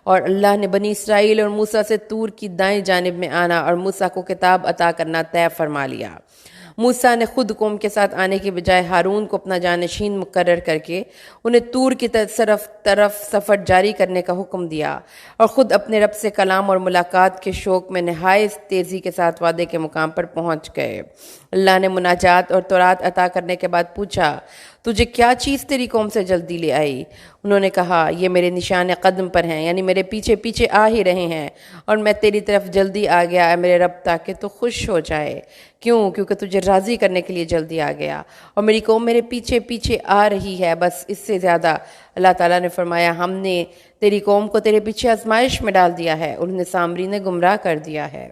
اور اللہ نے بنی اسرائیل اور موسیٰ سے طور کی دائیں جانب میں آنا اور موسیٰ کو کتاب عطا کرنا طے فرما لیا۔ موسیٰ نے خود قوم کے ساتھ آنے کے بجائے ہارون کو اپنا جانشین مقرر کر کے انہیں طور کی طرف سفر جاری کرنے کا حکم دیا، اور خود اپنے رب سے کلام اور ملاقات کے شوق میں نہایت تیزی کے ساتھ وعدے کے مقام پر پہنچ گئے۔ اللہ نے مناجات اور تورات عطا کرنے کے بعد پوچھا تجھے کیا چیز تیری قوم سے جلدی لے آئی؟ انہوں نے کہا یہ میرے نشان قدم پر ہیں، یعنی میرے پیچھے پیچھے آ ہی رہے ہیں، اور میں تیری طرف جلدی آ گیا اے میرے رب تاکہ تو خوش ہو جائے۔ کیونکہ تجھے راضی کرنے کے لیے جلدی آ گیا، اور میری قوم میرے پیچھے پیچھے آ رہی ہے، بس اس سے زیادہ۔ اللہ تعالیٰ نے فرمایا ہم نے تیری قوم کو تیرے پیچھے آزمائش میں ڈال دیا ہے، انہوں نے سامری نے گمراہ کر دیا ہے۔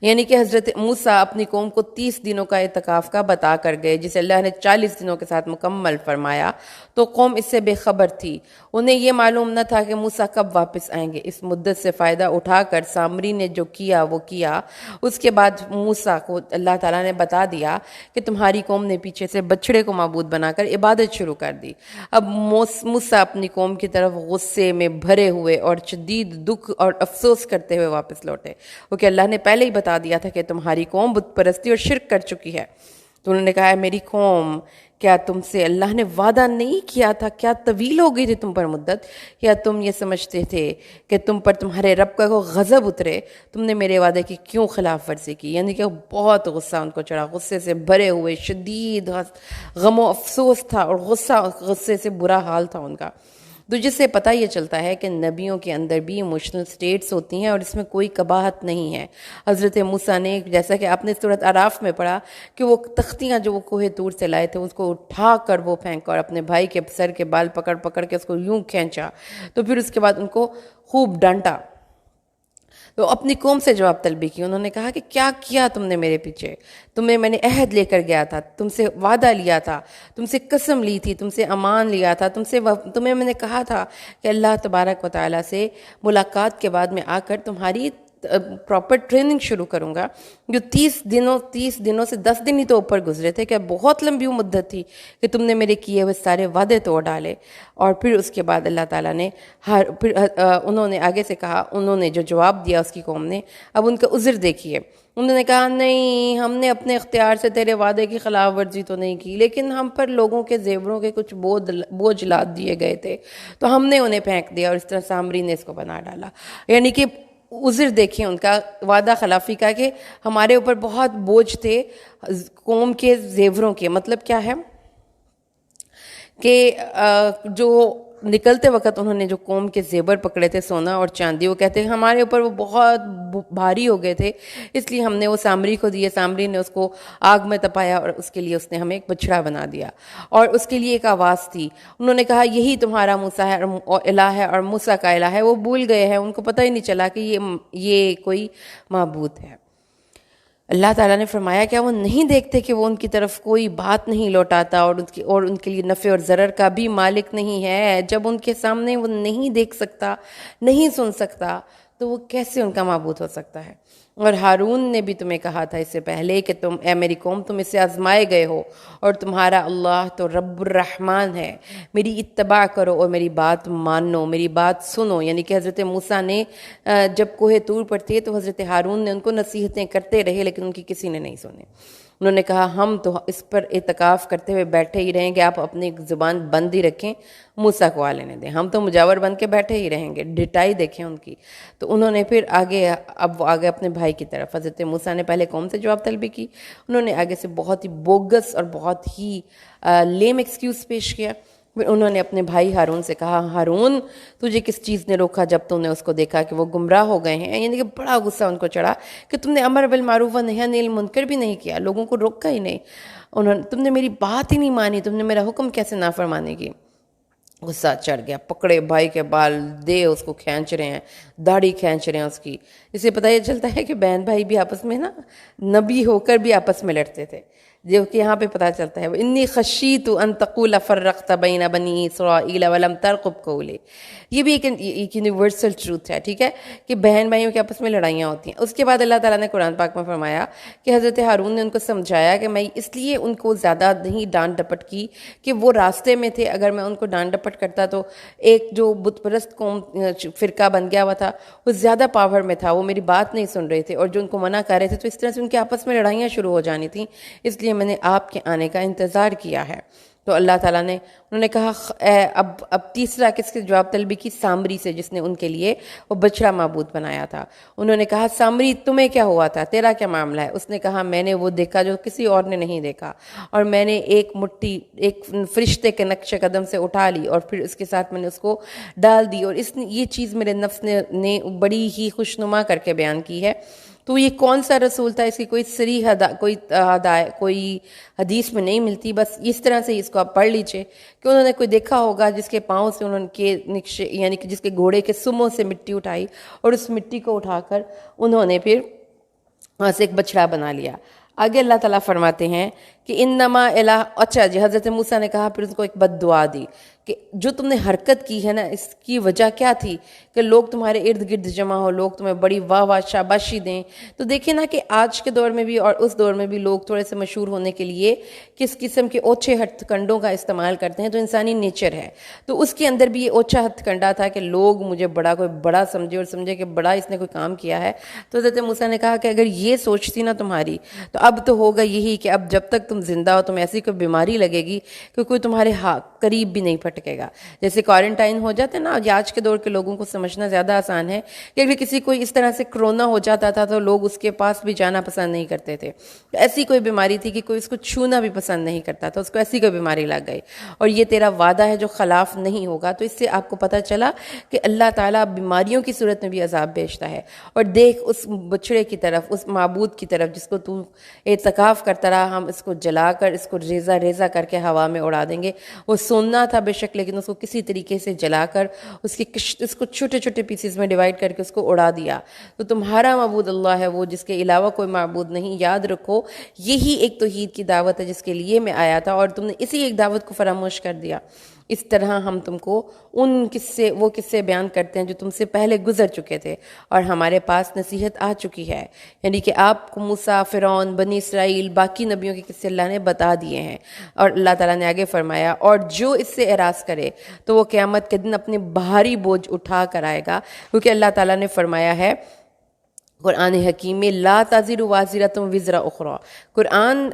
یعنی کہ حضرت موسیٰ اپنی قوم کو 30 دنوں کا اعتکاف کا بتا کر گئے، جسے اللہ نے 40 دنوں کے ساتھ مکمل فرمایا، تو قوم اس سے بے خبر تھی، انہیں یہ معلوم نہ تھا کہ موسیٰ کب واپس آئیں گے۔ اس مدت سے فائدہ اٹھا کر سامری نے جو کیا وہ کیا۔ اس کے بعد موسیٰ کو اللہ تعالیٰ نے بتا دیا کہ تمہاری قوم نے پیچھے سے بچڑے کو معبود بنا کر عبادت شروع کر دی۔ اب موسیٰ اپنی قوم کی طرف غصے میں بھرے ہوئے اور شدید دکھ اور افسوس کرتے ہوئے واپس لوٹے، کیونکہ اللہ نے پہلے ہی بتا دیا تھا کہ تمہاری قوم بت پرستی اور شرک کر چکی ہے۔ تو انہوں نے کہا ہے میری قوم، کیا تم سے اللہ نے وعدہ نہیں کیا تھا؟ کیا طویل ہو گئی تھی تم پر مدت؟ یا تم یہ سمجھتے تھے کہ تم پر تمہارے رب کا کوئی غضب اترے؟ تم نے میرے وعدے کی کیوں خلاف ورزی کی؟ یعنی کہ بہت غصہ ان کو چڑھا، غصے سے بھرے ہوئے، شدید غم و افسوس تھا، اور غصے سے برا حال تھا ان کا۔ تو جس سے پتہ یہ چلتا ہے کہ نبیوں کے اندر بھی ایموشنل سٹیٹس ہوتی ہیں اور اس میں کوئی قباحت نہیں ہے۔ حضرت موسیٰ نے، جیسا کہ آپ نے سورۃ اعراف میں پڑھا کہ وہ تختیاں جو وہ کوہ طور سے لائے تھے اس کو اٹھا کر وہ پھینکا اور اپنے بھائی کے سر کے بال پکڑ پکڑ کے اس کو یوں کھینچا، تو پھر اس کے بعد ان کو خوب ڈانٹا، تو اپنی قوم سے جواب طلبی کی۔ انہوں نے کہا کہ کیا کیا تم نے میرے پیچھے؟ تمہیں میں نے عہد لے کر گیا تھا، تم سے وعدہ لیا تھا، تم سے قسم لی تھی، تم سے امان لیا تھا، تمہیں میں نے کہا تھا کہ اللہ تبارک و تعالیٰ سے ملاقات کے بعد میں آ کر تمہاری پراپر ٹریننگ شروع کروں گا۔ جو 30 دنوں سے 10 دن ہی تو اوپر گزرے تھے، کہ بہت لمبی مدت تھی کہ تم نے میرے کیے ہوئے سارے وعدے توڑ ڈالے۔ اور پھر اس کے بعد اللہ تعالیٰ نے انہوں نے آگے سے کہا، انہوں نے جو جواب دیا اس کی قوم نے، اب ان کا عذر دیکھیے۔ انہوں نے کہا نہیں، ہم نے اپنے اختیار سے تیرے وعدے کی خلاف ورزی تو نہیں کی، لیکن ہم پر لوگوں کے زیوروں کے کچھ بوجھ لاد دیے گئے تھے تو ہم نے انہیں پھینک دیا، اور اس طرح سامری نے اس کو بنا ڈالا۔ یعنی کہ عذر دیکھیں ان کا وعدہ خلافی کا، کہ ہمارے اوپر بہت بوجھ تھے قوم کے زیوروں کے۔ مطلب کیا ہے کہ جو نکلتے وقت انہوں نے جو قوم کے زیور پکڑے تھے، سونا اور چاندی، وہ کہتے ہیں ہمارے اوپر وہ بہت بھاری ہو گئے تھے، اس لیے ہم نے وہ سامری کو دیے، سامری نے اس کو آگ میں تپایا اور اس کے لیے اس نے ہمیں ایک بچھڑا بنا دیا، اور اس کے لیے ایک آواز تھی۔ انہوں نے کہا یہی تمہارا موسیٰ ہے اور الہ ہے، اور موسیٰ کا الہ ہے۔ وہ بھول گئے ہیں، ان کو پتہ ہی نہیں چلا کہ یہ کوئی معبود ہے۔ اللہ تعالیٰ نے فرمایا کیا وہ نہیں دیکھتے کہ وہ ان کی طرف کوئی بات نہیں لوٹاتا اور ان کے لیے نفع اور ضرر کا بھی مالک نہیں ہے؟ جب ان کے سامنے وہ نہیں دیکھ سکتا، نہیں سن سکتا، تو وہ کیسے ان کا معبود ہو سکتا ہے؟ اور ہارون نے بھی تمہیں کہا تھا اس سے پہلے کہ اے میری قوم، تم اس سے آزمائے گئے ہو، اور تمہارا اللہ تو رب الرحمن ہے، میری اتباع کرو اور میری بات مانو، میری بات سنو۔ یعنی کہ حضرت موسیٰ نے جب کوہ طور پر تھے تو حضرت ہارون نے ان کو نصیحتیں کرتے رہے، لیکن ان کی کسی نے نہیں سنی۔ انہوں نے کہا ہم تو اس پر اعتکاف کرتے ہوئے بیٹھے ہی رہیں گے، آپ اپنی زبان بند ہی رکھیں، موسیٰ کو آ لینے دیں، ہم تو مجاور بن کے بیٹھے ہی رہیں گے۔ ڈٹائی دیکھیں ان کی۔ تو انہوں نے پھر اب وہ آگے اپنے بھائی کی طرف، حضرت موسیٰ نے پہلے قوم سے جواب طلبی کی، انہوں نے آگے سے بہت ہی بوگس اور بہت ہی لیم ایکسکیوز پیش کیا۔ پھر انہوں نے اپنے بھائی ہارون سے کہا ہارون، تجھے کس چیز نے روکا جب تم نے اس کو دیکھا کہ وہ گمراہ ہو گئے ہیں؟ یعنی کہ بڑا غصہ ان کو چڑھا کہ تم نے امر بالمعروف و نہی عن المنکر بھی نہیں کیا، لوگوں کو روکا ہی نہیں، تم نے میری بات ہی نہیں مانی، تم نے میرا حکم کیسے نافرمانی کی؟ غصہ چڑھ گیا، پکڑے بھائی کے بال دے اس کو کھینچ رہے ہیں، داڑھی کھینچ رہے ہیں اس کی۔ اس سے پتہ یہ چلتا ہے کہ بہن بھائی بھی آپس میں نبی ہو کر بھی آپس میں لڑتے تھے، جو کہ یہاں پہ پتہ چلتا ہے انی خشیت ان تقول فرقت بین بنی اسرائیل ولم ترقب قولی۔ یہ بھی ایک یونیورسل ٹروتھ ہے، ٹھیک ہے، کہ بہن بھائیوں کے آپس میں لڑائیاں ہوتی ہیں۔ اس کے بعد اللہ تعالیٰ نے قرآن پاک میں فرمایا کہ حضرت ہارون نے ان کو سمجھایا کہ میں اس لیے ان کو زیادہ نہیں ڈانٹ ڈپٹ کی کہ وہ راستے میں تھے، اگر میں ان کو ڈانٹ ڈپٹ کرتا تو ایک جو بت پرست قوم فرقہ بن گیا ہوا تھا وہ زیادہ پاور میں تھا، وہ میری بات نہیں سن رہے تھے اور جو ان کو منع کر رہے تھے، تو اس طرح سے ان کے آپس میں لڑائیاں شروع ہو جانی تھیں، اس لیے میں نے آپ کے آنے کا انتظار کیا ہے۔ تو اللہ تعالیٰ نے، انہوں نے کہا اب تیسرا کس کے جواب طلبی کی؟ سامری سے، جس نے ان کے لیے وہ بچڑا معبود بنایا تھا۔ انہوں نے کہا سامری تمہیں کیا ہوا تھا، تیرا کیا معاملہ ہے؟ اس نے کہا میں نے وہ دیکھا جو کسی اور نے نہیں دیکھا، اور میں نے ایک فرشتے کے نقش قدم سے اٹھا لی اور پھر اس کے ساتھ میں نے اس کو ڈال دی، اور یہ چیز میرے نفس نے بڑی ہی خوشنما کر کے بیان کی ہے۔ تو یہ کون سا رسول تھا، اس کی کوئی صریح کوئی حدیث میں نہیں ملتی، بس اس طرح سے اس کو آپ پڑھ لیجئے کہ انہوں نے کوئی دیکھا ہوگا جس کے پاؤں سے انہوں کے نقش، یعنی کہ جس کے گھوڑے کے سموں سے مٹی اٹھائی اور اس مٹی کو اٹھا کر انہوں نے پھر وہاں سے ایک بچڑا بنا لیا۔ آگے اللہ تعالیٰ فرماتے ہیں کہ انما الہ، اچھا جی، حضرت موسیٰ نے کہا، پھر اس کو ایک بد دعا دی کہ جو تم نے حرکت کی ہے نا، اس کی وجہ کیا تھی کہ لوگ تمہارے ارد گرد جمع ہو، لوگ تمہیں بڑی واہ واہ شاباشی دیں۔ تو دیکھیں نا کہ آج کے دور میں بھی اور اس دور میں بھی لوگ تھوڑے سے مشہور ہونے کے لیے کس قسم کے اوچھے ہتھ کنڈوں کا استعمال کرتے ہیں، تو انسانی نیچر ہے۔ تو اس کے اندر بھی یہ اوچھا ہتھ کنڈا تھا کہ لوگ مجھے کوئی بڑا سمجھے اور سمجھے کہ بڑا اس نے کوئی کام کیا ہے۔ تو حضرت موسیٰ نے کہا کہ اگر یہ سوچ تھی نا تمہاری، تو اب تو ہوگا یہی کہ اب جب تک تم زندہ ہو تمہیں ایسی کوئی بیماری لگے گی کہ کوئی تمہارے قریب بھی نہیں پھٹکے گا. جیسے کوارنٹائن ہو جاتے ہیں نا, آج کے دور کے لوگوں کو سمجھنا زیادہ آسان ہے کہ اگر کسی کو اس طرح سے کرونا ہو جاتا تھا تو لوگ اس کے پاس بھی جانا پسند نہیں کرتے تھے. ایسی کوئی بیماری تھی کہ کوئی اس کو چھونا بھی پسند نہیں کرتا تھا, اس کو ایسی کوئی بیماری لگ گئی, اور یہ تیرا وعدہ ہے جو خلاف نہیں ہوگا. تو اس سے آپ کو پتہ چلا کہ اللہ تعالیٰ بیماریوں کی صورت میں بھی عذاب بھیجتا ہے. اور دیکھ اس بچڑے کی طرف, اس معبود کی طرف جس کو تو اعتکاف کرتا رہا, ہم اس کو جلا کر اس کو ریزہ ریزہ کر کے ہوا میں اڑا دیں گے. وہ سونا تھا بے شک, لیکن اس کو کسی طریقے سے جلا کر اس کو چھوٹے چھوٹے پیسز میں ڈیوائیڈ کر کے اس کو اڑا دیا. تو تمہارا معبود اللہ ہے, وہ جس کے علاوہ کوئی معبود نہیں. یاد رکھو یہی ایک توحید کی دعوت ہے جس کے لیے میں آیا تھا, اور تم نے اسی ایک دعوت کو فراموش کر دیا. اس طرح ہم تم کو وہ قصے بیان کرتے ہیں جو تم سے پہلے گزر چکے تھے, اور ہمارے پاس نصیحت آ چکی ہے. یعنی کہ آپ کو موسیٰ, فرعون, بنی اسرائیل, باقی نبیوں کے قصے اللہ نے بتا دیے ہیں. اور اللہ تعالیٰ نے آگے فرمایا, اور جو اس سے اعراض کرے تو وہ قیامت کے دن اپنے بھاری بوجھ اٹھا کر آئے گا. کیونکہ اللہ تعالیٰ نے فرمایا ہے قرآن حکیم میں, لا تزر وازرۃ وزر اخری. قرآن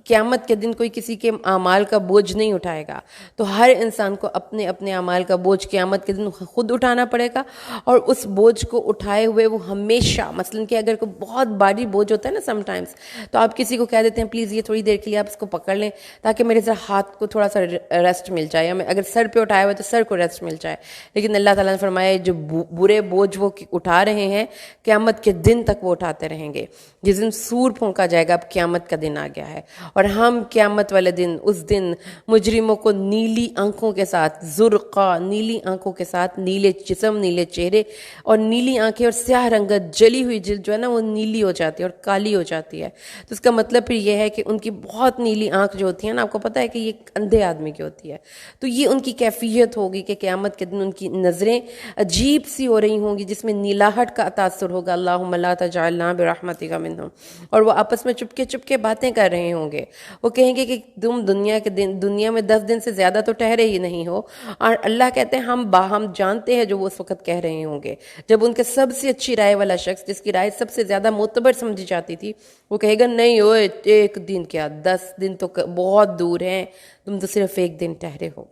قیامت کے دن کوئی کسی کے اعمال کا بوجھ نہیں اٹھائے گا. تو ہر انسان کو اپنے اپنے اعمال کا بوجھ قیامت کے دن خود اٹھانا پڑے گا. اور اس بوجھ کو اٹھائے ہوئے وہ ہمیشہ, مثلاً کہ اگر کوئی بہت بھاری بوجھ ہوتا ہے نا سم ٹائمز, تو آپ کسی کو کہہ دیتے ہیں پلیز یہ تھوڑی دیر کے لیے آپ اس کو پکڑ لیں تاکہ میرے ذرا ہاتھ کو تھوڑا سا ریسٹ مل جائے, یا اگر سر پہ اٹھایا ہوا تو سر کو ریسٹ مل جائے. لیکن اللہ تعالیٰ نے فرمایا جو برے بوجھ وہ اٹھا رہے ہیں قیامت کے دن تک وہ اٹھاتے رہیں گے. جس دن سور پھونکا جائے گا, اب قیامت کا دن آ گیا ہے, اور ہم قیامت والے دن, اس دن مجرموں کو نیلی آنکھوں کے ساتھ, زرقا, نیلی آنکھوں کے ساتھ, نیلے جسم, نیلے چہرے اور نیلی آنکھیں اور سیاہ رنگت, جلی ہوئی جلد جو ہے نا وہ نیلی ہو جاتی ہے اور کالی ہو جاتی ہے. تو اس کا مطلب پھر یہ ہے کہ ان کی بہت نیلی آنکھ جو ہوتی ہے نا, آپ کو پتہ ہے کہ یہ اندھے آدمی کی ہوتی ہے. تو یہ ان کی کیفیت ہوگی کہ قیامت کے دن ان کی نظریں عجیب سی ہو رہی ہوں گی جس میں نیلاہٹ کا تاثر ہوگا. اللہم لا تجعلنا برحمتک منہم. اور وہ آپس میں چپکے چپکے باتیں کر رہے ہوں گے. وہ کہیں گے کہ تم دنیا میں 10 دن سے زیادہ تو ٹھہرے ہی نہیں ہو. اور اللہ کہتے ہیں ہم جانتے ہیں جو وہ اس وقت کہہ رہے ہوں گے. جب ان کے سب سے اچھی رائے والا شخص, جس کی رائے سب سے زیادہ معتبر سمجھی جاتی تھی, وہ کہے گا نہیں ہوئے 1 دن کیا, 10 دن تو بہت دور ہیں, تم تو صرف 1 دن ٹھہرے ہو.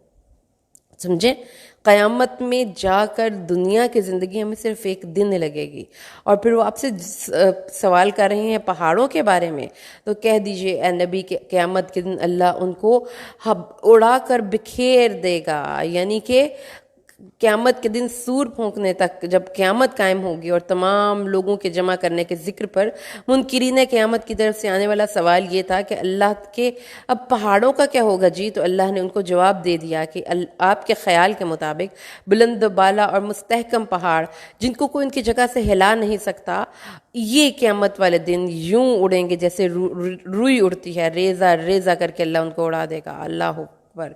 سمجھیں, قیامت میں جا کر دنیا کی زندگی ہمیں صرف 1 دن لگے گی. اور پھر وہ آپ سے سوال کر رہے ہیں پہاڑوں کے بارے میں, تو کہہ دیجئے اے نبی کہ قیامت کے دن اللہ ان کو اڑا کر بکھیر دے گا. یعنی کہ قیامت کے دن سور پھونکنے تک, جب قیامت قائم ہوگی اور تمام لوگوں کے جمع کرنے کے ذکر پر منکرین قیامت کی طرف سے آنے والا سوال یہ تھا کہ اللہ کے اب پہاڑوں کا کیا ہوگا جی. تو اللہ نے ان کو جواب دے دیا کہ آپ کے خیال کے مطابق بلند بالا اور مستحکم پہاڑ جن کو کوئی ان کی جگہ سے ہلا نہیں سکتا, یہ قیامت والے دن یوں اڑیں گے جیسے روئی اڑتی ہے, ریزہ ریزہ کر کے اللہ ان کو اڑا دے گا. اللہ پر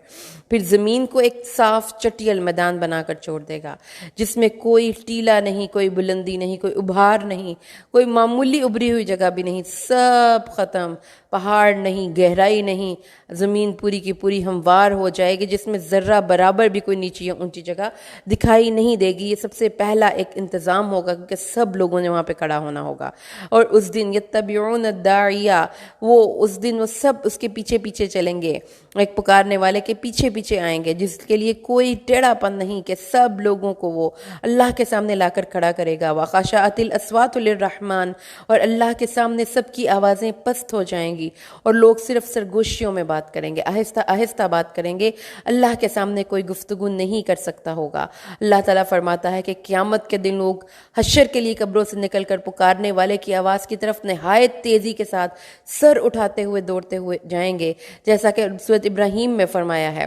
پھر زمین کو ایک صاف چٹیل میدان بنا کر چھوڑ دے گا جس میں کوئی ٹیلا نہیں, کوئی بلندی نہیں, کوئی ابھار نہیں, کوئی معمولی ابری ہوئی جگہ بھی نہیں, سب ختم. پہاڑ نہیں, گہرائی نہیں, زمین پوری کی پوری ہموار ہو جائے گی جس میں ذرہ برابر بھی کوئی نیچی یا اونچی جگہ دکھائی نہیں دے گی. یہ سب سے پہلا ایک انتظام ہوگا کیونکہ سب لوگوں نے وہاں پہ کھڑا ہونا ہوگا. اور اس دن یتبعون الداعیہ, اس دن وہ سب اس کے پیچھے پیچھے چلیں گے, ایک پکارنے والے کے پیچھے پیچھے آئیں گے جس کے لیے کوئی ٹیڑھا پن نہیں, کہ سب لوگوں کو وہ اللہ کے سامنے لا کر کھڑا کرے گا. وخشعت الاصوات للرحمن, اور اللہ کے سامنے سب کی آوازیں پست ہو جائیں گی اور لوگ صرف سرگوشیوں میں بات کریں گے, آہستہ آہستہ بات کریں گے. اللہ کے سامنے کوئی گفتگو نہیں کر سکتا ہوگا. اللہ تعالیٰ فرماتا ہے کہ قیامت کے دن لوگ حشر کے لیے قبروں سے نکل کر پکارنے والے کی آواز کی طرف نہایت تیزی کے ساتھ سر اٹھاتے ہوئے دوڑتے ہوئے جائیں گے, جیسا کہ سورۃ ابراہیم میں فرمایا ہے,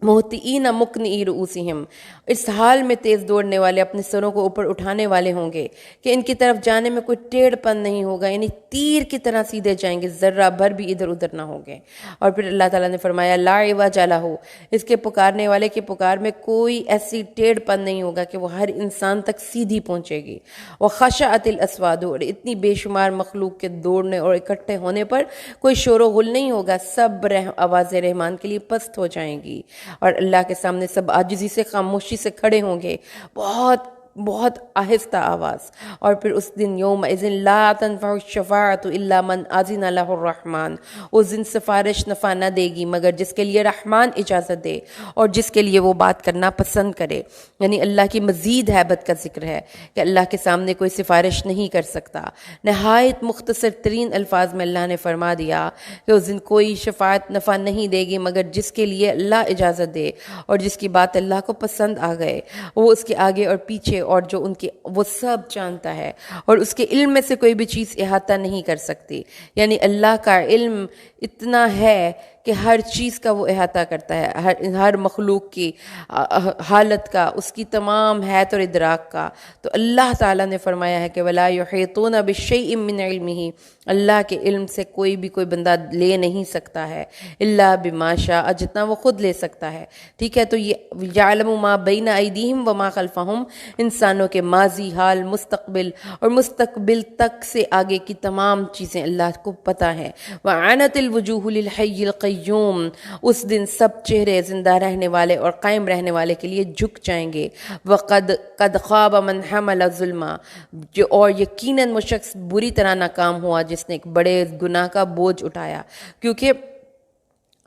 مہطعین مقنعی رؤوسہم, اس حال میں تیز دوڑنے والے اپنے سروں کو اوپر اٹھانے والے ہوں گے کہ ان کی طرف جانے میں کوئی ٹیڑھ پن نہیں ہوگا. یعنی تیر کی طرح سیدھے جائیں گے, ذرہ بھر بھی ادھر ادھر نہ ہوں گے. اور پھر اللہ تعالیٰ نے فرمایا لا عوج لہ, اس کے پکارنے والے کی پکار میں کوئی ایسی ٹیڑھ پن نہیں ہوگا کہ وہ ہر انسان تک سیدھی پہنچے گی. وخشعت الاصوات, اور اتنی بے شمار مخلوق کے دوڑنے اور اکٹھے ہونے پر کوئی شور و غل نہیں ہوگا, سب آواز رحمان کے لیے پست ہو جائیں گی. اور اللہ کے سامنے سب عاجزی سے خاموشی سے کھڑے ہوں گے. بہت بہت آہستہ آواز، اور پھر اس دن یومئذ لا تنفع الشفاعۃ الا من اذن لہ الرحمن، اس دن سفارش نفع نہ دے گی مگر جس کے لیے رحمان اجازت دے اور جس کے لیے وہ بات کرنا پسند کرے. یعنی اللہ کی مزید ہیبت کا ذکر ہے کہ اللہ کے سامنے کوئی سفارش نہیں کر سکتا. نہایت مختصر ترین الفاظ میں اللہ نے فرما دیا کہ اس دن کوئی شفاعت نفع نہیں دے گی مگر جس کے لیے اللہ اجازت دے اور جس کی بات اللہ کو پسند آ گئے. وہ اس کے آگے اور پیچھے اور جو ان کے وہ سب جانتا ہے، اور اس کے علم میں سے کوئی بھی چیز احاطہ نہیں کر سکتی. یعنی اللہ کا علم اتنا ہے کہ ہر چیز کا وہ احاطہ کرتا ہے، ہر مخلوق کی حالت کا، اس کی تمام حیت اور ادراک کا. تو اللہ تعالیٰ نے فرمایا ہے کہ وَلَا يُحِيطُونَ بِشَيْءٍ مِّنْ عِلْمِهِ، اللہ کے علم سے کوئی بھی کوئی بندہ لے نہیں سکتا ہے الا بما شاء، جتنا وہ خود لے سکتا ہے. ٹھیک ہے، تو یہ یعلم ما بین ایدیہم وما خلفہم، انسانوں کے ماضی، حال، مستقبل اور مستقبل تک سے آگے کی تمام چیزیں اللہ کو پتہ ہیں. وعنت الوجوہ للحی القیوم، اس دن سب چہرے زندہ رہنے والے اور قائم رہنے والے کے لیے جھک جائیں گے. قد خاب من حمل ظلما، جو اور یقیناً وہ شخص بری طرح ناکام ہوا جس نے ایک بڑے گناہ کا بوجھ اٹھایا. کیونکہ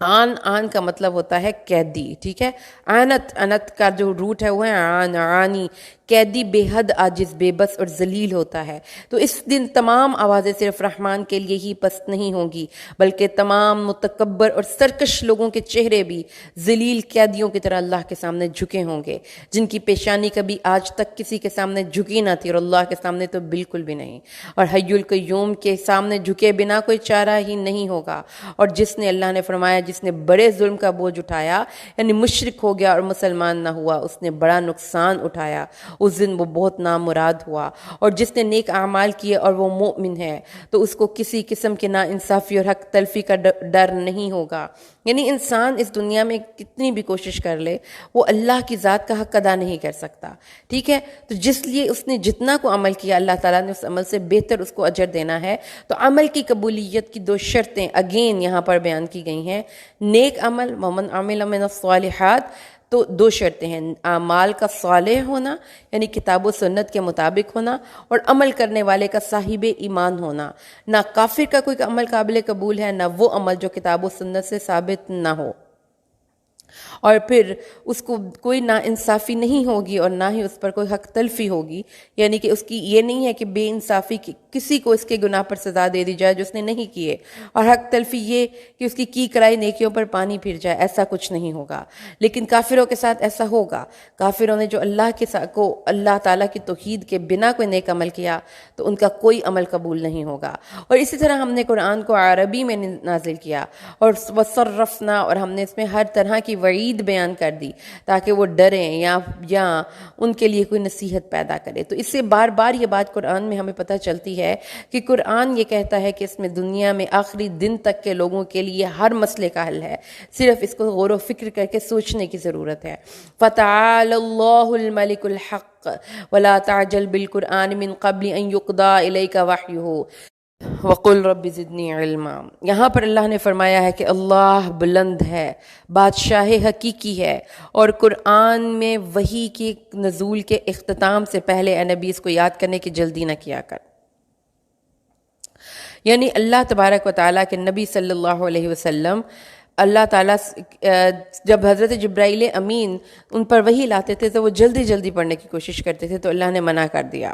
آن کا مطلب ہوتا ہے قیدی. ٹھیک ہے، انت کا جو روٹ ہے وہ ہے آنی، قیدی بے حد عاجز، بے بس اور ذلیل ہوتا ہے. تو اس دن تمام آوازیں صرف رحمان کے لیے ہی پست نہیں ہوں گی بلکہ تمام متکبر اور سرکش لوگوں کے چہرے بھی ذلیل قیدیوں کی طرح اللہ کے سامنے جھکے ہوں گے، جن کی پیشانی کبھی آج تک کسی کے سامنے جھکی نہ تھی اور اللہ کے سامنے تو بالکل بھی نہیں. اور حی القیوم کے سامنے جھکے بنا کوئی چارہ ہی نہیں ہوگا. اور جس نے، اللہ نے فرمایا، جس نے بڑے ظلم کا بوجھ اٹھایا یعنی مشرک ہو گیا اور مسلمان نہ ہوا، اس نے بڑا نقصان اٹھایا، اس دن وہ بہت نامراد ہوا. اور جس نے نیک اعمال کیے اور وہ مومن ہے تو اس کو کسی قسم کے نا انصافی اور حق تلفی کا ڈر نہیں ہوگا. یعنی انسان اس دنیا میں کتنی بھی کوشش کر لے وہ اللہ کی ذات کا حق ادا نہیں کر سکتا. ٹھیک ہے، تو جس لیے اس نے جتنا کو عمل کیا اللہ تعالیٰ نے اس عمل سے بہتر اس کو اجر دینا ہے. تو عمل کی قبولیت کی 2 شرطیں اگین یہاں پر بیان کی گئی ہیں. نیک عمل، ومن عمل من الصالحات، تو 2 شرطیں ہیں: اعمال کا صالح ہونا یعنی کتاب و سنت کے مطابق ہونا، اور عمل کرنے والے کا صاحب ایمان ہونا. نہ کافر کا کوئی عمل قابل قبول ہے، نہ وہ عمل جو کتاب و سنت سے ثابت نہ ہو. اور پھر اس کو کوئی نا انصافی نہیں ہوگی اور نہ ہی اس پر کوئی حق تلفی ہوگی. یعنی کہ اس کی یہ نہیں ہے کہ بے انصافی کسی کو اس کے گناہ پر سزا دے دی جائے جو اس نے نہیں کیے، اور حق تلفی یہ کہ اس کی کرائی نیکیوں پر پانی پھر جائے. ایسا کچھ نہیں ہوگا. لیکن کافروں کے ساتھ ایسا ہوگا. کافروں نے جو اللہ تعالیٰ کی توحید کے بنا کوئی نیک عمل کیا تو ان کا کوئی عمل قبول نہیں ہوگا. اور اسی طرح ہم نے قرآن کو عربی میں نازل کیا اور وصرفنا، اور ہم نے اس میں ہر طرح کی وعید بیان کر دی تاکہ وہ ڈریں یا ان کے لیے کوئی نصیحت پیدا کرے. تو اس سے بار بار یہ بات قرآن میں ہمیں پتہ چلتی ہے کہ قرآن یہ کہتا ہے کہ اس میں دنیا میں آخری دن تک کے لوگوں کے لیے ہر مسئلے کا حل ہے. صرف اس کو غور و فکر کر کے سوچنے کی ضرورت ہے. فَتَعَالَى اللَّهُ الْمَلِكُ الْحَقِّ وَلَا تَعْجَلْ بِالْقُرْآنِ مِنْ قَبْلِ أَنْ يُقْضَى إِلَيْكَ وَحْيُهُ وَقُلْ رَبِّ زِدْنِي عِلْمًا. یہاں پر اللہ نے فرمایا ہے کہ اللہ بلند ہے، بادشاہ حقیقی ہے، اور قرآن میں وحی کے نزول کے اختتام سے پہلے اے نبی اس کو یاد کرنے کی جلدی نہ کیا کر. یعنی اللہ تبارک و تعالیٰ کے نبی صلی اللہ علیہ وسلم، اللہ تعالیٰ جب حضرت جبرائیل امین ان پر وحی لاتے تھے تو وہ جلدی جلدی پڑھنے کی کوشش کرتے تھے، تو اللہ نے منع کر دیا.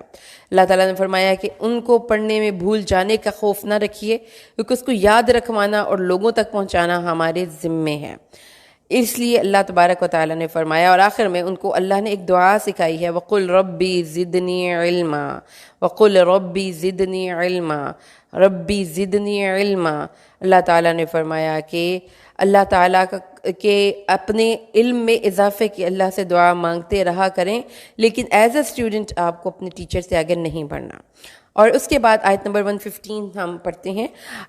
اللہ تعالیٰ نے فرمایا کہ ان کو پڑھنے میں بھول جانے کا خوف نہ رکھیے، کیونکہ اس کو یاد رکھوانا اور لوگوں تک پہنچانا ہمارے ذمے ہے. اس لیے اللہ تبارک و تعالیٰ نے فرمایا، اور آخر میں ان کو اللہ نے ایک دعا سکھائی ہے، وَقُلْ رَبِّ زِدْنِي عِلْمًا، وَقُلْ رَبِّ زِدْنِي عِلْمًا، ربی زدنی علما. اللہ تعالیٰ نے فرمایا کہ اللہ تعالیٰ کے اپنے علم میں اضافے کی اللہ سے دعا مانگتے رہا کریں، لیکن ایز اے اسٹوڈنٹ آپ کو اپنے ٹیچر سے آگے نہیں بڑھنا. اور اس کے بعد آیت نمبر 115 ہم پڑھتے ہیں.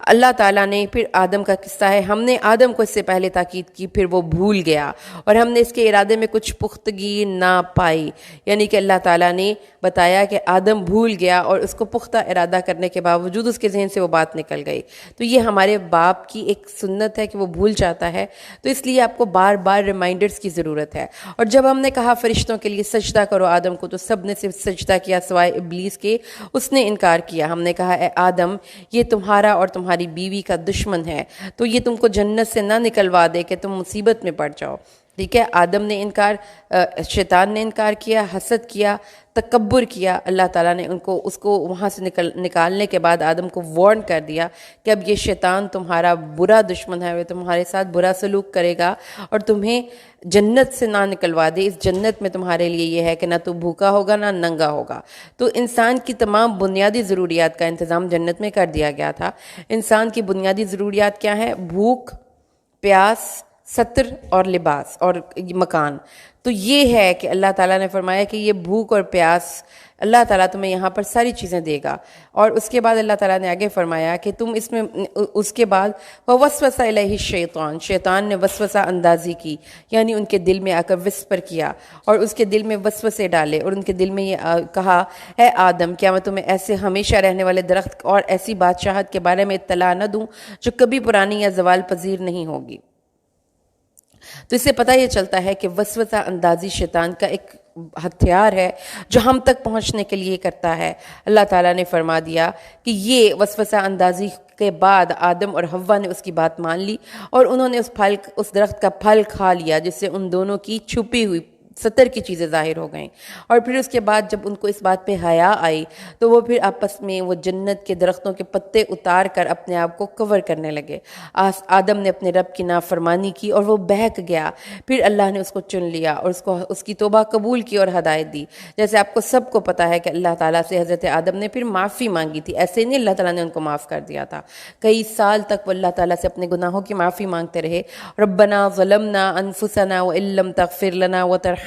اللہ تعالیٰ نے پھر آدم کا قصہ ہے. ہم نے آدم کو اس سے پہلے تاکید کی، پھر وہ بھول گیا اور ہم نے اس کے ارادے میں کچھ پختگی نہ پائی. یعنی کہ اللہ تعالیٰ نے بتایا کہ آدم بھول گیا اور اس کو پختہ ارادہ کرنے کے باوجود اس کے ذہن سے وہ بات نکل گئی. تو یہ ہمارے باپ کی ایک سنت ہے کہ وہ بھول جاتا ہے، تو اس لیے آپ کو بار بار ریمائنڈرز کی ضرورت ہے. اور جب ہم نے کہا فرشتوں کے لیے سجدہ کرو آدم کو، تو سب نے صرف سجدہ کیا سوائے ابلیس کے. اس نے انکار کیا. ہم نے کہا اے آدم، یہ تمہارا اور تمہاری بیوی کا دشمن ہے، تو یہ تم کو جنت سے نہ نکلوا دے کہ تم مصیبت میں پڑ جاؤ. ٹھیک ہے، آدم نے انکار، شیطان نے انکار کیا، حسد کیا، تکبر کیا. اللہ تعالیٰ نے اس کو وہاں سے نکالنے کے بعد آدم کو وارن کر دیا کہ اب یہ شیطان تمہارا برا دشمن ہے، وہ تمہارے ساتھ برا سلوک کرے گا اور تمہیں جنت سے نہ نکلوا دے. اس جنت میں تمہارے لیے یہ ہے کہ نہ تو بھوکا ہوگا نہ ننگا ہوگا. تو انسان کی تمام بنیادی ضروریات کا انتظام جنت میں کر دیا گیا تھا. انسان کی بنیادی ضروریات کیا ہیں؟ بھوک، پیاس، ستر اور لباس اور مکان. تو یہ ہے کہ اللہ تعالیٰ نے فرمایا کہ یہ بھوک اور پیاس اللہ تعالیٰ تمہیں یہاں پر ساری چیزیں دے گا. اور اس کے بعد اللہ تعالیٰ نے آگے فرمایا کہ تم اس میں، اس کے بعد وَوَسْوَسَ إِلَيْهِ الشَّيْطَانُ، شیطان نے وسوسہ اندازی کی، یعنی ان کے دل میں آ کر وسپر کیا اور اس کے دل میں وسوسے ڈالے اور ان کے دل میں یہ کہا اے آدم، کیا میں تمہیں ایسے ہمیشہ رہنے والے درخت اور ایسی بادشاہت کے بارے میں اطلاع نہ دوں جو کبھی پرانی یا زوال پذیر نہیں ہوگی. تو اس سے پتہ یہ چلتا ہے کہ وسوسہ اندازی شیطان کا ایک ہتھیار ہے جو ہم تک پہنچنے کے لیے کرتا ہے. اللہ تعالیٰ نے فرما دیا کہ یہ وسوسہ اندازی کے بعد آدم اور حوا نے اس کی بات مان لی اور انہوں نے اس درخت کا پھل کھا لیا، جس سے ان دونوں کی چھپی ہوئی ستر کی چیزیں ظاہر ہو گئیں. اور پھر اس کے بعد جب ان کو اس بات پہ حیا آئی تو وہ پھر آپس میں وہ جنت کے درختوں کے پتے اتار کر اپنے آپ کو کور کرنے لگے. آدم نے اپنے رب کی نافرمانی کی اور وہ بہک گیا. پھر اللہ نے اس کو چن لیا اور اس کی توبہ قبول کی اور ہدایت دی. جیسے آپ کو سب کو پتہ ہے کہ اللہ تعالیٰ سے حضرت آدم نے پھر معافی مانگی تھی. ایسے نہیں اللہ تعالیٰ نے ان کو معاف کر دیا تھا. کئی سال تک وہ اللہ تعالیٰ سے اپنے گناہوں کی معافی مانگتے رہے. ربنا ظلمنا انفسنا وان لم تغفر لنا وترحمنا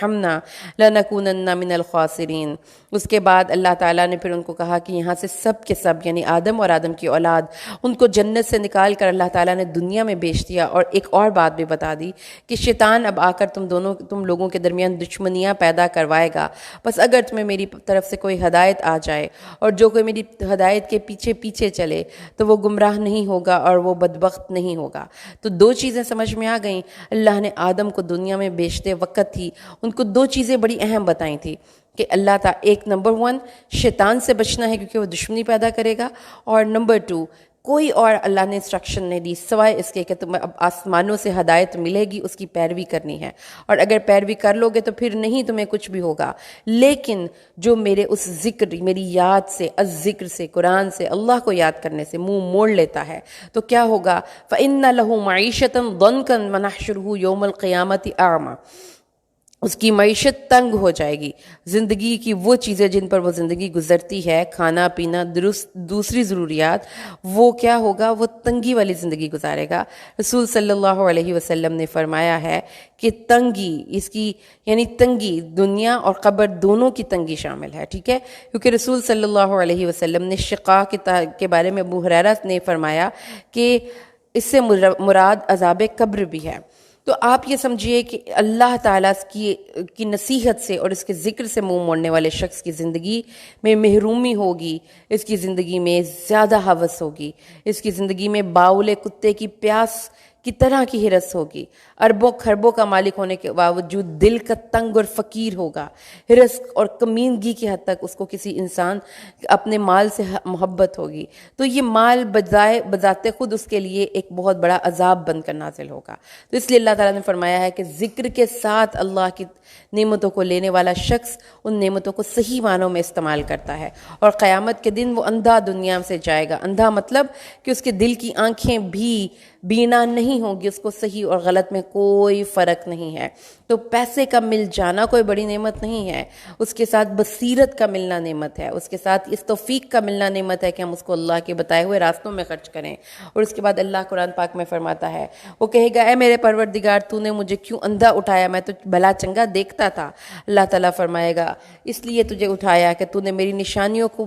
لنکونن من الخاسرین. اس کے بعد اللہ تعالیٰ نے پھر ان کو کہا کہ یہاں سے سب کے سب، یعنی آدم اور آدم کی اولاد، ان کو جنت سے نکال کر اللہ تعالیٰ نے دنیا میں بیچ دیا. اور ایک اور بات بھی بتا دی کہ شیطان اب آ کر تم لوگوں کے درمیان دشمنیاں پیدا کروائے گا. بس اگر تمہیں میری طرف سے کوئی ہدایت آ جائے اور جو کوئی میری ہدایت کے پیچھے پیچھے چلے تو وہ گمراہ نہیں ہوگا اور وہ بدبخت نہیں ہوگا. تو دو چیزیں سمجھ میں آ گئیں. اللہ نے آدم کو دنیا میں بیچتے وقت ہی ان کو دو چیزیں بڑی اہم بتائی تھی کہ اللہ تعالیٰ، ایک نمبر 1 شیطان سے بچنا ہے کیونکہ وہ دشمنی پیدا کرے گا، اور نمبر 2 کوئی اور اللہ نے انسٹرکشن نہیں دی سوائے اس کے کہ تمہیں اب آسمانوں سے ہدایت ملے گی، اس کی پیروی کرنی ہے. اور اگر پیروی کر لو گے تو پھر نہیں تمہیں کچھ بھی ہوگا. لیکن جو میرے اس ذکر، میری یاد سے، الذکر سے، قرآن سے، اللہ کو یاد کرنے سے منہ موڑ لیتا ہے تو کیا ہوگا؟ فَإِنَّ لَهُ مَعِيشَةً ضَنْكًا وَنَحْشُرُهُ يَوْمَ الْقِيَامَةِ أَعْمَى. اس کی معیشت تنگ ہو جائے گی. زندگی کی وہ چیزیں جن پر وہ زندگی گزرتی ہے، کھانا پینا، دوسری ضروریات، وہ کیا ہوگا؟ وہ تنگی والی زندگی گزارے گا. رسول صلی اللہ علیہ وسلم نے فرمایا ہے کہ تنگی، اس کی یعنی تنگی دنیا اور قبر دونوں کی تنگی شامل ہے. ٹھیک ہے، کیونکہ رسول صلی اللہ علیہ وسلم نے شقا کے بارے میں ابو ہریرہ نے فرمایا کہ اس سے مراد عذاب قبر بھی ہے. تو آپ یہ سمجھیے کہ اللہ تعالیٰ کی نصیحت سے اور اس کے ذکر سے منہ موڑنے والے شخص کی زندگی میں محرومی ہوگی، اس کی زندگی میں زیادہ ہوس ہوگی، اس کی زندگی میں باولے کتے کی پیاس کی طرح کی ہرس ہوگی. اربوں خربوں کا مالک ہونے کے باوجود دل کا تنگ اور فقیر ہوگا. ہرس اور کمینگی کی حد تک اس کو کسی انسان اپنے مال سے محبت ہوگی. تو یہ مال بذات خود اس کے لیے ایک بہت بڑا عذاب بن کر نازل ہوگا. تو اس لیے اللہ تعالیٰ نے فرمایا ہے کہ ذکر کے ساتھ اللہ کی نعمتوں کو لینے والا شخص ان نعمتوں کو صحیح معنوں میں استعمال کرتا ہے، اور قیامت کے دن وہ اندھا دنیا سے جائے گا. اندھا مطلب کہ اس کے دل کی آنکھیں بھی بینا نہیں ہوگی، اس کو صحیح اور غلط میں کوئی فرق نہیں ہے۔ تو پیسے کا مل جانا کوئی بڑی نعمت نہیں ہے، اس کے ساتھ بصیرت کا ملنا نعمت ہے، اس کے ساتھ اس توفیق کا ملنا نعمت ہے کہ ہم اس کو اللہ کے بتائے ہوئے راستوں میں خرچ کریں۔ اور اس کے بعد اللہ قرآن پاک میں فرماتا ہے، وہ کہے گا اے میرے پروردگار تو نے مجھے کیوں اندھا اٹھایا، میں تو بھلا چنگا دیکھتا تھا۔ اللہ تعالیٰ فرمائے گا اس لیے تجھے اٹھایا کہ تو نے میری نشانیوں کو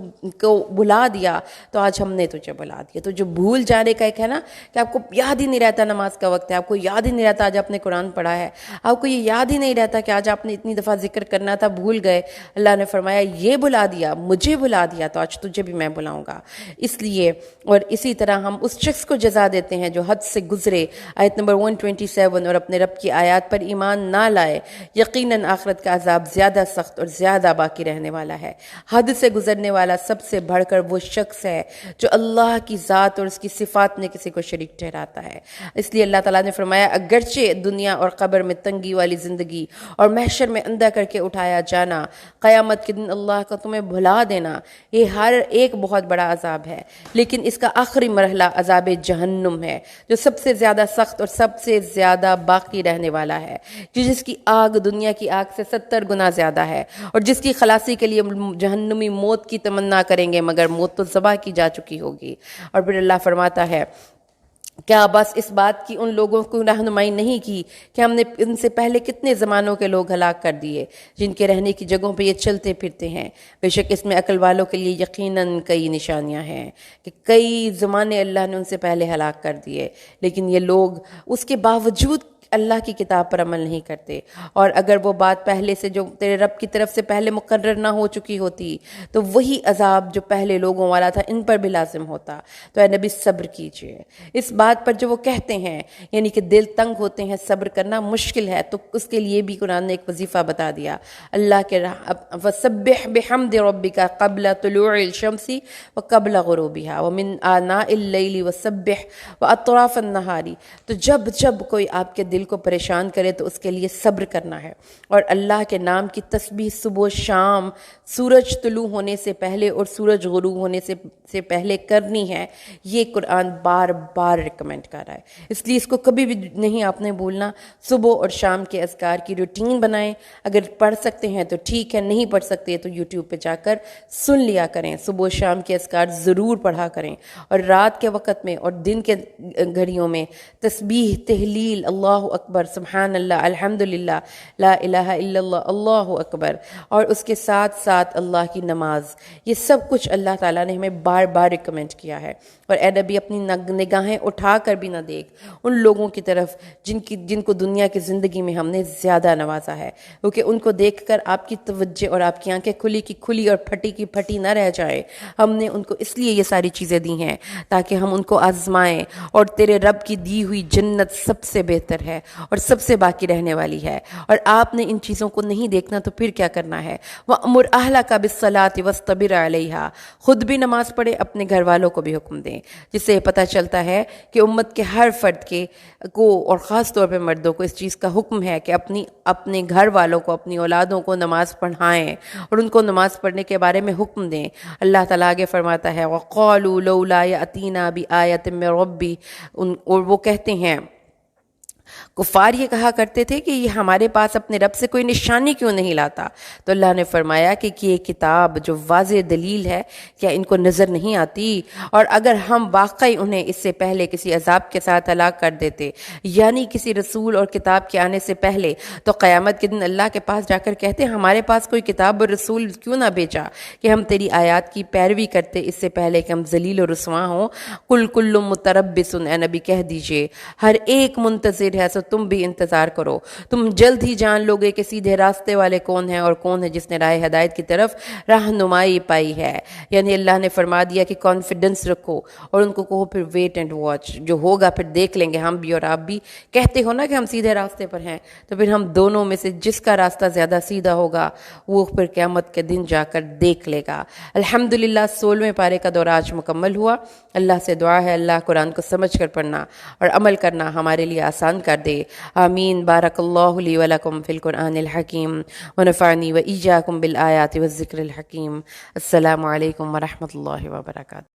بھلا دیا، تو آج ہم نے تجھے بھلا دیا۔ تو جو بھول جانے کا ایک ہے نا کہ آپ کو یاد ہی نہیں رہتا نماز کا وقت ہے، آپ کو یاد ہی نہیں رہتا آج آپ نے قرآن پڑھا ہے، آپ کو یہ یاد ہی نہیں رہتا کہ آج آپ نے اتنی دفعہ ذکر کرنا تھا بھول گئے، اللہ نے فرمایا یہ بھلا دیا، مجھے بھلا دیا، تو آج تجھے بھی میں بلاؤں گا۔ اس لیے اور اسی طرح ہم اس شخص کو جزا دیتے ہیں جو حد سے گزرے، آیت نمبر 127، اور اپنے رب کی آیات پر ایمان نہ لائے، یقیناً آخرت کا عذاب زیادہ سخت اور زیادہ باقی رہنے والا ہے۔ حد سے گزرنے والا سب سے بڑھ کر وہ شخص ہے جو اللہ کی ذات اور اس کی صفات میں کسی کو شریک ٹھہراتا ہے۔ اس لیے اللہ تعالیٰ نے فرمایا اگرچہ دنیا اور قبر میں تنگی والی زندگی اور محشر میں اندھا کر کے اٹھایا جانا، قیامت کے دن اللہ کا تمہیں بھلا دینا، یہ ہر ایک بہت بڑا عذاب ہے، لیکن اس کا آخری مرحلہ عذاب جہنم ہے جو سب سے زیادہ سخت اور سب سے زیادہ باقی رہنے والا ہے، جس کی آگ دنیا کی آگ سے 70 گنا زیادہ ہے، اور جس کی خلاصی کے لیے جہنمی موت کی تمنا کریں گے مگر موت تو ذبح کی جا چکی ہوگی۔ اور پھر اللہ فرماتا ہے کیا بس اس بات کی ان لوگوں کو رہنمائی نہیں کی کہ ہم نے ان سے پہلے کتنے زمانوں کے لوگ ہلاک کر دیے جن کے رہنے کی جگہوں پہ یہ چلتے پھرتے ہیں، بے شک اس میں عقل والوں کے لیے یقیناً کئی نشانیاں ہیں کہ کئی زمانے اللہ نے ان سے پہلے ہلاک کر دیے، لیکن یہ لوگ اس کے باوجود اللہ کی کتاب پر عمل نہیں کرتے، اور اگر وہ بات پہلے سے جو تیرے رب کی طرف سے پہلے مقرر نہ ہو چکی ہوتی تو وہی عذاب جو پہلے لوگوں والا تھا ان پر بھی لازم ہوتا۔ تو اے نبی صبر کیجئے اس بات پر جو وہ کہتے ہیں، یعنی کہ دل تنگ ہوتے ہیں، صبر کرنا مشکل ہے، تو اس کے لیے بھی قرآن نے ایک وظیفہ بتا دیا، اللہ کے وَسَبِّحْ بِحَمْدِ رَبِّكَ قَبْلَ طُلُوعِ الشَّمْسِ وَقَبْلَ غُرُوبِهَا وَمِنْ آنَاءِ اللَّيْلِ وَسَبِّحْ وَأَطْرَافَ النَّهَارِ۔ تو جب کوئی آپ کے دل کو پریشان کرے تو اس کے لیے صبر کرنا ہے، اور اللہ کے نام کی تسبیح صبح و شام، سورج طلوع ہونے سے پہلے اور سورج غروب ہونے سے پہلے کرنی ہے۔ یہ قرآن بار بار ریکمینڈ کر رہا ہے، اس لیے اس کو کبھی بھی نہیں آپ نے بھولنا۔ صبح اور شام کے اذکار کی روٹین بنائیں، اگر پڑھ سکتے ہیں تو ٹھیک ہے، نہیں پڑھ سکتے تو یوٹیوب پہ جا کر سن لیا کریں۔ صبح و شام کے اذکار ضرور پڑھا کریں، اور رات کے وقت میں اور دن کے گھڑیوں میں تسبیح، تہلیل، اللہ اکبر، سبحان اللہ، الحمدللہ، لا الہ الا اللہ، اللہ اکبر، اور اس کے ساتھ ساتھ اللہ کی نماز، یہ سب کچھ اللہ تعالیٰ نے ہمیں بار بار ریکمینڈ کیا ہے۔ اور اے نبی اپنی نگاہیں اٹھا کر بھی نہ دیکھ ان لوگوں کی طرف جن کو دنیا کی زندگی میں ہم نے زیادہ نوازا ہے، کیونکہ ان کو دیکھ کر آپ کی توجہ اور آپ کی آنکھیں کھلی کی کھلی اور پھٹی کی پھٹی نہ رہ جائے۔ ہم نے ان کو اس لیے یہ ساری چیزیں دی ہیں تاکہ ہم ان کو آزمائیں، اور تیرے رب کی دی ہوئی جنت سب سے بہتر ہے اور سب سے باقی رہنے والی ہے، اور آپ نے ان چیزوں کو نہیں دیکھنا تو پھر کیا کرنا ہے؟ وَأْمُرْ أَهْلَكَ بِالصَّلَاةِ وَاسْطَبِرْ عَلَيْهَا، خود بھی نماز پڑھے، اپنے گھر والوں کو بھی حکم دیں، جس سے یہ پتہ چلتا ہے کہ امت کے ہر فرد کو اور خاص طور پہ مردوں کو اس چیز کا حکم ہے کہ اپنے گھر والوں کو، اپنی اولادوں کو نماز پڑھائیں اور ان کو نماز پڑھنے کے بارے میں حکم دیں۔ اللہ تعالیٰ آگے فرماتا ہے وَقَالُوا لَوْلَا يَأْتِينَا بِآيَةٍ مِّن رَّبِّهِ، اور وہ کہتے ہیں، کفار یہ کہا کرتے تھے کہ یہ ہمارے پاس اپنے رب سے کوئی نشانی کیوں نہیں لاتا؟ تو اللہ نے فرمایا کہ یہ کتاب جو واضح دلیل ہے کیا ان کو نظر نہیں آتی؟ اور اگر ہم واقعی انہیں اس سے پہلے کسی عذاب کے ساتھ ہلاک کر دیتے، یعنی کسی رسول اور کتاب کے آنے سے پہلے، تو قیامت کے دن اللہ کے پاس جا کر کہتے ہمارے پاس کوئی کتاب اور رسول کیوں نہ بھیجا کہ ہم تیری آیات کی پیروی کرتے اس سے پہلے کہ ہم ذلیل و رسواں ہوں۔ قل کل متربص، اے نبی کہہ دیجئے ہر ایک منتظر ہے، سو تم بھی انتظار کرو، تم جلد ہی جان لوگے کہ سیدھے راستے والے کون ہیں اور کون ہے جس نے راہ ہدایت کی طرف رہنمائی پائی ہے۔ یعنی اللہ نے فرما دیا کہ کانفیڈنس رکھو، اور ان کو کہو پھر ویٹ اینڈ واچ، جو ہوگا پھر دیکھ لیں گے ہم بھی اور آپ بھی۔ کہتے ہو نا کہ ہم سیدھے راستے پر ہیں، تو پھر ہم دونوں میں سے جس کا راستہ زیادہ سیدھا ہوگا وہ پھر قیامت کے دن جا کر دیکھ لے گا۔ الحمدللہ 16ویں پارے کا دورہ آج مکمل ہوا۔ اللہ سے دعا ہے اللہ قرآن کو سمجھ کر پڑھنا اور عمل کرنا ہمارے لیے آسان کر دے۔ آمین۔ بارک اللہ لی ولکم فی القرآن الحکیم ونفعنی وإیاکم بالآیات والذکر الحکیم۔ السلام علیکم ورحمۃ اللہ وبرکاتہ۔